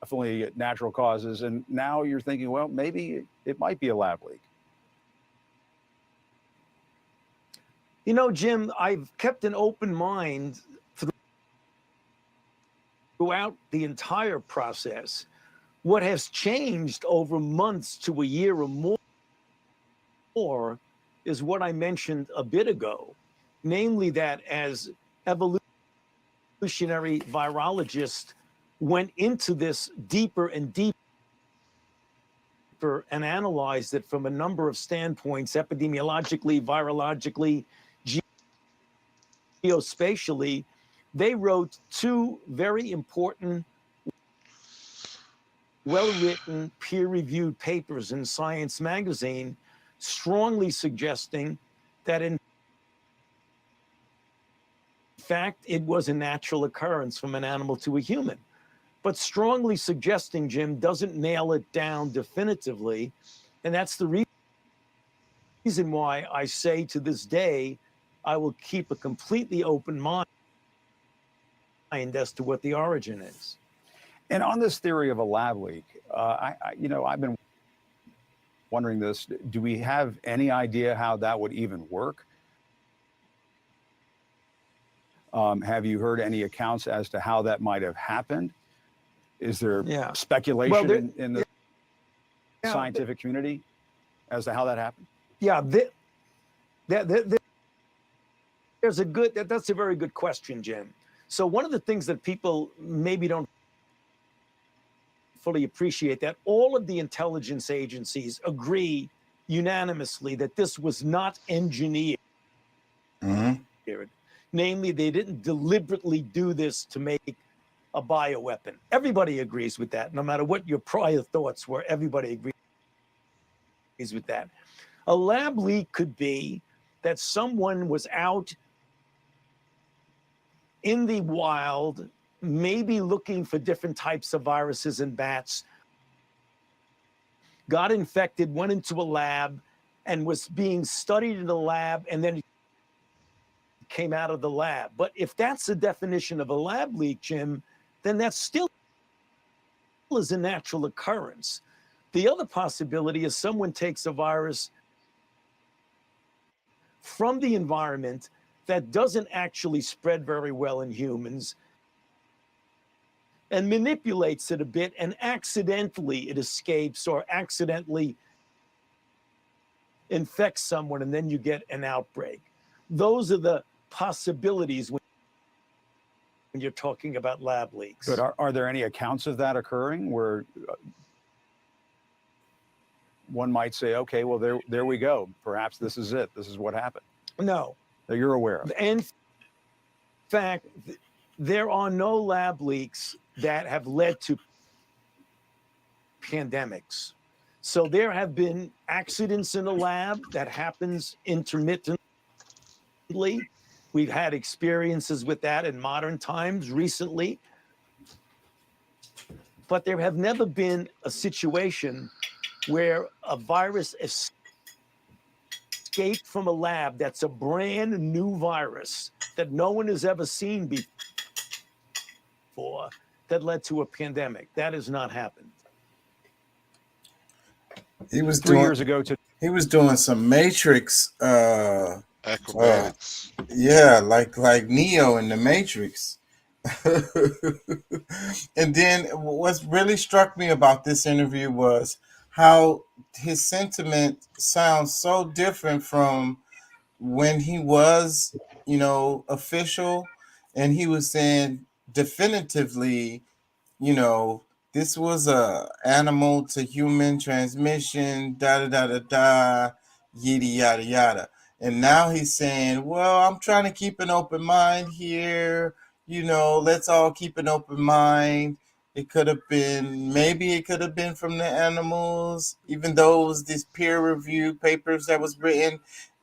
definitely natural causes, and now you're thinking, well, maybe it might be a lab leak? You know, Jim, I've kept an open mind throughout the entire process. What has changed over months to a year or more is what I mentioned a bit ago, namely that as evolutionary virologists went into this deeper and deeper and analyzed it from a number of standpoints, epidemiologically, virologically, geospatially, they wrote two very important, well-written, peer-reviewed papers in Science magazine, strongly suggesting that in fact, it was a natural occurrence from an animal to a human. But strongly suggesting, Jim, doesn't nail it down definitively. And that's the reason why I say to this day, I will keep a completely open mind as to what the origin is. And on this theory of a lab leak, I've been wondering this. Do we have any idea how that would even work? Have you heard any accounts as to how that might have happened? Is there speculation in the scientific community as to how that happened? Yeah, there's a good, that's a very good question, Jim. So one of the things that people maybe don't fully appreciate, that all of the intelligence agencies agree unanimously that this was not engineered. Namely, they didn't deliberately do this to make a bioweapon. Everybody agrees with that. No matter what your prior thoughts were, everybody agrees with that. A lab leak could be that someone was out in the wild, maybe looking for different types of viruses in bats, got infected, went into a lab, and was being studied in the lab, and then came out of the lab. But if that's the definition of a lab leak, Jim, then that still is a natural occurrence. The other possibility is someone takes a virus from the environment that doesn't actually spread very well in humans and manipulates it a bit, and accidentally it escapes or accidentally infects someone, and then you get an outbreak. Those are the possibilities when you're talking about lab leaks. But are there any accounts of that occurring where one might say, okay, well, there we go. Perhaps this is it. This is what happened. No. That you're aware of. In fact, there are no lab leaks that have led to pandemics. So there have been accidents in the lab that happens intermittently. We've had experiences with that in modern times recently. But there have never been a situation where a virus escaped from a lab that's a brand new virus that no one has ever seen before that led to a pandemic. That has not happened. He was 3 years ago. He was doing some Matrix acrobatics. Yeah, like Neo in the Matrix. And then what really struck me about this interview was how his sentiment sounds so different from when he was, official, and he was saying definitively, this was a animal to human transmission, yada yada yada. And now he's saying, well, I'm trying to keep an open mind here. Let's all keep an open mind. Maybe it could have been from the animals, even though it was these peer-reviewed papers that was written.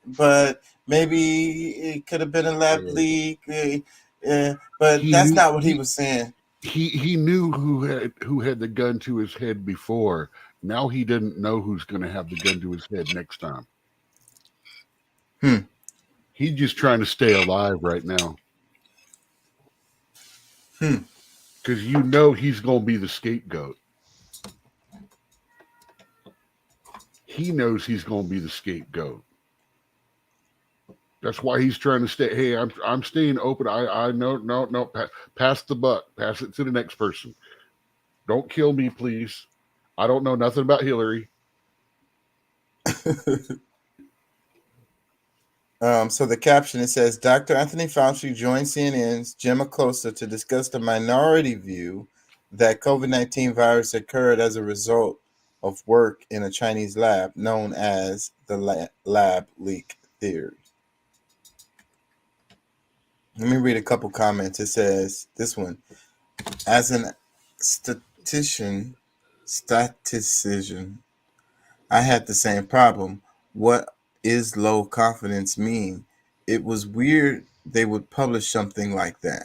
But maybe it could have been a lab leak. But that's not what he was saying. He knew who had the gun to his head before. Now he didn't know who's going to have the gun to his head next time. He's just trying to stay alive right now. Because he's going to be the scapegoat. He knows he's going to be the scapegoat. That's why he's trying to stay. Hey, I'm staying open. I know. No. Pass the buck. Pass it to the next person. Don't kill me, please. I don't know nothing about Hillary. So the caption, it says, Dr. Anthony Fauci joined CNN's Jim Acosta to discuss the minority view that COVID-19 virus occurred as a result of work in a Chinese lab known as the lab leak theory. Let me read a couple comments. It says, this one, as an statistician, I had the same problem. What is low confidence mean? It was weird they would publish something like that.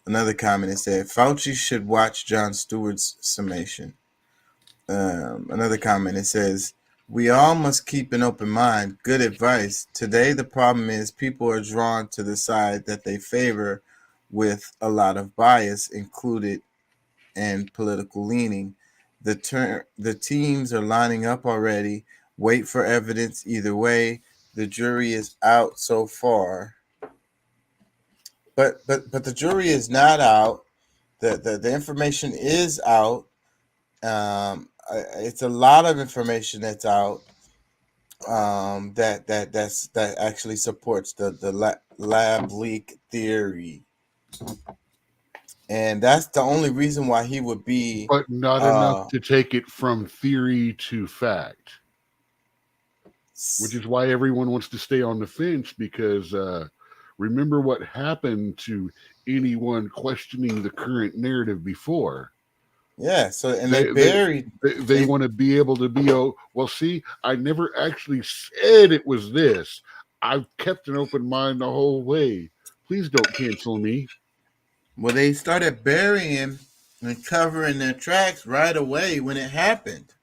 Another comment, it said, Fauci should watch Jon Stewart's summation. Another comment, it says, we all must keep an open mind. Good advice. Today, the problem is people are drawn to the side that they favor with a lot of bias included and political leaning. The teams are lining up already. Wait for evidence either way. The jury is out so far. But the jury is not out. The information is out. It's a lot of information that's out that actually supports the lab leak theory, and that's the only reason why he would be, but not enough to take it from theory to fact, which is why everyone wants to stay on the fence, because remember what happened to anyone questioning the current narrative before. Yeah, so and they want to be able to be, oh, well, see, I never actually said it was this. I've kept an open mind the whole way. Please don't cancel me. Well, they started burying and covering their tracks right away when it happened.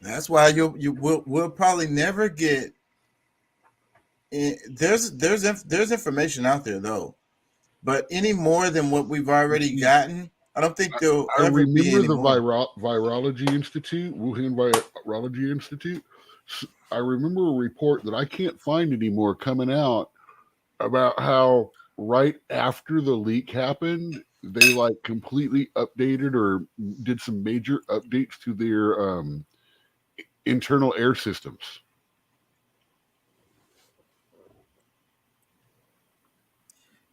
That's why we'll probably never get. There's information out there though. But any more than what we've already gotten, I don't think there'll ever be any more. I remember the Virology Institute, Wuhan Virology Institute. I remember a report that I can't find anymore coming out about how right after the leak happened, they like completely updated or did some major updates to their internal air systems.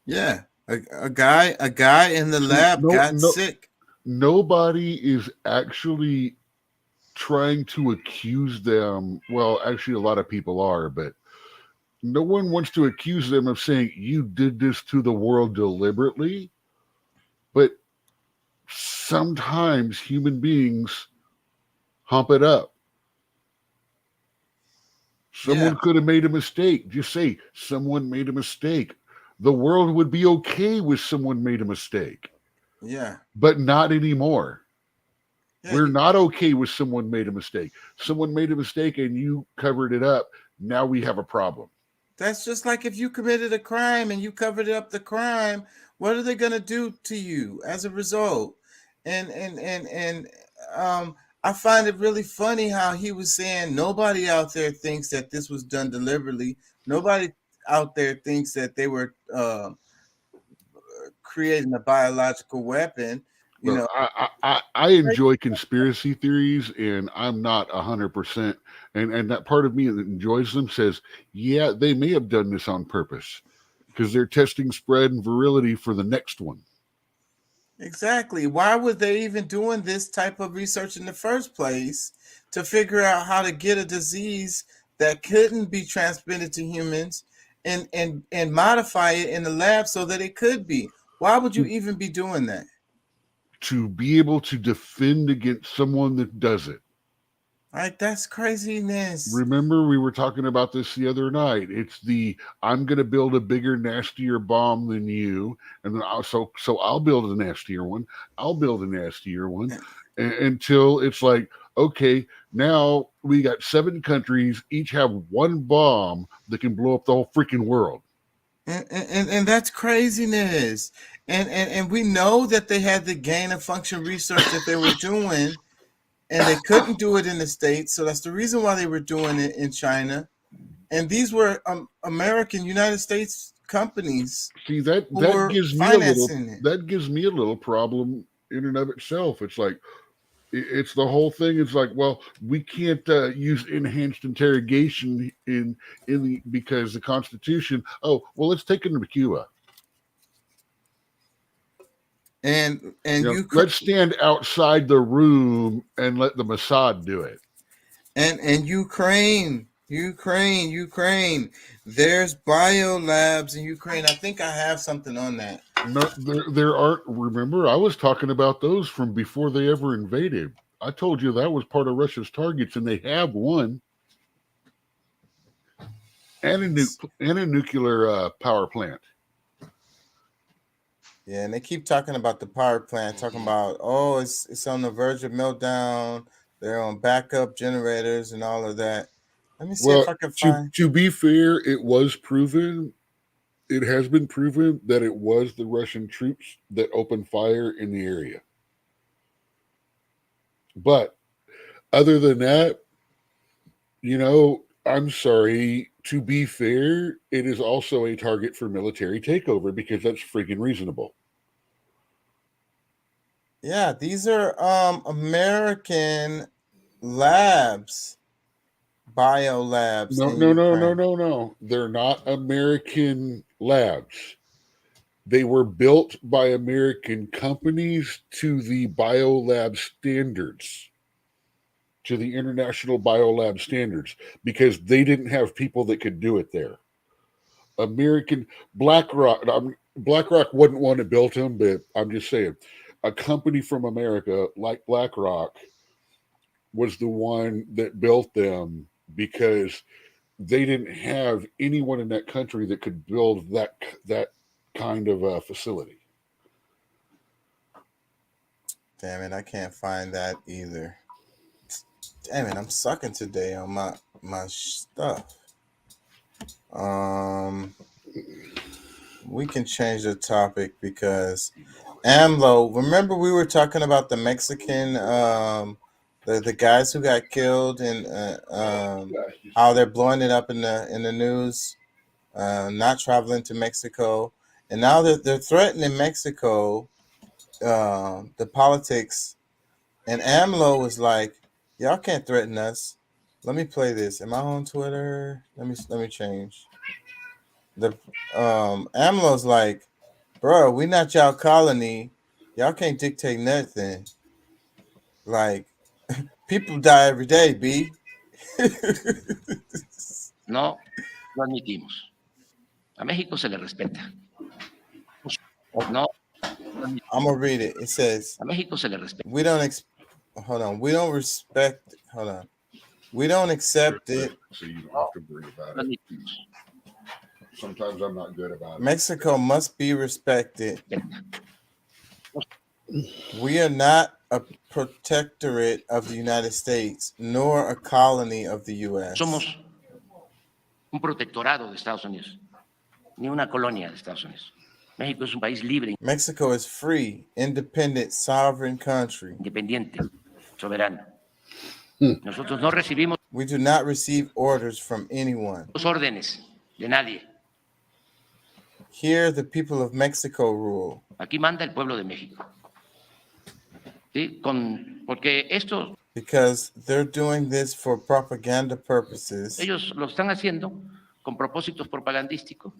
Yeah. A guy in the lab got sick. Nobody is actually trying to accuse them. Well, actually, a lot of people are, but no one wants to accuse them of saying you did this to the world deliberately. But sometimes human beings hump it up. Someone could have made a mistake. Just say someone made a mistake. The world would be okay with someone made a mistake. Yeah. But not anymore. Yeah. We're not okay with someone made a mistake. Someone made a mistake and you covered it up. Now we have a problem. That's just like if you committed a crime and you covered up the crime, what are they going to do to you as a result? And I find it really funny how he was saying nobody out there thinks that this was done deliberately. Nobody out there thinks that they were creating a biological weapon. You know, I enjoy conspiracy theories, and I'm not 100%. And that part of me that enjoys them says, yeah, they may have done this on purpose because they're testing spread and virility for the next one. Exactly. Why were they even doing this type of research in the first place to figure out how to get a disease that couldn't be transmitted to humans and modify it in the lab so that it could be? Why would you even be doing that? To be able to defend against someone that does it. Like, that's craziness. Remember, we were talking about this the other night. It's I'm going to build a bigger, nastier bomb than you, and then I'll build a nastier one. I'll build a nastier one, until it's like, okay, now we got 7 countries, each have one bomb that can blow up the whole freaking world. And that's craziness. And we know that they had the gain of function research that they were doing, and they couldn't do it in the States. So that's the reason why they were doing it in China. And these were United States companies. See, that who were gives me financing it. that gives me a little problem in and of itself. It's like it's the whole thing. It's like, well, we can't use enhanced interrogation in the because the Constitution. Oh, well, let's take them to Cuba. And let's stand outside the room and let the Mossad do it. And Ukraine. There's biolabs in Ukraine. I think I have something on that. No, there aren't. Remember, I was talking about those from before they ever invaded. I told you that was part of Russia's targets, and they have one. And a nuclear power plant. Yeah, and they keep talking about the power plant, talking about, it's on the verge of meltdown. They're on backup generators and all of that. Let me see if I can find. To be fair, it was proven. It has been proven that it was the Russian troops that opened fire in the area. But other than that, I'm sorry. To be fair, it is also a target for military takeover because that's freaking reasonable. Yeah, these are American labs, biolabs. No. They're not American labs. They were built by American companies to the biolab standards, to the international biolab standards, because they didn't have people that could do it there. American BlackRock wouldn't want to build them, but I'm just saying, a company from America like BlackRock was the one that built them because they didn't have anyone in that country that could build that kind of a facility. Damn it, I can't find that either. Damn it, I'm sucking today on my stuff. We can change the topic because AMLO. Remember, we were talking about the Mexican, the guys who got killed, and how they're blowing it up in the news, not traveling to Mexico, and now they're threatening Mexico, the politics, and AMLO is like, y'all can't threaten us. Let me play this. Am I on Twitter? Let me change. The AMLO's like, bro, we not y'all colony. Y'all can't dictate nothing. Like, people die every day, B. No lo admitimos. A México se le respeta. No. I'm gonna read it. It says, a México se le respeta. We don't respect. Hold on. We don't accept it. So you don't have to worry about it. Sometimes I'm not good about it. Mexico must be respected. We are not a protectorate of the United States, nor a colony of the U.S. Somos un protectorado de Estados Unidos, ni una colonia de Estados Unidos. México es un país libre. Mexico is free, independent, sovereign country. Independiente, soberano. Nosotros no recibimos. We do not receive orders from anyone. Los órdenes de nadie. Here, the people of Mexico rule. Aquí manda el pueblo de México. ¿Sí? Porque esto. Because they're doing this for propaganda purposes. Ellos lo están haciendo con propósitos propagandísticos.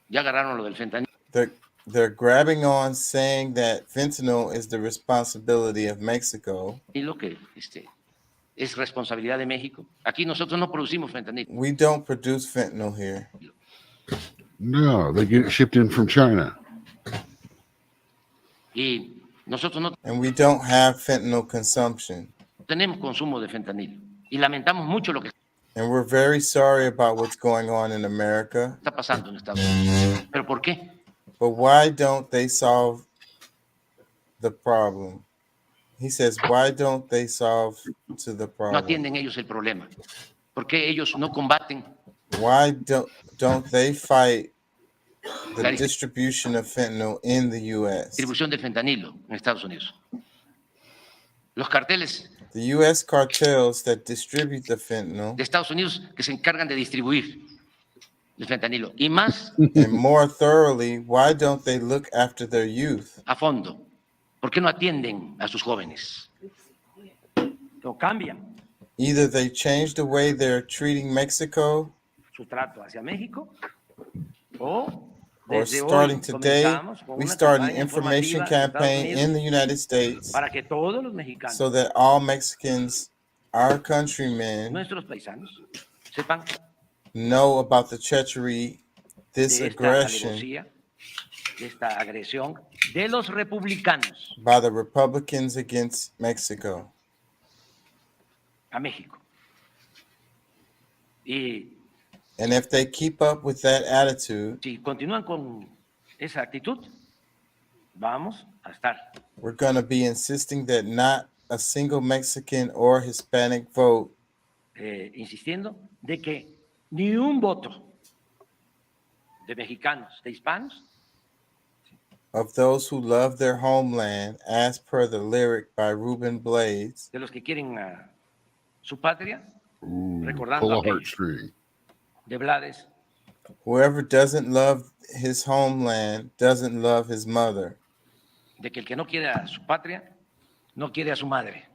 Ya agarraron lo del fentanilo. They're grabbing on saying that fentanyl is the responsibility of Mexico. Y lo que es responsabilidad de México. Aquí nosotros no producimos fentanilo. We don't produce fentanyl here. No, they get it shipped in from China. Y nosotros no. And we don't have fentanyl consumption. Tenemos consumo de fentanilo. Y lamentamos mucho lo que. And we're very sorry about what's going on in America. Está pasando en Estados Unidos. ¿Pero por qué? But why don't they solve the problem? He says, why don't they solve to the problem? No atienden ellos el problema. ¿Por qué ellos no combaten? Why don't they fight the distribution of fentanyl in the U.S.? Distribución del fentanilo en Estados Unidos. Los carteles. The U.S. cartels that distribute the fentanyl. De Estados Unidos que se encargan de distribuir. del fentanilo. Y más And more thoroughly, why don't they look after their youth? a fondo. ¿Por qué no atienden a sus jóvenes? Lo cambian Either they change the way they're treating Mexico, su trato hacia México o or desde starting hoy today, comenzamos con we una start an campaña information informativa en Estados campaign in Unidos the United States para que todos los mexicanos, so that all Mexicans, our countrymen, nuestros paisanos, sepan know about the treachery, this de esta aggression alevosía, de esta agresión de los republicanos by the Republicans against Mexico. a México. Y And if they keep up with that attitude, si continúan con esa actitud, vamos a estar we're going to be insisting that not a single Mexican or Hispanic vote insistiendo de que ni un voto de mexicanos, de hispanos, of those who love their homeland, as per the lyric by Ruben Blades, de los que quieren su patria, Ooh, recordando pull a aquello heartstring. de Blades, whoever doesn't love his homeland doesn't love his mother. de que el que no quiere a su patria, no quiere a su madre.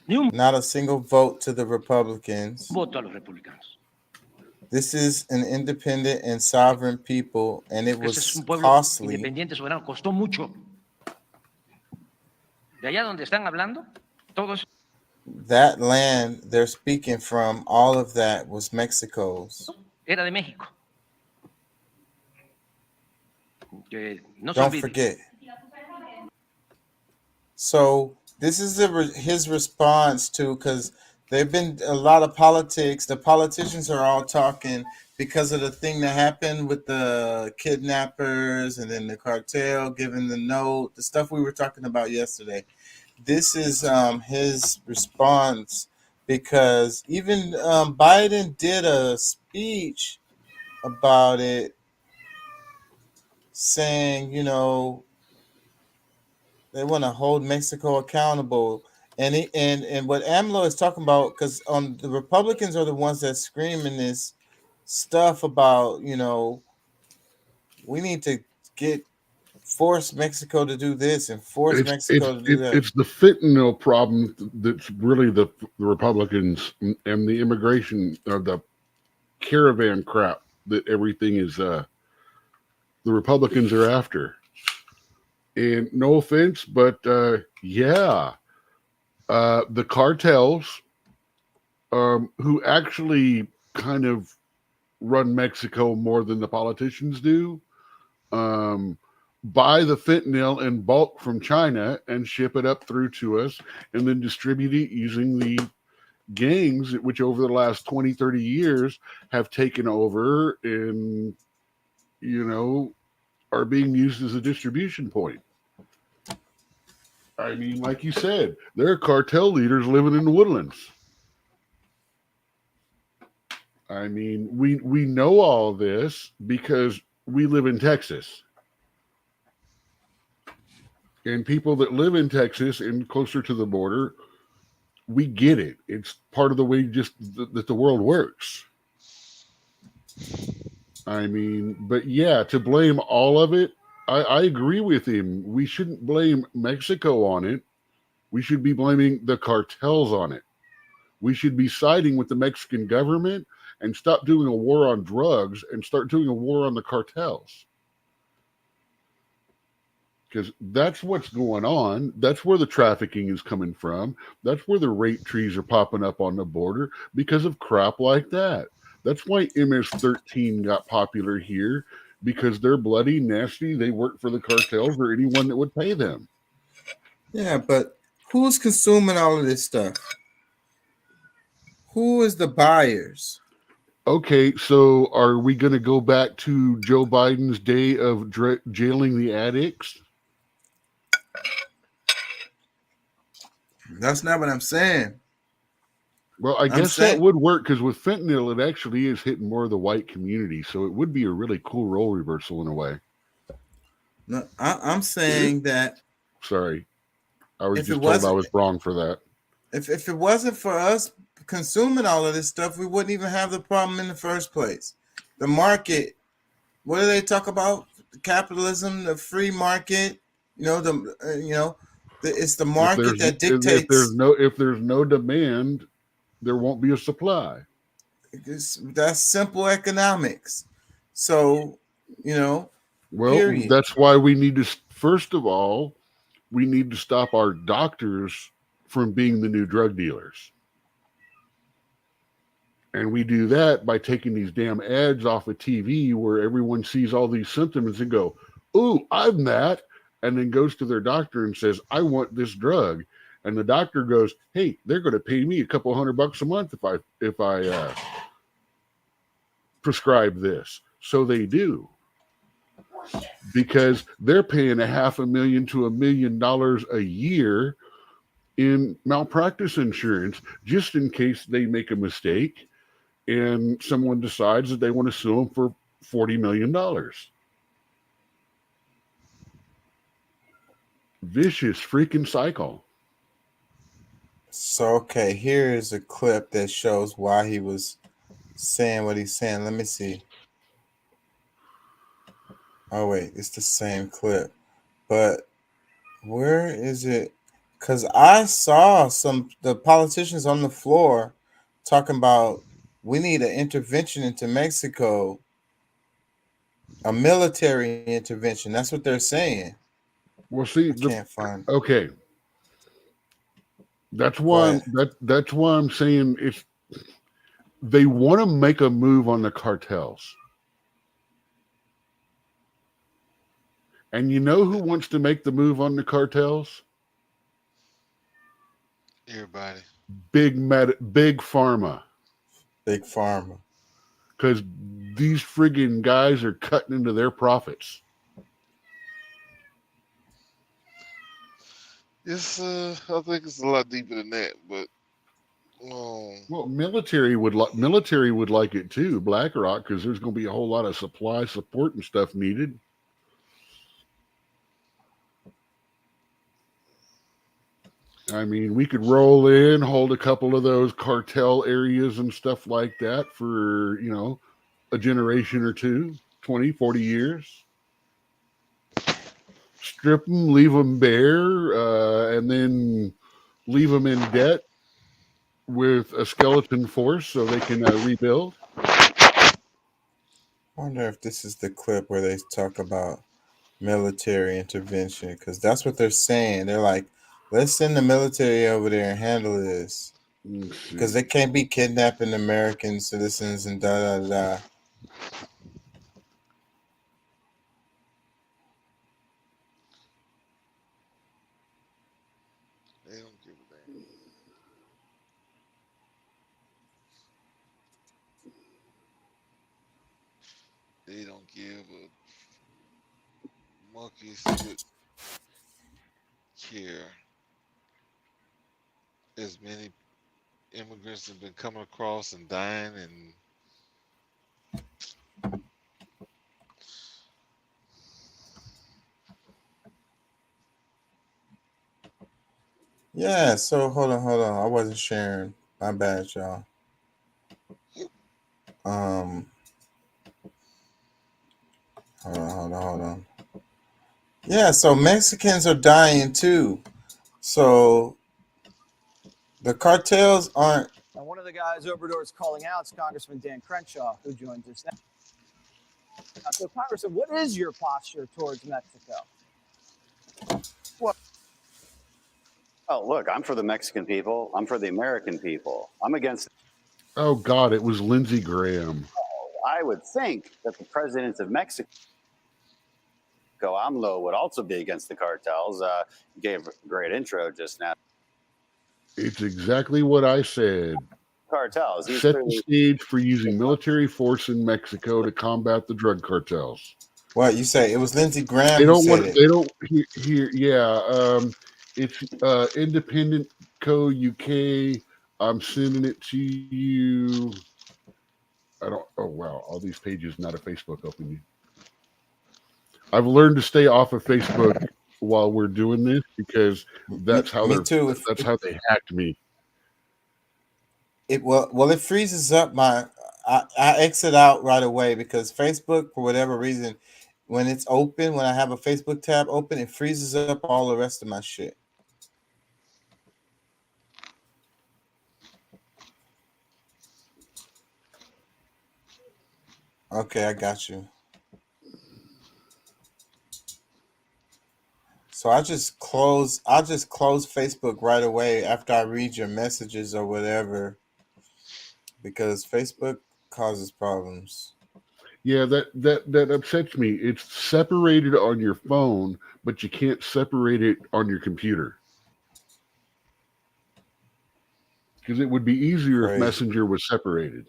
Ni un Not a single vote to the Republicans. voto a los republicanos. This is an independent and sovereign people, and it Ese es was un pueblo costly. independiente, soberano, costó mucho. De allá donde están hablando, todo eso That land they're speaking from, all of that was Mexico's. era de México. Que no se Don't olvide. forget. So this is his response to, because there've been a lot of politics. The politicians are all talking because of the thing that happened with the kidnappers and then the cartel giving the note, the stuff we were talking about yesterday. This is his response, because even Biden did a speech about it, saying, you know, they want to hold Mexico accountable. And what AMLO is talking about, because the Republicans are the ones that screaming this stuff about, you know, we need to force Mexico to do this and force Mexico to do that. It's the fentanyl problem that's really the Republicans and the immigration or the caravan crap that everything is the Republicans are after. And no offense, but the cartels who actually kind of run Mexico more than the politicians do, buy the fentanyl in bulk from China and ship it up through to us and then distribute it using the gangs, which over the last 20, 30 years have taken over and, you know, are being used as a distribution point. I mean, like you said, there are cartel leaders living in the woodlands. I mean, we know all this because we live in Texas. And people that live in Texas and closer to the border, we get it. It's part of the way that the world works. I mean, but yeah, to blame all of it, I agree with him. We shouldn't blame Mexico on it. We should be blaming the cartels on it. We should be siding with the Mexican government and stop doing a war on drugs and start doing a war on the cartels. Because that's what's going on. That's where the trafficking is coming from. That's where the rape trees are popping up on the border because of crap like that. That's why MS-13 got popular here, because they're bloody, nasty. They work for the cartels or anyone that would pay them. Yeah, but who's consuming all of this stuff? Who is the buyers? Okay, so are we going to go back to Joe Biden's day of jailing the addicts? That's not what I'm saying. Well, I guess that would work, because with fentanyl, it actually is hitting more of the white community. So it would be a really cool role reversal in a way. No, I'm saying that. Sorry. I was just told I was wrong for that. If it wasn't for us consuming all of this stuff, we wouldn't even have the problem in the first place. the market. What do they talk about? Capitalism, the free market. It's the market that dictates. If there's no demand, there won't be a supply. That's simple economics. So, well, period. That's why we need to, first of all, we need to stop our doctors from being the new drug dealers. And we do that by taking these damn ads off of TV where everyone sees all these symptoms and go, "Ooh, I'm that," and then goes to their doctor and says, "I want this drug." And the doctor goes, "Hey, they're going to pay me a couple $100 a month if I prescribe this." So they do, because they're paying $500,000 to $1 million a year in malpractice insurance just in case they make a mistake and someone decides that they want to sue them for $40 million. Vicious freaking cycle. So, okay, here is a clip that shows why he was saying what he's saying. Let me see. Oh, wait, it's the same clip. But where is it? Because I saw the politicians on the floor talking about we need an intervention into Mexico, a military intervention. That's what they're saying. Well, see, can't find. Okay, that's why that's why I'm saying they want to make a move on the cartels. And you know who wants to make the move on the cartels? Everybody. Big pharma. Big pharma. Because these friggin' guys are cutting into their profits. It's I think it's a lot deeper than that, but well, military would like it too, BlackRock, because there's going to be a whole lot of supply support and stuff needed. I mean, we could roll in, hold a couple of those cartel areas and stuff like that for, a generation or two, 20, 40 years. Strip them, leave them bare, and then leave them in debt with a skeleton force so they can rebuild. I wonder if this is the clip where they talk about military intervention, because that's what they're saying. They're like, let's send the military over there and handle this, because they can't be kidnapping American citizens and da da da. they don't give a damn. They don't give a monkey's foot care. As many immigrants have been coming across and dying, and Yeah, so hold on. I wasn't sharing. My bad, y'all. Hold on. Yeah, so Mexicans are dying too. So the cartels aren't. Now, one of the guys over doors calling out is Congressman Dan Crenshaw, who joins us now. So, Congressman, what is your posture towards Mexico? Oh, look, I'm for the Mexican people. I'm for the American people. I'm against. Oh, God, it was Lindsey Graham. I would think that the president of Mexico, AMLO, would also be against the cartels. Gave a great intro just now. It's exactly what I said. Cartels. Set the stage for using military force in Mexico to combat the drug cartels. What you say? It was Lindsey Graham. They don't who want. said it. They don't hear. Yeah. It's Independent Co. UK. I'm sending it to you. I don't. Oh wow! All these pages, not a Facebook opening. I've learned to stay off of Facebook while we're doing this because that's how Me too. That's how they hacked me. It freezes up my. I exit out right away because Facebook, for whatever reason, when it's open, when I have a Facebook tab open, it freezes up all the rest of my shit. Okay, I got you. So I'll just close Facebook right away after I read your messages or whatever, because Facebook causes problems. Yeah, that upsets me. It's separated on your phone, but you can't separate it on your computer. Because it would be easier if Messenger was separated.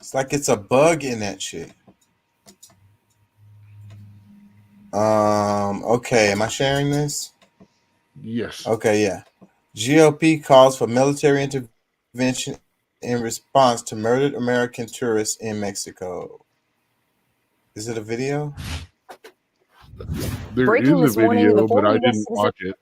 It's like it's a bug in that shit. Okay, am I sharing this? Yes. Okay, yeah. GOP calls for military intervention in response to murdered American tourists in Mexico. Is it a video? There Breaking is this a morning, video, the four but I U.S. didn't citizens watch it.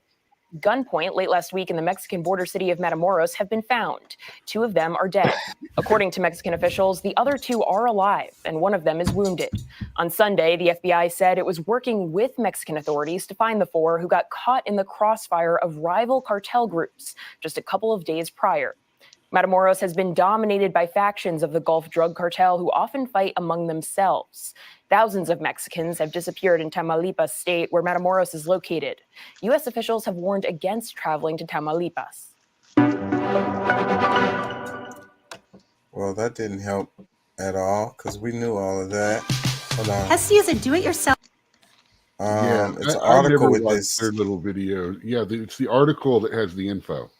gunpoint late last week in the Mexican border city of Matamoros have been found. 2 of them are dead. According to Mexican officials, the other 2 are alive, and one of them is wounded. On Sunday, the FBI said it was working with Mexican authorities to find the 4 who got caught in the crossfire of rival cartel groups just a couple of days prior. Matamoros has been dominated by factions of the Gulf drug cartel who often fight among themselves. Thousands of Mexicans have disappeared in Tamaulipas state, where Matamoros is located. U.S. officials have warned against traveling to Tamaulipas. Well, that didn't help at all because we knew all of that. Hold on. Hesty is a do-it-yourself. It's an I article never with watched this. their little video. Yeah, it's the article that has the info.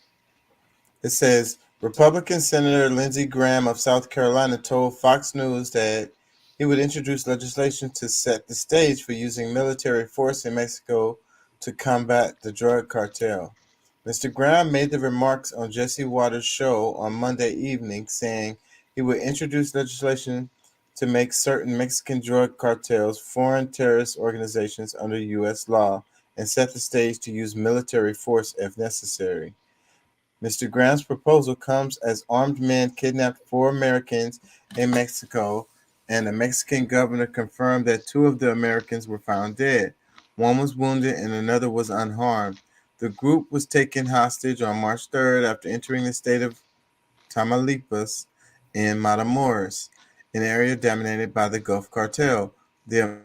It says Republican Senator Lindsey Graham of South Carolina told Fox News that he would introduce legislation to set the stage for using military force in Mexico to combat the drug cartel. Mr. Graham made the remarks on Jesse Waters' show on Monday evening, saying he would introduce legislation to make certain Mexican drug cartels foreign terrorist organizations under U.S. law and set the stage to use military force if necessary. Mr. Graham's proposal comes as armed men kidnapped 4 Americans in Mexico, and the Mexican governor confirmed that 2 of the Americans were found dead. One was wounded and another was unharmed. The group was taken hostage on March 3rd after entering the state of Tamaulipas in Matamoros, an area dominated by the Gulf Cartel. The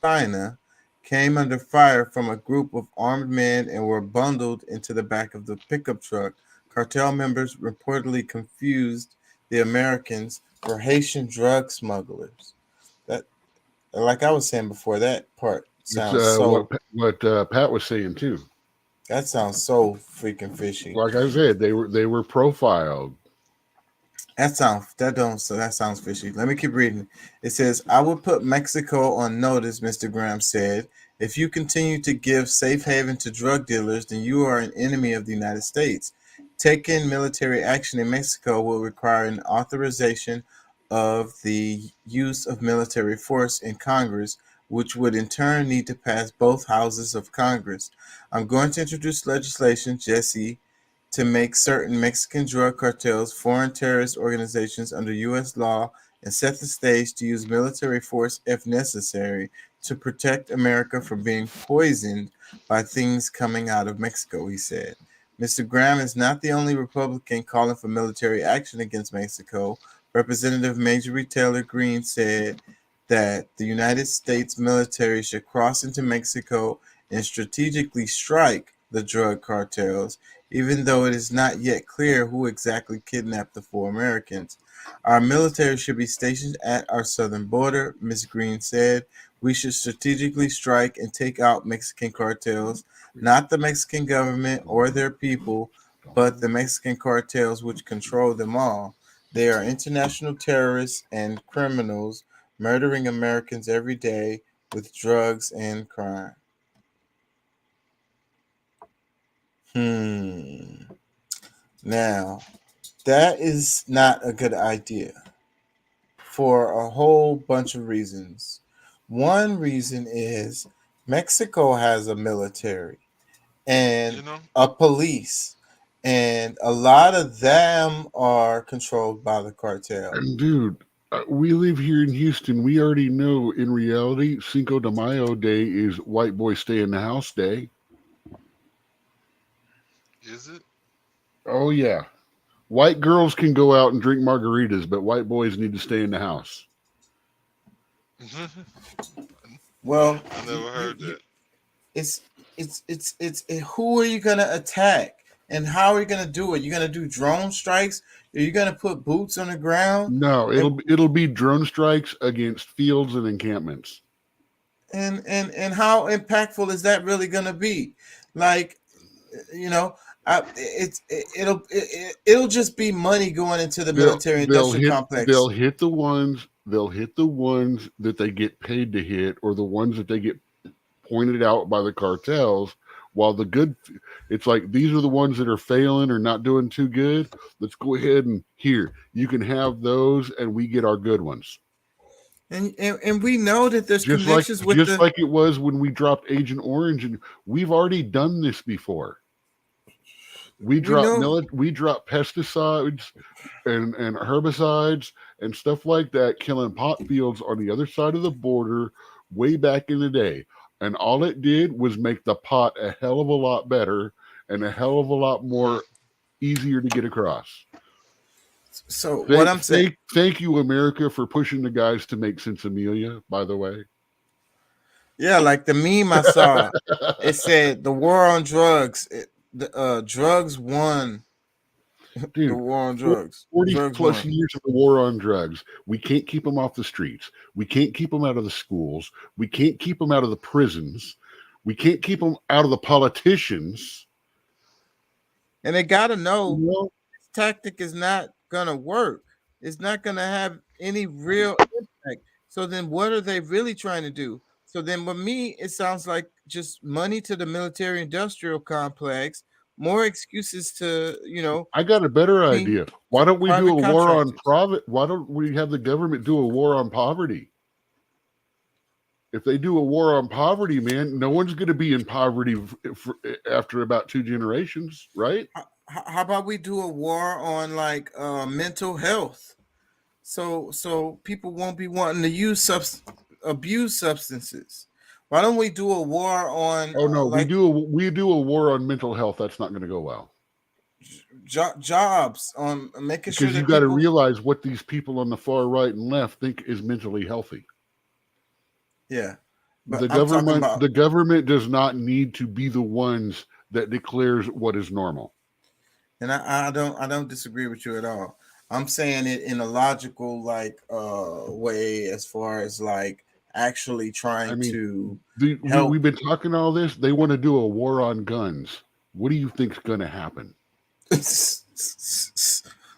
China came under fire from a group of armed men and were bundled into the back of the pickup truck. Cartel members reportedly confused the Americans for Haitian drug smugglers. That, like I was saying before, that part sounds what Pat was saying too. That sounds so freaking fishy. Like I said, they were profiled. That sounds fishy. Let me keep reading. It says, I would put Mexico on notice, Mr. Graham said. If you continue to give safe haven to drug dealers, then you are an enemy of the United States. Taking military action in Mexico will require an authorization of the use of military force in Congress, which would in turn need to pass both houses of Congress. I'm going to introduce legislation, Jesse, to make certain Mexican drug cartels foreign terrorist organizations under U.S. law and set the stage to use military force if necessary to protect America from being poisoned by things coming out of Mexico, he said. Mr. Graham is not the only Republican calling for military action against Mexico. Representative Marjorie Taylor Greene said that the United States military should cross into Mexico and strategically strike the drug cartels, even though it is not yet clear who exactly kidnapped the 4 Americans. Our military should be stationed at our southern border, Ms. Green said. We should strategically strike and take out Mexican cartels, not the Mexican government or their people, but the Mexican cartels which control them all. They are international terrorists and criminals murdering Americans every day with drugs and crime. Now, that is not a good idea for a whole bunch of reasons. One reason is Mexico has a military and a police, and a lot of them are controlled by the cartel. And dude, we live here in Houston. We already know in reality, Cinco de Mayo Day is white boy stay in the house day. Is it? Oh yeah. White girls can go out and drink margaritas, but white boys need to stay in the house. Well, I never heard that. It's who are you gonna attack and how are you gonna do it? You're gonna do drone strikes? Are you gonna put boots on the ground? No, it'll be drone strikes against fields and encampments. And how impactful is that really gonna be? Like, you know, it'll just be money going into the military industrial complex. They'll hit the ones that they get paid to hit, or the ones that they get pointed out by the cartels. While the good, it's like, these are the ones that are failing or not doing too good. Let's go ahead and here, you can have those, and we get our good ones. And we know that there's Just connections like, with like it was when we dropped Agent Orange, and we've already done this before. We dropped pesticides and herbicides and stuff like that, killing pot fields on the other side of the border way back in the day. And all it did was make the pot a hell of a lot better and a hell of a lot more easier to get across. So what I'm saying, thank you, America, for pushing the guys to make Sinsemilla, by the way. Yeah, like the meme I saw, it said the war on drugs. Drugs won. Dude, the war on drugs. 40 drugs plus won. years of the war on drugs. We can't keep them off the streets. We can't keep them out of the schools. We can't keep them out of the prisons. We can't keep them out of the politicians. And they got to know this tactic is not going to work. It's not going to have any real impact. So then what are they really trying to do? So then with me, it sounds like just money to the military industrial complex, more excuses to, I got a better idea. Why don't we do a war on profit? Why don't we have the government do a war on poverty? If they do a war on poverty, man, no one's going to be in poverty after about 2 generations, right? How about we do a war on like mental health? So people won't be wanting to abuse substances. Why don't we do a war on? Oh no, we do a war on mental health. That's not going to go well. Jobs on making sure because you got to realize what these people on the far right and left think is mentally healthy. Yeah, but the government does not need to be the ones that declares what is normal. And I don't disagree with you at all. I'm saying it in a logical way, as far as like actually trying to help. We've been talking all this. They want to do a war on guns. What do you think's going to happen?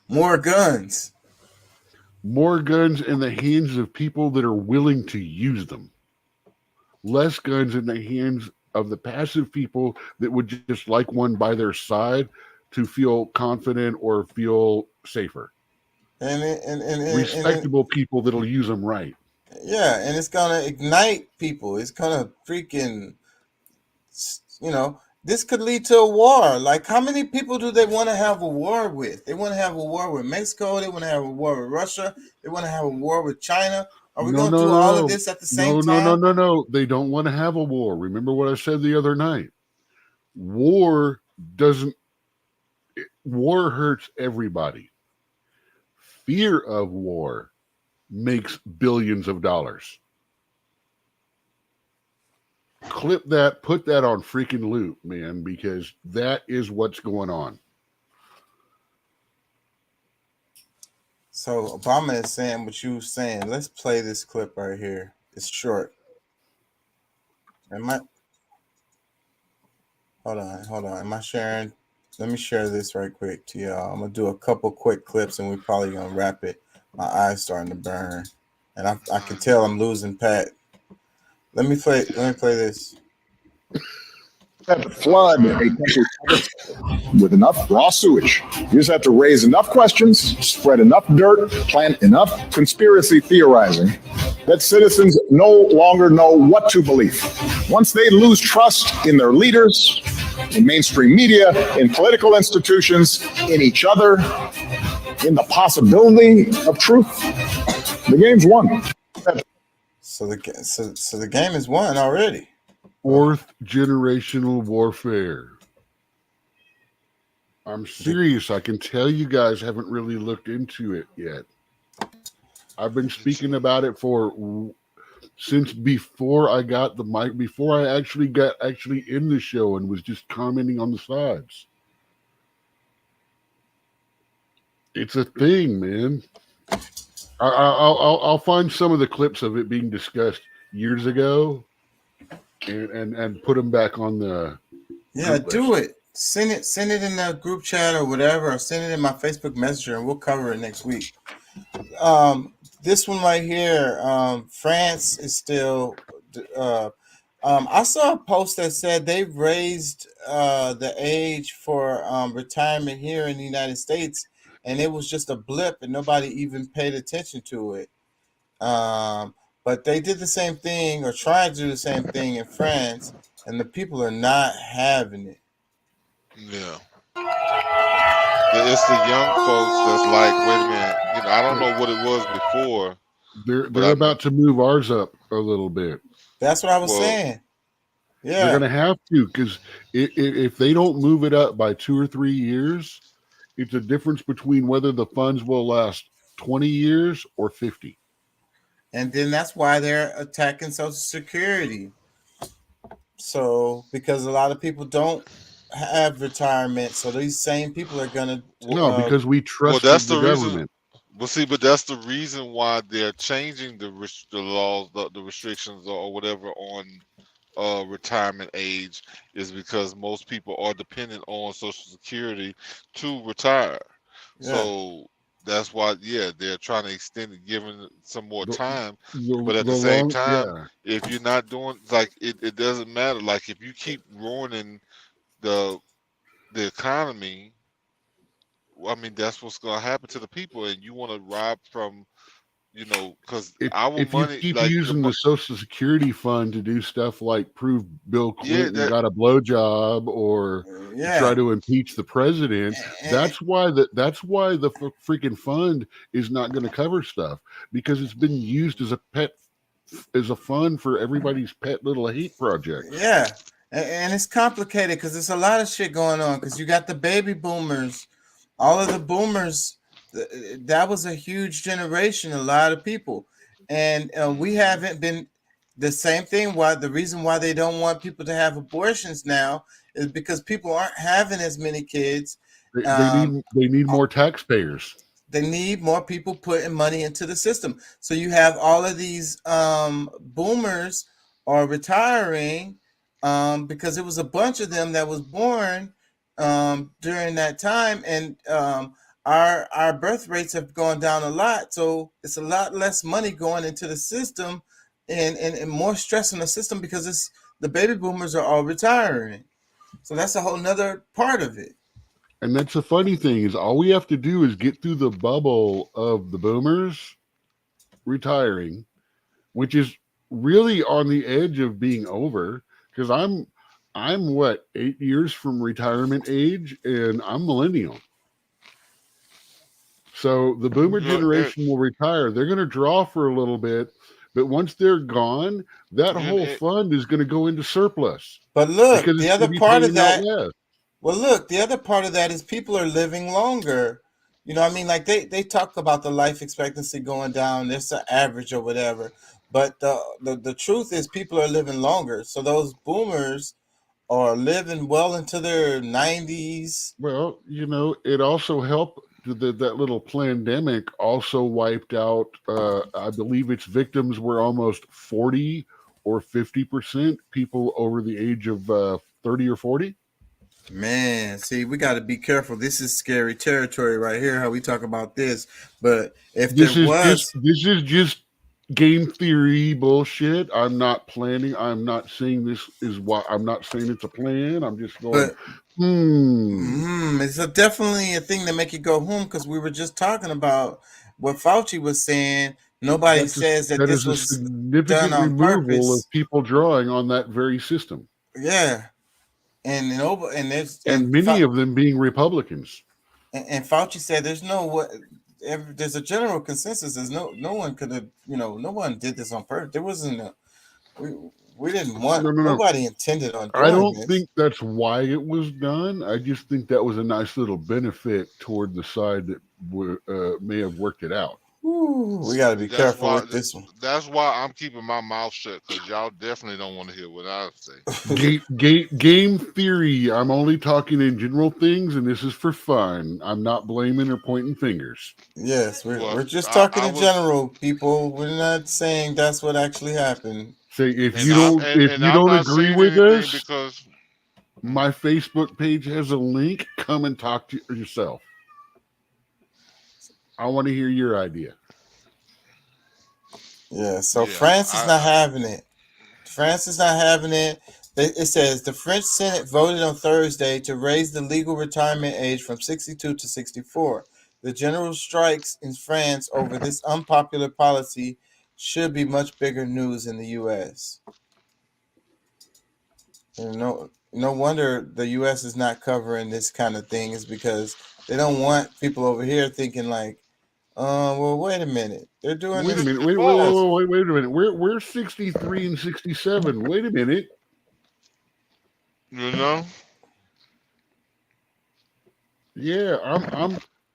More guns. More guns in the hands of people that are willing to use them. Less guns in the hands of the passive people that would just like one by their side to feel confident or feel safer. And respectable people that'll use them right. Yeah, and it's gonna ignite people. It's gonna freaking, this could lead to a war. Like, how many people do they want to have a war with? They want to have a war with Mexico. They want to have a war with Russia. They want to have a war with China. Are we going to do all of this at the same time? No. They don't want to have a war. Remember what I said the other night. War hurts everybody. Fear of war makes billions of dollars. Clip that, put that on freaking loop, man, because that is what's going on. So Obama is saying what you were saying. Let's play this clip right here. It's short. Hold on. Am I sharing? Let me share this right quick to y'all. I'm gonna do a couple quick clips and we're probably gonna wrap it. My eyes starting to burn, and I can tell I'm losing Pat. Let me play this. That flood a country with enough raw sewage. You just have to raise enough questions, spread enough dirt, plant enough conspiracy theorizing that citizens no longer know what to believe. Once they lose trust in their leaders, in mainstream media, in political institutions, in each other, in the possibility of truth, the game's won. So the game is won already. Fourth generational warfare. I'm serious. I can tell you guys haven't really looked into it yet. I've been speaking about it since before I got the mic, before I actually got in the show and was just commenting on the sides. It's a thing, man. I'll find some of the clips of it being discussed years ago and put them back on the do it. Send it in the group chat or whatever, or send it in my Facebook Messenger, and we'll cover it next week. This one right here, France is still. I saw a post that said they've raised the age for retirement here in the United States, and it was just a blip, and nobody even paid attention to it. But they did the same thing, or tried to do the same thing in France, and the people are not having it. Yeah. It's the young folks that's like, wait a minute, I don't know what it was before. They're about to move ours up a little bit. That's what I was saying. Yeah. They're going to have to, because if they don't move it up by 2 or 3 years, it's a difference between whether the funds will last 20 years or 50. And then that's why they're attacking Social Security. So, because a lot of people don't have retirement, so these same people are going to... No, because we trust the government. Well, see, but that's the reason why they're changing the laws, the restrictions or whatever on retirement age, is because most people are dependent on Social Security to retire. Yeah. So that's why, they're trying to extend it, giving some more time. But at the same time, if you're not doing, like, it doesn't matter. Like, if you keep ruining the economy, I mean, that's what's going to happen to the people, and you want to rob from, because our if money. If you keep using the Social Security fund to do stuff like prove Bill Clinton got a blowjob or try to impeach the president, that's why the freaking fund is not going to cover stuff, because it's been used as a fund for everybody's pet little hate project. Yeah, and it's complicated because there's a lot of shit going on, because you got the baby boomers. All of the boomers, that was a huge generation, a lot of people. And we haven't been the same thing. The reason why they don't want people to have abortions now is because people aren't having as many kids. They need more taxpayers. They need more people putting money into the system. So you have all of these boomers are retiring because it was a bunch of them that was born during that time, and our birth rates have gone down a lot, so it's a lot less money going into the system, and more stress on the system because the baby boomers are all retiring. So that's a whole nother part of it. And that's the funny thing, is all we have to do is get through the bubble of the boomers retiring, which is really on the edge of being over, because I'm 8 years from retirement age, and I'm millennial. So the boomer generation will retire. They're going to draw for a little bit, but once they're gone, that whole fund is going to go into surplus. But look, the other part of that, the other part of that is people are living longer. I mean, like they talk about the life expectancy going down. There's an average or whatever. But the truth is people are living longer. So those boomers are living well into their 90s. Well, it also helped that little pandemic also wiped out, I believe its victims were almost 40 or 50% people over the age of 30 or 40. Man, see, we got to be careful. This is scary territory right here, how we talk about this. But if this is just game theory bullshit. I'm not saying this is what, I'm not saying it's a plan. I'm just going, It's definitely a thing that make you go, because we were just talking about what Fauci was saying. Nobody says that this was significant done on removal purpose. of people drawing on that very system. Yeah. and many of them being Republicans. And Fauci said there's there's a general consensus. There's no one could have, no one did this on purpose. There wasn't we didn't want, nobody intended on doing I don't this. think that's why it was done. I just think that was a nice little benefit toward the side that may have worked it out. Ooh, we got to be careful with this one. That's why I'm keeping my mouth shut, because y'all definitely don't want to hear what I say. Game theory. I'm only talking in general things, and this is for fun. I'm not blaming or pointing fingers. Yes, we're just talking in general, people. We're not saying that's what actually happened. Say if you don't agree with us, because my Facebook page has a link. Come and talk to yourself. I want to hear your idea. Yeah, so France is not having it. France is not having it. It says the French Senate voted on Thursday to raise the legal retirement age from 62 to 64. The general strikes in France over this unpopular policy should be much bigger news in the U.S. No wonder the U.S. is not covering this kind of thing, is because they don't want people over here thinking like, well, wait a minute. They're doing Wait a this. minute. Wait a minute. We're 63 and 67. Wait a minute. You know? Yeah,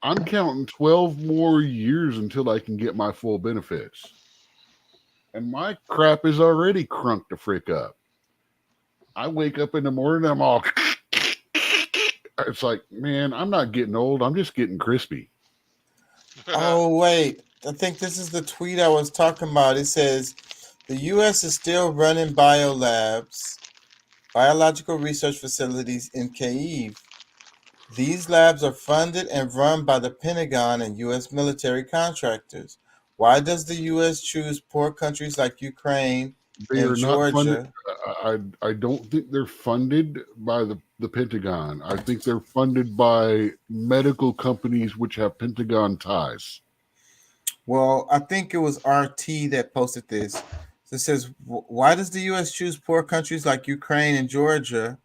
I'm counting 12 more years until I can get my full benefits. And my crap is already crunked the frick up. I wake up in the morning, I'm all it's like, man, I'm not getting old, I'm just getting crispy. Oh, wait. I think this is the tweet I was talking about. It says the U.S. is still running biolabs, biological research facilities in Kyiv. These labs are funded and run by the Pentagon and U.S. military contractors. Why does the U.S. choose poor countries like Ukraine They and are not funded. Georgia? I don't think they're funded by the Pentagon. I think they're funded by medical companies which have Pentagon ties. Well, I think it was RT that posted this. So it says, why does the U.S. choose poor countries like Ukraine and Georgia,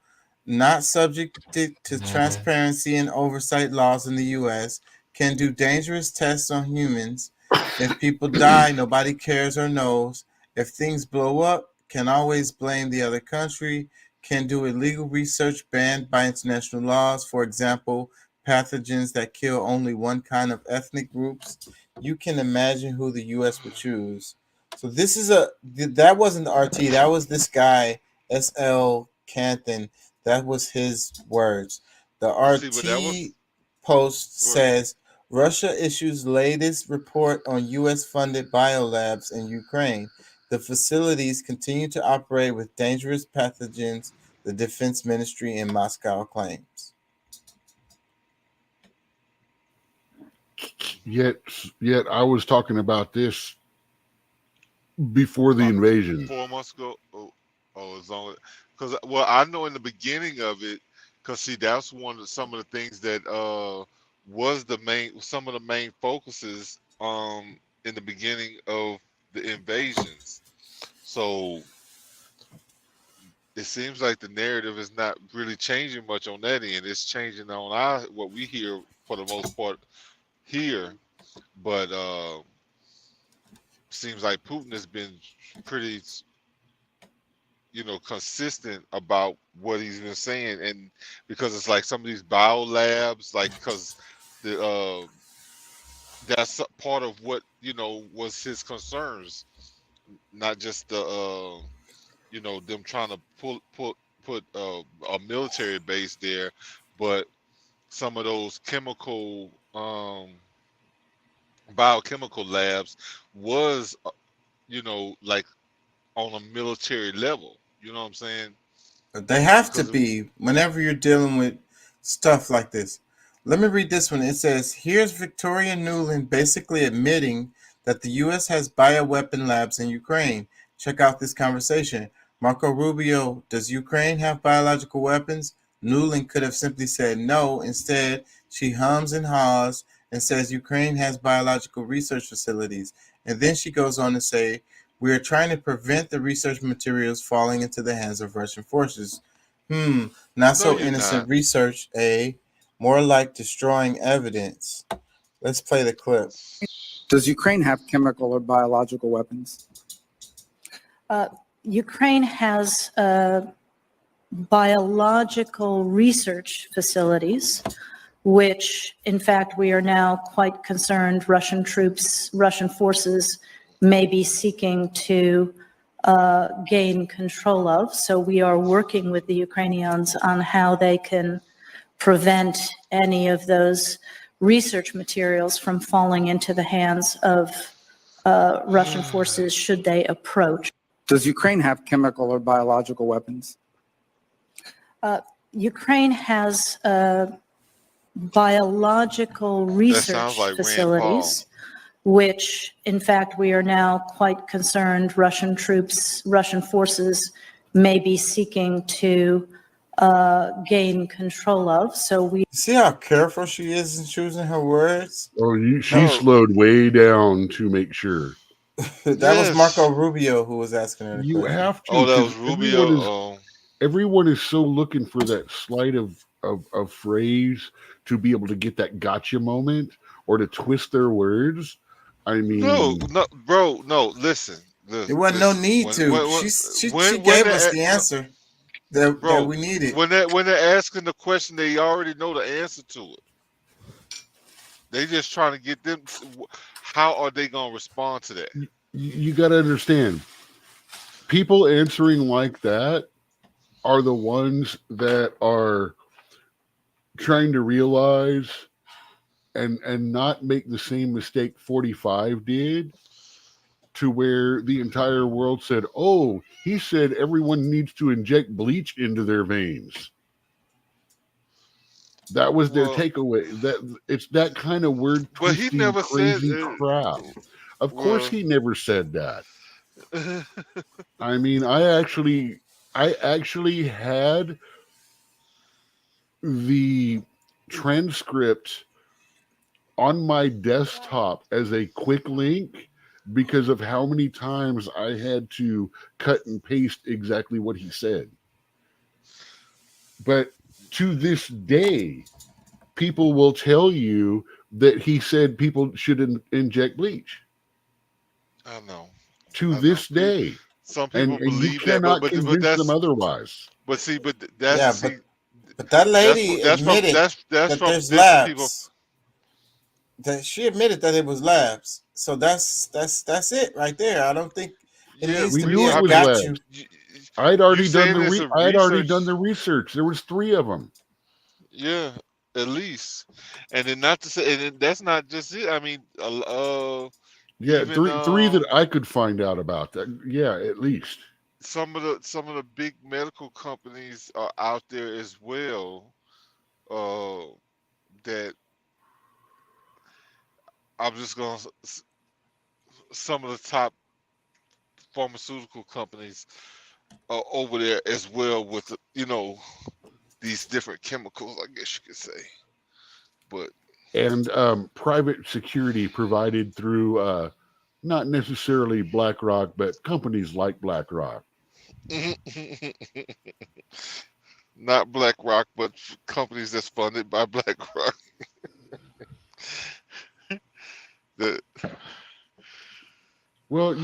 not subjected to transparency and oversight laws in the U.S., can do dangerous tests on humans? If people die, nobody cares or knows. If things blow up, can always blame the other country, can do illegal research banned by international laws, for example, pathogens that kill only one kind of ethnic groups. You can imagine who the U.S. would choose. So this is that wasn't the RT, that was this guy, S.L. Canton. That was his words. The RT post says, Russia issues latest report on U.S.-funded biolabs in Ukraine. The facilities continue to operate with dangerous pathogens, the Defense Ministry in Moscow claims. Yet I was talking about this before the invasion. 4 months ago. It's only because I know in the beginning of it, because see, that's some of the things that was some of the main focuses in the beginning of the invasions. So it seems like the narrative is not really changing much on that end. It's changing on what we hear for the most part here, but seems like Putin has been pretty, consistent about what he's been saying, and because it's like some of these biolabs, like because that's part of what was his concerns, not just the them trying to put a military base there, but some of those chemical biochemical labs was like on a military level. You know what I'm saying? They have to be whenever you're dealing with stuff like this. Let me read this one. It says, here's Victoria Nuland basically admitting that the U.S. has bioweapon labs in Ukraine. Check out this conversation. Marco Rubio, does Ukraine have biological weapons? Nuland could have simply said no. Instead, she hums and haws and says Ukraine has biological research facilities. And then she goes on to say, we are trying to prevent the research materials falling into the hands of Russian forces. Not No, so you're innocent not. research, more like destroying evidence. Let's play the clip. Does Ukraine have chemical or biological weapons? Ukraine has biological research facilities, which, in fact, we are now quite concerned Russian forces may be seeking to gain control of. So we are working with the Ukrainians on how they can prevent any of those research materials from falling into the hands of Russian forces should they approach. Does Ukraine have chemical or biological weapons? Ukraine has biological research like Rand facilities, which, in fact, we are now quite concerned Russian forces may be seeking to gain control of. So we See how careful she is in choosing her words? Oh, she slowed way down to make sure. That was Marco Rubio who was asking her the You question. have to. Oh, that 'cause was Rubio. Everyone is so looking for that sleight of phrase to be able to get that gotcha moment or to twist their words. I mean, No, bro, no. Listen. There wasn't no need to. She gave us the answer that we needed. When they're asking the question, they already know the answer to it. They just trying to get them. How are they going to respond to that? you got to understand, people answering like that are the ones that are trying to realize and not make the same mistake 45 did, to where the entire world said, oh, he said everyone needs to inject bleach into their veins. That was their takeaway. That it's that kind of word But he never crazy said crap. Of course he never said that. I mean, I actually had the transcript on my desktop as a quick link because of how many times I had to cut and paste exactly what he said. But to this day, people will tell you that he said people should inject bleach. I know. To this day. Some people and believe you cannot that, but convince that's them otherwise. But see, but that's but that lady admitted that's that from there's different people. labs. That she admitted that it was labs. So that's it right there. I don't think it needs We to knew be it a was got labs. you. I'd already You done saying the it's a I'd already research- done the research. There was 3 of them. Yeah, at least, and then not to say, and then that's not just it. I mean, Yeah, even, three that I could find out about. That. Yeah, at least. some of the big medical companies are out there as well. That I'm just gonna some of the top pharmaceutical companies are over there as well with these different chemicals, I guess you could say. But And private security provided through not necessarily BlackRock, but companies like BlackRock. not BlackRock, but companies that's funded by BlackRock. Well,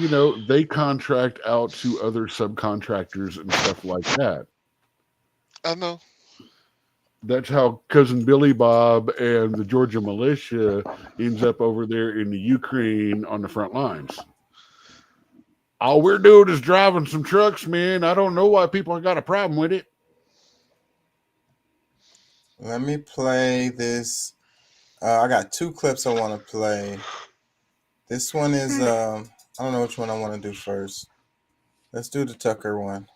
they contract out to other subcontractors and stuff like that. I know. That's how Cousin Billy Bob and the Georgia militia ends up over there in the Ukraine on the front lines. All we're doing is driving some trucks, man. I don't know why people got a problem with it. Let me play this. I got 2 clips I want to play. This one is I don't know which one I want to do first. Let's do the Tucker one.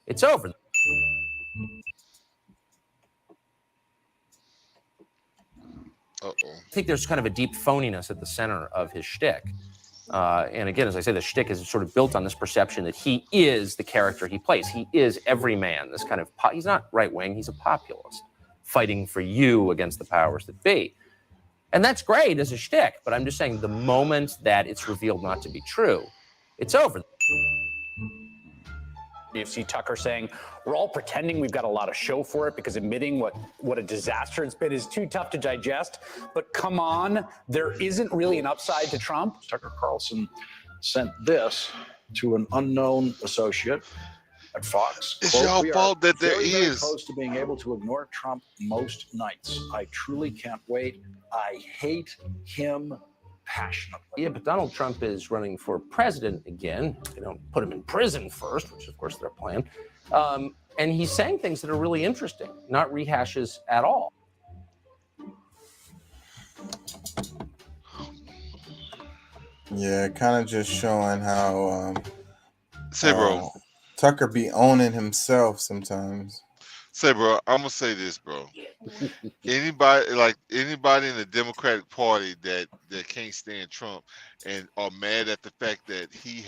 It's over. Uh-oh. I think there's kind of a deep phoniness at the center of his shtick. And again, as I say, the shtick is sort of built on this perception that he is the character he plays. He is every man. This kind of he's not right wing. He's a populist fighting for you against the powers that be. And that's great as a shtick. But I'm just saying the moment that it's revealed not to be true, it's over. You see Tucker saying, we're all pretending we've got a lot of show for it because admitting what a disaster it's been is too tough to digest. But come on, there isn't really an upside to Trump. Tucker Carlson sent this to an unknown associate at Fox. It's Quote, your "We are fault that there very, very is." close to being able to ignore Trump most nights. I truly can't wait. I hate him passionately. Yeah, but Donald Trump is running for president again. They don't put him in prison first, which is, of course, their plan. And he's saying things that are really interesting, not rehashes at all. Yeah, kind of just showing how Say, bro. Tucker be owning himself sometimes. Say, bro, I'm gonna say this, bro. Anybody in the Democratic Party that can't stand Trump and are mad at the fact that he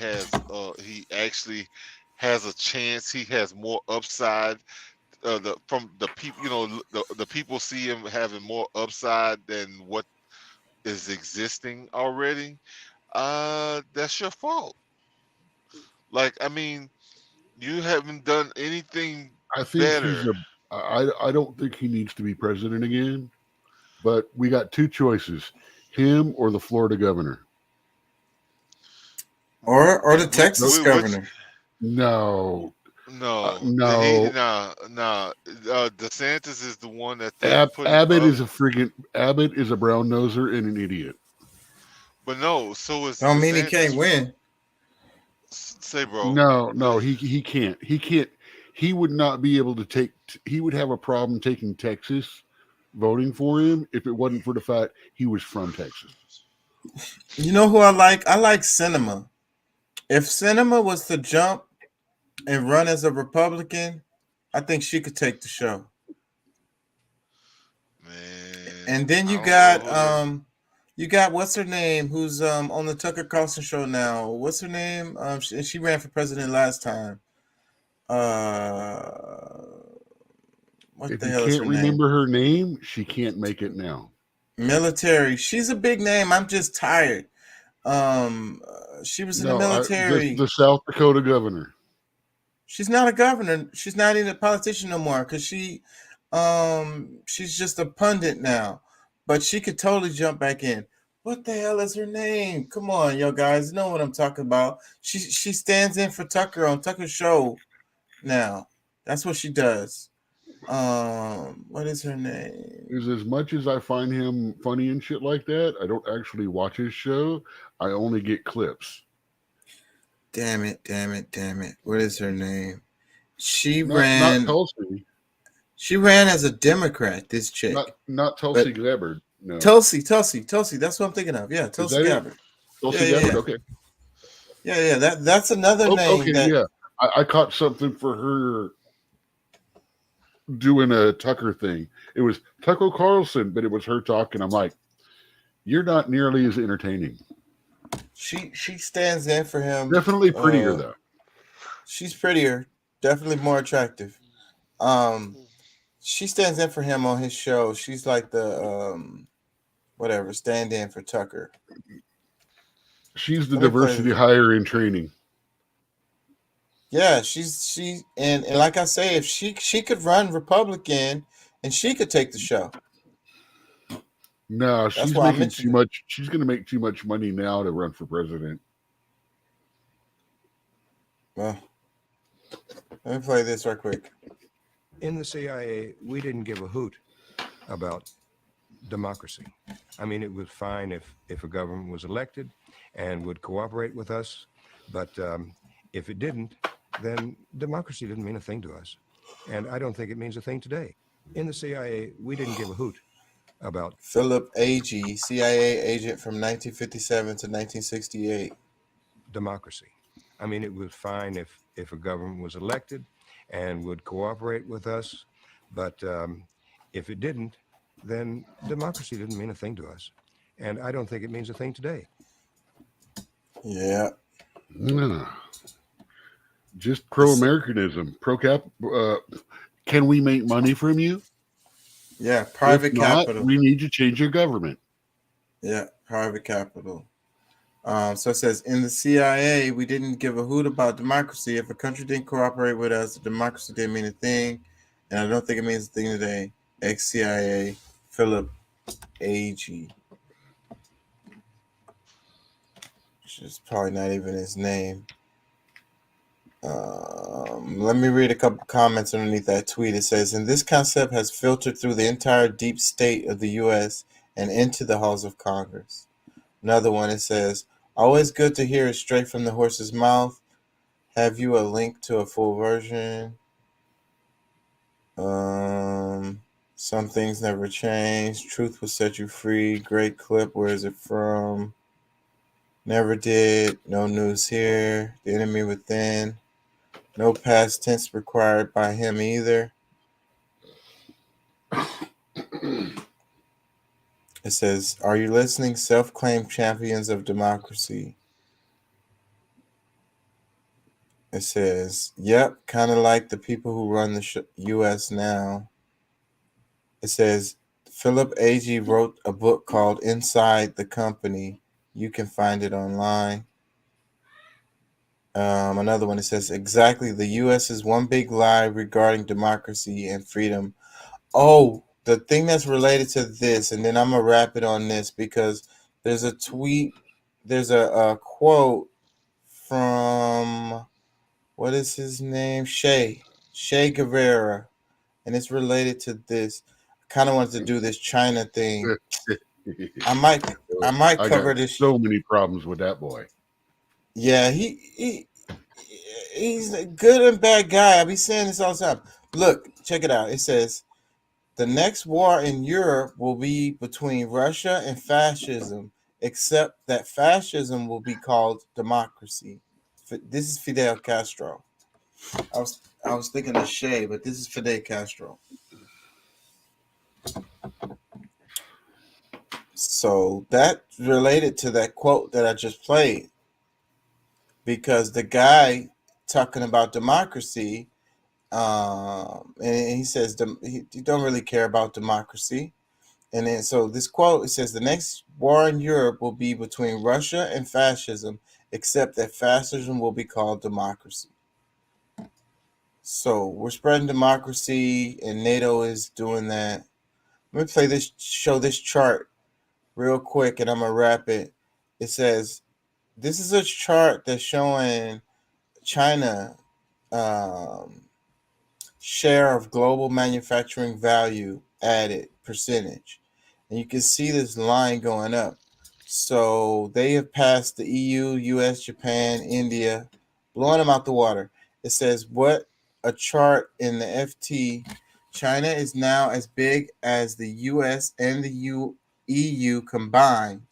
actually has a chance, he has more upside. From the people, the people see him having more upside than what is existing already. That's your fault. Like, I mean, you haven't done anything. I think better. I don't think he needs to be president again, but we got two choices: him or the Florida governor, or the Texas governor. No. DeSantis is the one that Abbott is a brown noser and an idiot. But no, so is don't mean he DeSantis. can't win. Say, bro. No, he can't. He would not be able to take. He would have a problem taking Texas, voting for him if it wasn't for the fact he was from Texas. You know who I like? I like Sinema. If Sinema was to jump and run as a Republican, I think she could take the show. Man, and then you got what's her name? Who's on the Tucker Carlson show now? What's her name? She ran for president last time. What If the you hell is her can't name? remember her name, she can't make it now. Military. She's a big name. I'm just tired. She was in the military. The South Dakota governor. She's not a governor. She's not even a politician no more because she's just a pundit now. But she could totally jump back in. What the hell is her name? Come on, yo guys, you know what I'm talking about. She stands in for Tucker on Tucker's show now. That's what she does. What is her name? Is as much as I find him funny and shit like that, I don't actually watch his show. I only get clips. Damn it. What is her name? She Not ran Tulsi. She ran as a Democrat, this chick. Not Tulsi Gabbard. No. Tulsi. That's what I'm thinking of. Yeah, Tulsi Gabbard. Tulsi Gabbard, okay. Yeah. That's another name. Okay, that, yeah. I caught something for her doing a Tucker thing. It was Tucker Carlson, but it was her talking. I'm like, you're not nearly as entertaining. She stands in for him. Definitely prettier though. She's prettier, definitely more attractive. She stands in for him on his show. She's like the stand in for Tucker. She's the diversity hire in training. Yeah, she and like I say, if she could run Republican and she could take the show. No, she's making too much. She's going to make too much money now to run for president. Well, let me play this right quick. In the CIA, we didn't give a hoot about democracy. I mean, it was fine if a government was elected and would cooperate with us, but if it didn't, then democracy didn't mean a thing to us. And I don't think it means a thing today. In the CIA, we didn't give a hoot about Philip Agee, CIA agent from 1957 to 1968. democracy. I mean, it was fine if a government was elected and would cooperate with us, but if it didn't, then democracy didn't mean a thing to us. And I don't think it means a thing today. Yeah. Just pro-Americanism, can we make money from you? Yeah, private If not, capital. we need to change your government. Yeah, private capital. So it says, in the CIA, we didn't give a hoot about democracy. If a country didn't cooperate with us, democracy didn't mean a thing. And I don't think it means a thing today. Ex-CIA Philip Agee. Which is probably not even his name. Let me read a couple comments underneath that tweet. It says, and this concept has filtered through the entire deep state of the U.S. and into the halls of Congress. Another one, it says, always good to hear it straight from the horse's mouth. Have you a link to a full version? Some things never change. Truth will set you free. Great clip. Where is it from? Never did. No news here. The enemy within. No past tense required by him either. It says, are you listening? Self-claimed champions of democracy. It says, yep, kind of like the people who run the U.S. now. It says, Philip Agee wrote a book called Inside the Company. You can find it online. Another one, it says, exactly, the U.S. is one big lie regarding democracy and freedom. Oh, the thing that's related to this, and then I'm going to wrap it on this, because there's a tweet, there's a quote from, what is his name? Che Guevara, and it's related to this. I kind of wanted to do this China thing. I might cover this. So many problems with that boy. Yeah, he's a good and bad guy. I be saying this all the time. Look, check it out. It says, the next war in Europe will be between Russia and fascism, except that fascism will be called democracy. This is Fidel Castro. I was thinking of Che, but this is Fidel Castro. So that related to that quote that I just played, because the guy talking about democracy, and he says he don't really care about democracy. And then so this quote, it says, the next war in Europe will be between Russia and fascism, except that fascism will be called democracy. So we're spreading democracy, and NATO is doing that. Let me show this chart real quick, and I'm gonna wrap it. It says, this is a chart that's showing China share of global manufacturing value added percentage, and you can see this line going up. So they have passed the EU, US, Japan, India, blowing them out the water. It says, what a chart in the FT. China is now as big as the US and the EU combined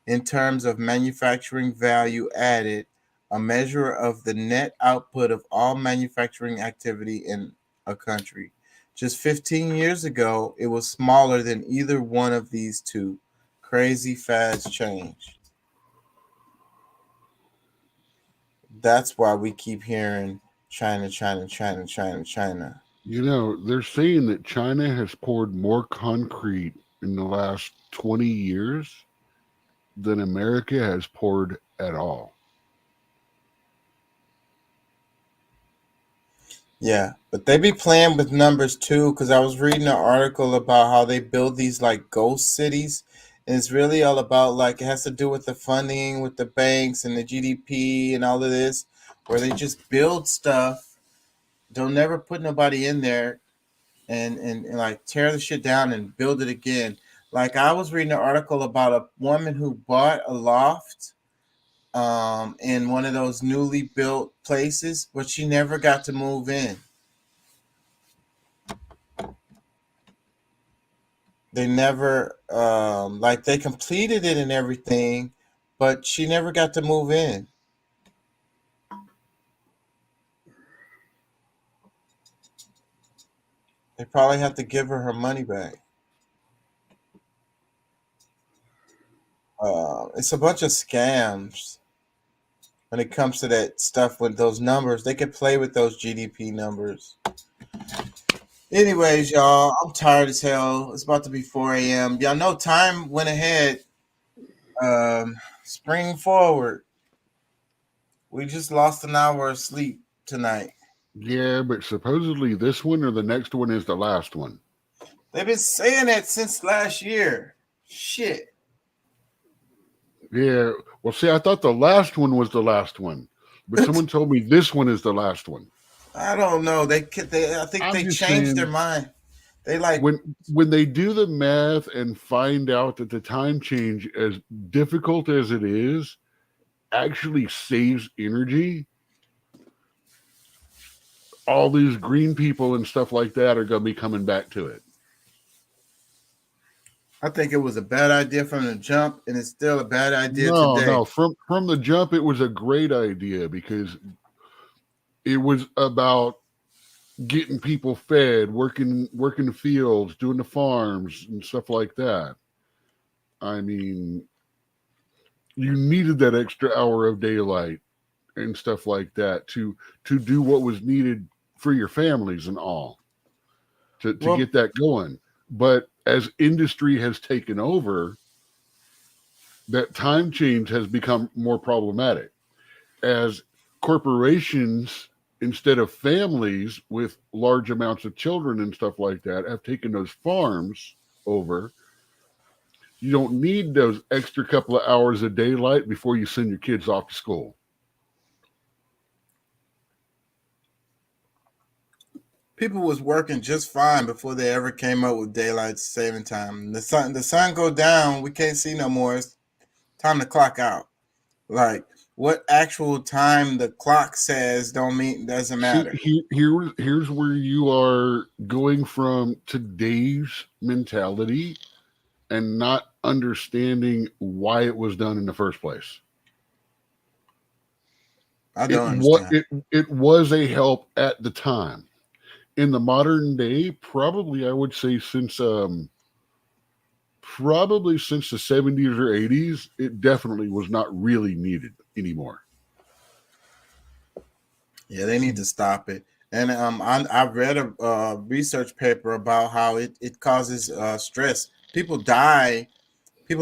in terms of manufacturing value added, a measure of the net output of all manufacturing activity in a country. Just 15 years ago, it was smaller than either one of these two. Crazy fast change. That's why we keep hearing China, China, China, China, China. You know, they're saying that China has poured more concrete in the last 20 years than America has poured at all. Yeah, but they be playing with numbers too, because I was reading an article about how they build these like ghost cities, and it's really all about, like, it has to do with the funding with the banks and the GDP and all of this, where they just build stuff, don't never put nobody in there, and like tear the shit down and build it again. Like, I was reading an article about a woman who bought a loft in one of those newly built places, but she never got to move in. They never, like, they completed it and everything, but she never got to move in. They probably have to give her money back. It's a bunch of scams when it comes to that stuff with those numbers. They could play with those GDP numbers. Anyways, y'all, I'm tired as hell. It's about to be 4 a.m. Y'all know time went ahead. Spring forward. We just lost an hour of sleep tonight. Yeah, but supposedly this one or the next one is the last one. They've been saying that since last year. Shit. Yeah. Well, see, I thought the last one was the last one, but someone told me this one is the last one. I don't know. I think they changed their mind. They like when they do the math and find out that the time change, as difficult as it is, actually saves energy. All these green people and stuff like that are going to be coming back to it. I think it was a bad idea from the jump, and it's still a bad idea today. No, from the jump, it was a great idea because it was about getting people fed, working the fields, doing the farms and stuff like that. I mean, you needed that extra hour of daylight and stuff like that to do what was needed for your families and all to get that going. But as industry has taken over, that time change has become more problematic. As corporations, instead of families with large amounts of children and stuff like that, have taken those farms over, you don't need those extra couple of hours of daylight before you send your kids off to school. People was working just fine before they ever came up with daylight saving time. The sun go down, we can't see no more. It's time to clock out. Like what actual time the clock says doesn't matter. Here's where you are going from today's mentality and not understanding why it was done in the first place. I don't understand. It was a help at the time. In the modern day, probably I would say since the 70s or 80s, it definitely was not really needed anymore. Yeah, they need to stop it. And I've read a research paper about how it causes stress. People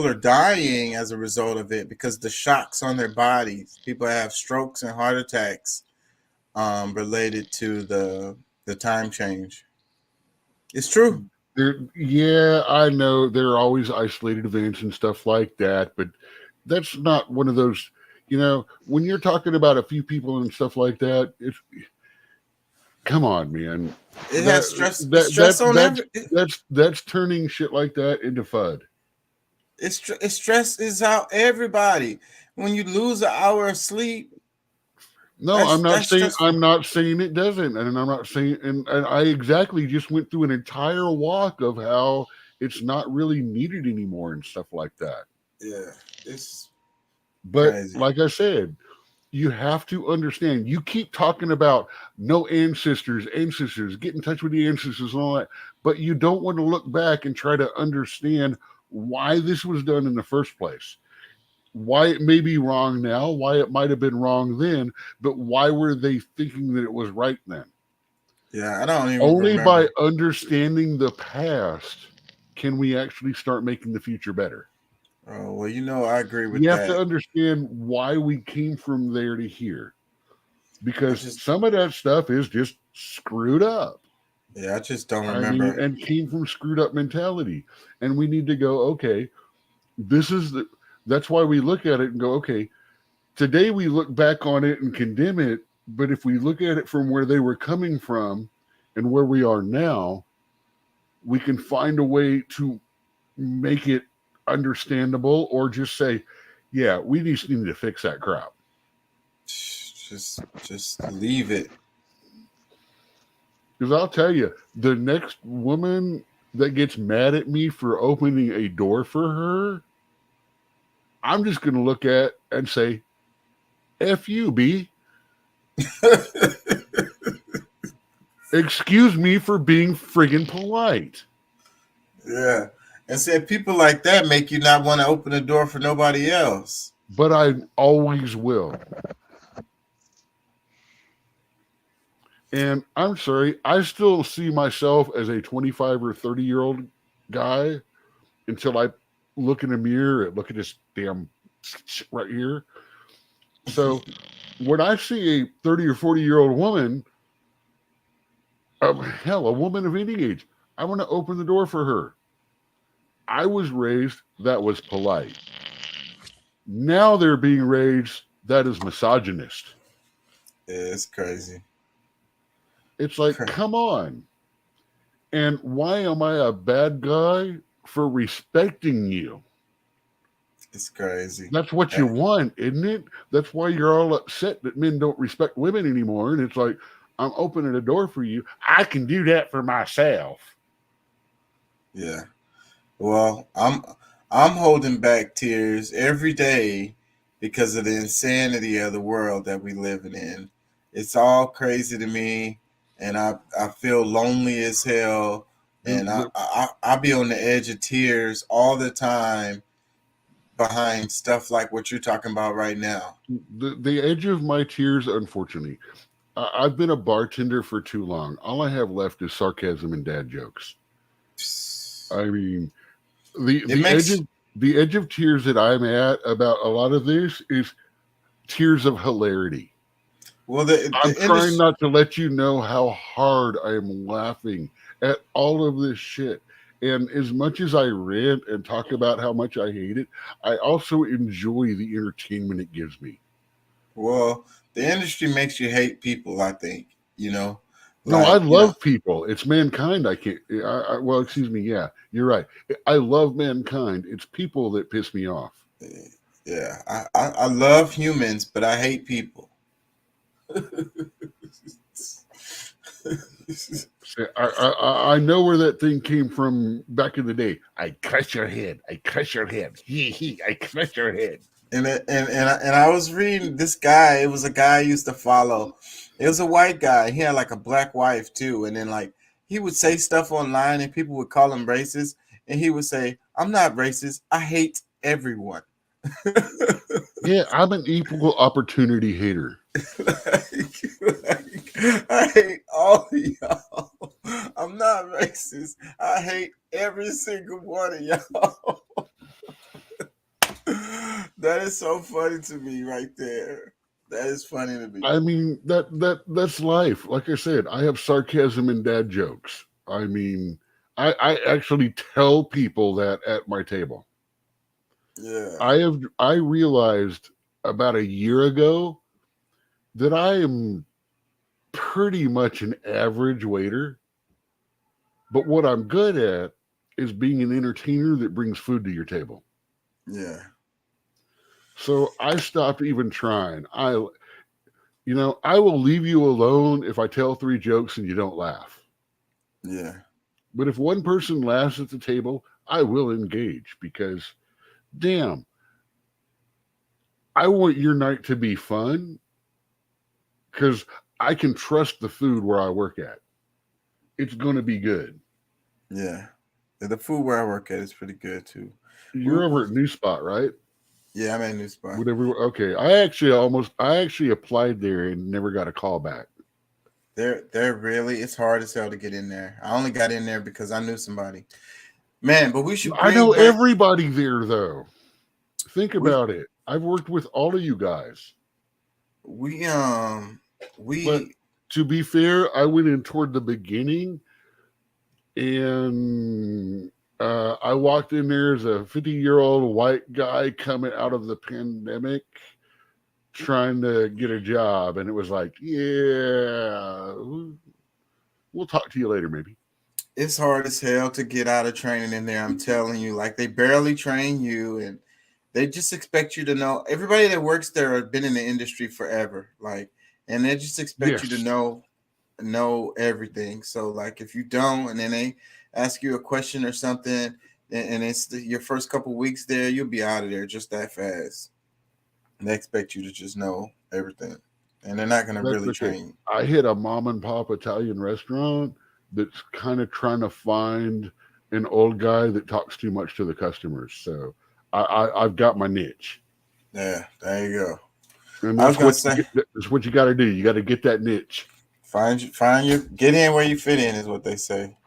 are dying as a result of it because the shocks on their bodies. People have strokes and heart attacks related to the time change. It's true. Yeah, I know there are always isolated events and stuff like that, but that's not one of those, when you're talking about a few people and stuff like that, come on, man. It has stress on that's turning shit like that into FUD. It stresses out everybody. When you lose an hour of sleep, no, I'm not saying it doesn't, and I'm not saying, and I exactly just went through an entire walk of how it's not really needed anymore and stuff like that. Yeah, it's crazy. Like I said, you have to understand. You keep talking about no ancestors, get in touch with the ancestors and all that, but you don't want to look back and try to understand why this was done in the first place. Why it may be wrong now, why it might have been wrong then, but why were they thinking that it was right then? Yeah, I don't even Only remember. by understanding the past can we actually start making the future better. Oh, well, I agree with that. You have to understand why we came from there to here. Because some of that stuff is just screwed up. Yeah, I just don't remember. And came from screwed up mentality. And we need to go, okay, that's why we look at it and go, okay, today we look back on it and condemn it, but if we look at it from where they were coming from and where we are now, we can find a way to make it understandable or just say, yeah, we just need to fix that crap. Just leave it. Because I'll tell you, the next woman that gets mad at me for opening a door for her, I'm just going to look at and say, F you, B. Excuse me for being friggin' polite. Yeah. And said people like that make you not want to open the door for nobody else. But I always will. And I'm sorry, I still see myself as a 25 or 30-year-old guy until I look in the mirror and look at this damn shit right here. So when I see a 30 or 40-year-old woman, hell, a woman of any age, I want to open the door for her. I was raised that was polite. Now they're being raised that is misogynist. Yeah, it's crazy. It's like, come on. And why am I a bad guy for respecting you? It's crazy. That's what you want, isn't it? That's why you're all upset that men don't respect women anymore. And it's like, I'm opening a door for you. I can do that for myself. Yeah. Well, I'm holding back tears every day because of the insanity of the world that we living in. It's all crazy to me, and I feel lonely as hell, and I be on the edge of tears all the time behind stuff like what you're talking about right now. The edge of my tears, unfortunately, I've been a bartender for too long. All I have left is sarcasm and dad jokes. I mean, the edge of tears that I'm at about a lot of this is tears of hilarity. Well, I'm trying not to let you know how hard I am laughing at all of this shit. And as much as I rant and talk about how much I hate it, I also enjoy the entertainment it gives me. Well, the industry makes you hate people, I think, No, I love people. It's mankind. Well, excuse me. Yeah, you're right. I love mankind. It's people that piss me off. Yeah, I love humans, but I hate people. I know where that thing came from back in the day. I crush your head. I crush your head. I crush your head. And I was reading this guy. It was a guy I used to follow. It was a white guy. He had like a black wife too. And then like he would say stuff online and people would call him racist. And he would say, "I'm not racist. I hate everyone." Yeah, I'm an equal opportunity hater. I hate all of y'all. I'm not racist. I hate every single one of y'all. That is so funny to me right there. That is funny to me. I mean, that's life. Like I said, I have sarcasm and dad jokes. I mean, I actually tell people that at my table. Yeah. I realized about a year ago that I am pretty much an average waiter. But what I'm good at is being an entertainer that brings food to your table. Yeah. So I stopped even trying. I will leave you alone if I tell 3 jokes and you don't laugh. Yeah. But if one person laughs at the table, I will engage because, damn, I want your night to be fun because I can trust the food where I work at. It's going to be good. Yeah. The food where I work at is pretty good too. You're over at New Spot, right? Yeah, I'm at New Spot. Whatever. Okay. I actually applied there and never got a call back. They're really, it's hard as hell to get in there. I only got in there because I knew somebody. Man, but we should. I know everybody there though. Think about it. I've worked with all of you guys. But to be fair, I went in toward the beginning and I walked in there as a 50-year-old white guy coming out of the pandemic trying to get a job. And it was like, yeah, we'll talk to you later, maybe. It's hard as hell to get out of training in there. I'm telling you, like they barely train you and they just expect you to know. Everybody that works there have been in the industry forever. Like, and they just expect you to know everything. So like if you don't, and then they ask you a question or something, and it's your first couple weeks there, you'll be out of there just that fast. And they expect you to just know everything, and they're not going to really train you. I hit a mom and pop Italian restaurant that's kind of trying to find an old guy that talks too much to the customers. So I've got my niche. Yeah, there you go. And that's what you got to do. You got to get that niche. Find your get in where you fit in is what they say.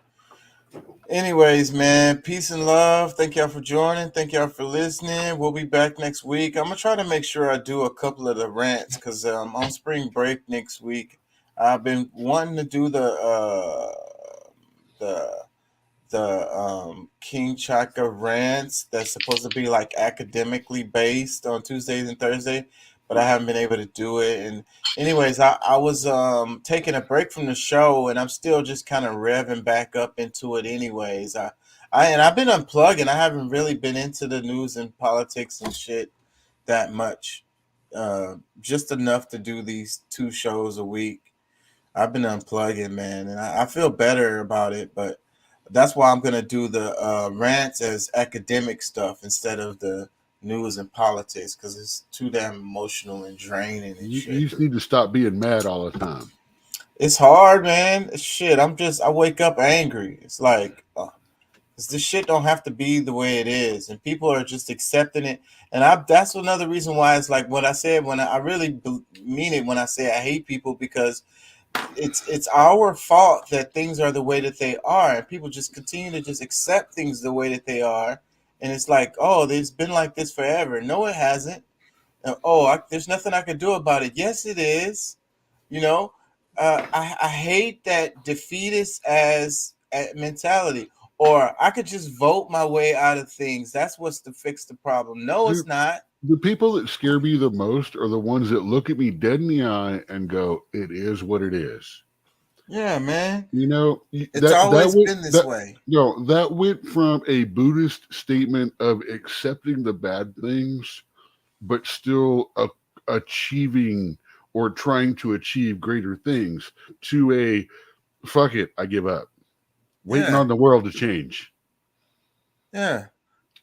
Anyways, man, peace and love. Thank y'all for joining. Thank y'all for listening. We'll be back next week. I'm gonna try to make sure I do a couple of the rants because on spring break next week. I've been wanting to do the King Chaka rants that's supposed to be like academically based on Tuesdays and Thursday, but I haven't been able to do it. And anyways, I was taking a break from the show, and I'm still just kind of revving back up into it. Anyways, I've been unplugging. I haven't really been into the news and politics and shit that much, just enough to do these 2 shows a week. I've been unplugging, man, and I feel better about it, but that's why I'm going to do the rants as academic stuff instead of the news and politics because it's too damn emotional and draining and shit. You just need to stop being mad all the time. It's hard, man. Shit, I wake up angry. It's like, this shit don't have to be the way it is, and people are just accepting it. And that's another reason why it's like what I said when I really mean it when I say I hate people, because it's our fault that things are the way that they are, and people just continue to just accept things the way that they are. And it's like, oh, it's been like this forever. No, it hasn't. There's nothing I can do about it. Yes, it is. You know, I hate that defeatist as mentality. Or I could just vote my way out of things. That's what's to fix the problem. No, it's not. The people that scare me the most are the ones that look at me dead in the eye and go, "It is what it is." Yeah, man. You know, it's always been this way. No, that went from a Buddhist statement of accepting the bad things, but still achieving or trying to achieve greater things, to a fuck it, I give up. Waiting on the world to change. Yeah.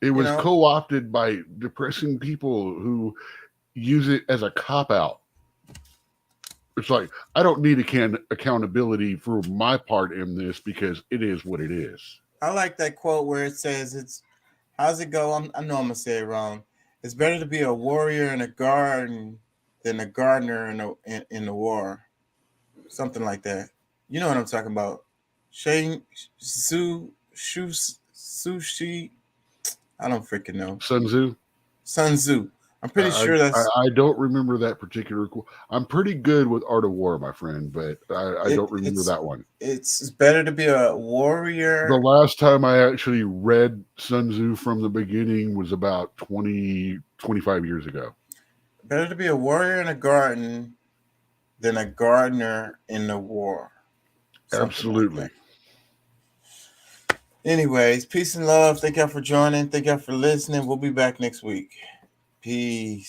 It was co-opted by depressing people who use it as a cop-out. It's like, I don't need accountability for my part in this because it is what it is. I like that quote where it says, how's it go? I know I'm going to say it wrong. It's better to be a warrior in a garden than a gardener in the war. Something like that. You know what I'm talking about. Sushi. I don't freaking know. Sun Tzu. I'm pretty sure that's. I don't remember that particular. I'm pretty good with Art of War, my friend, but I don't remember that one. It's better to be a warrior. The last time I actually read Sun Tzu from the beginning was about 25 years ago. Better to be a warrior in a garden than a gardener in the war. Absolutely. Like anyways, peace and love. Thank y'all for joining. Thank y'all for listening. We'll be back next week. Peace.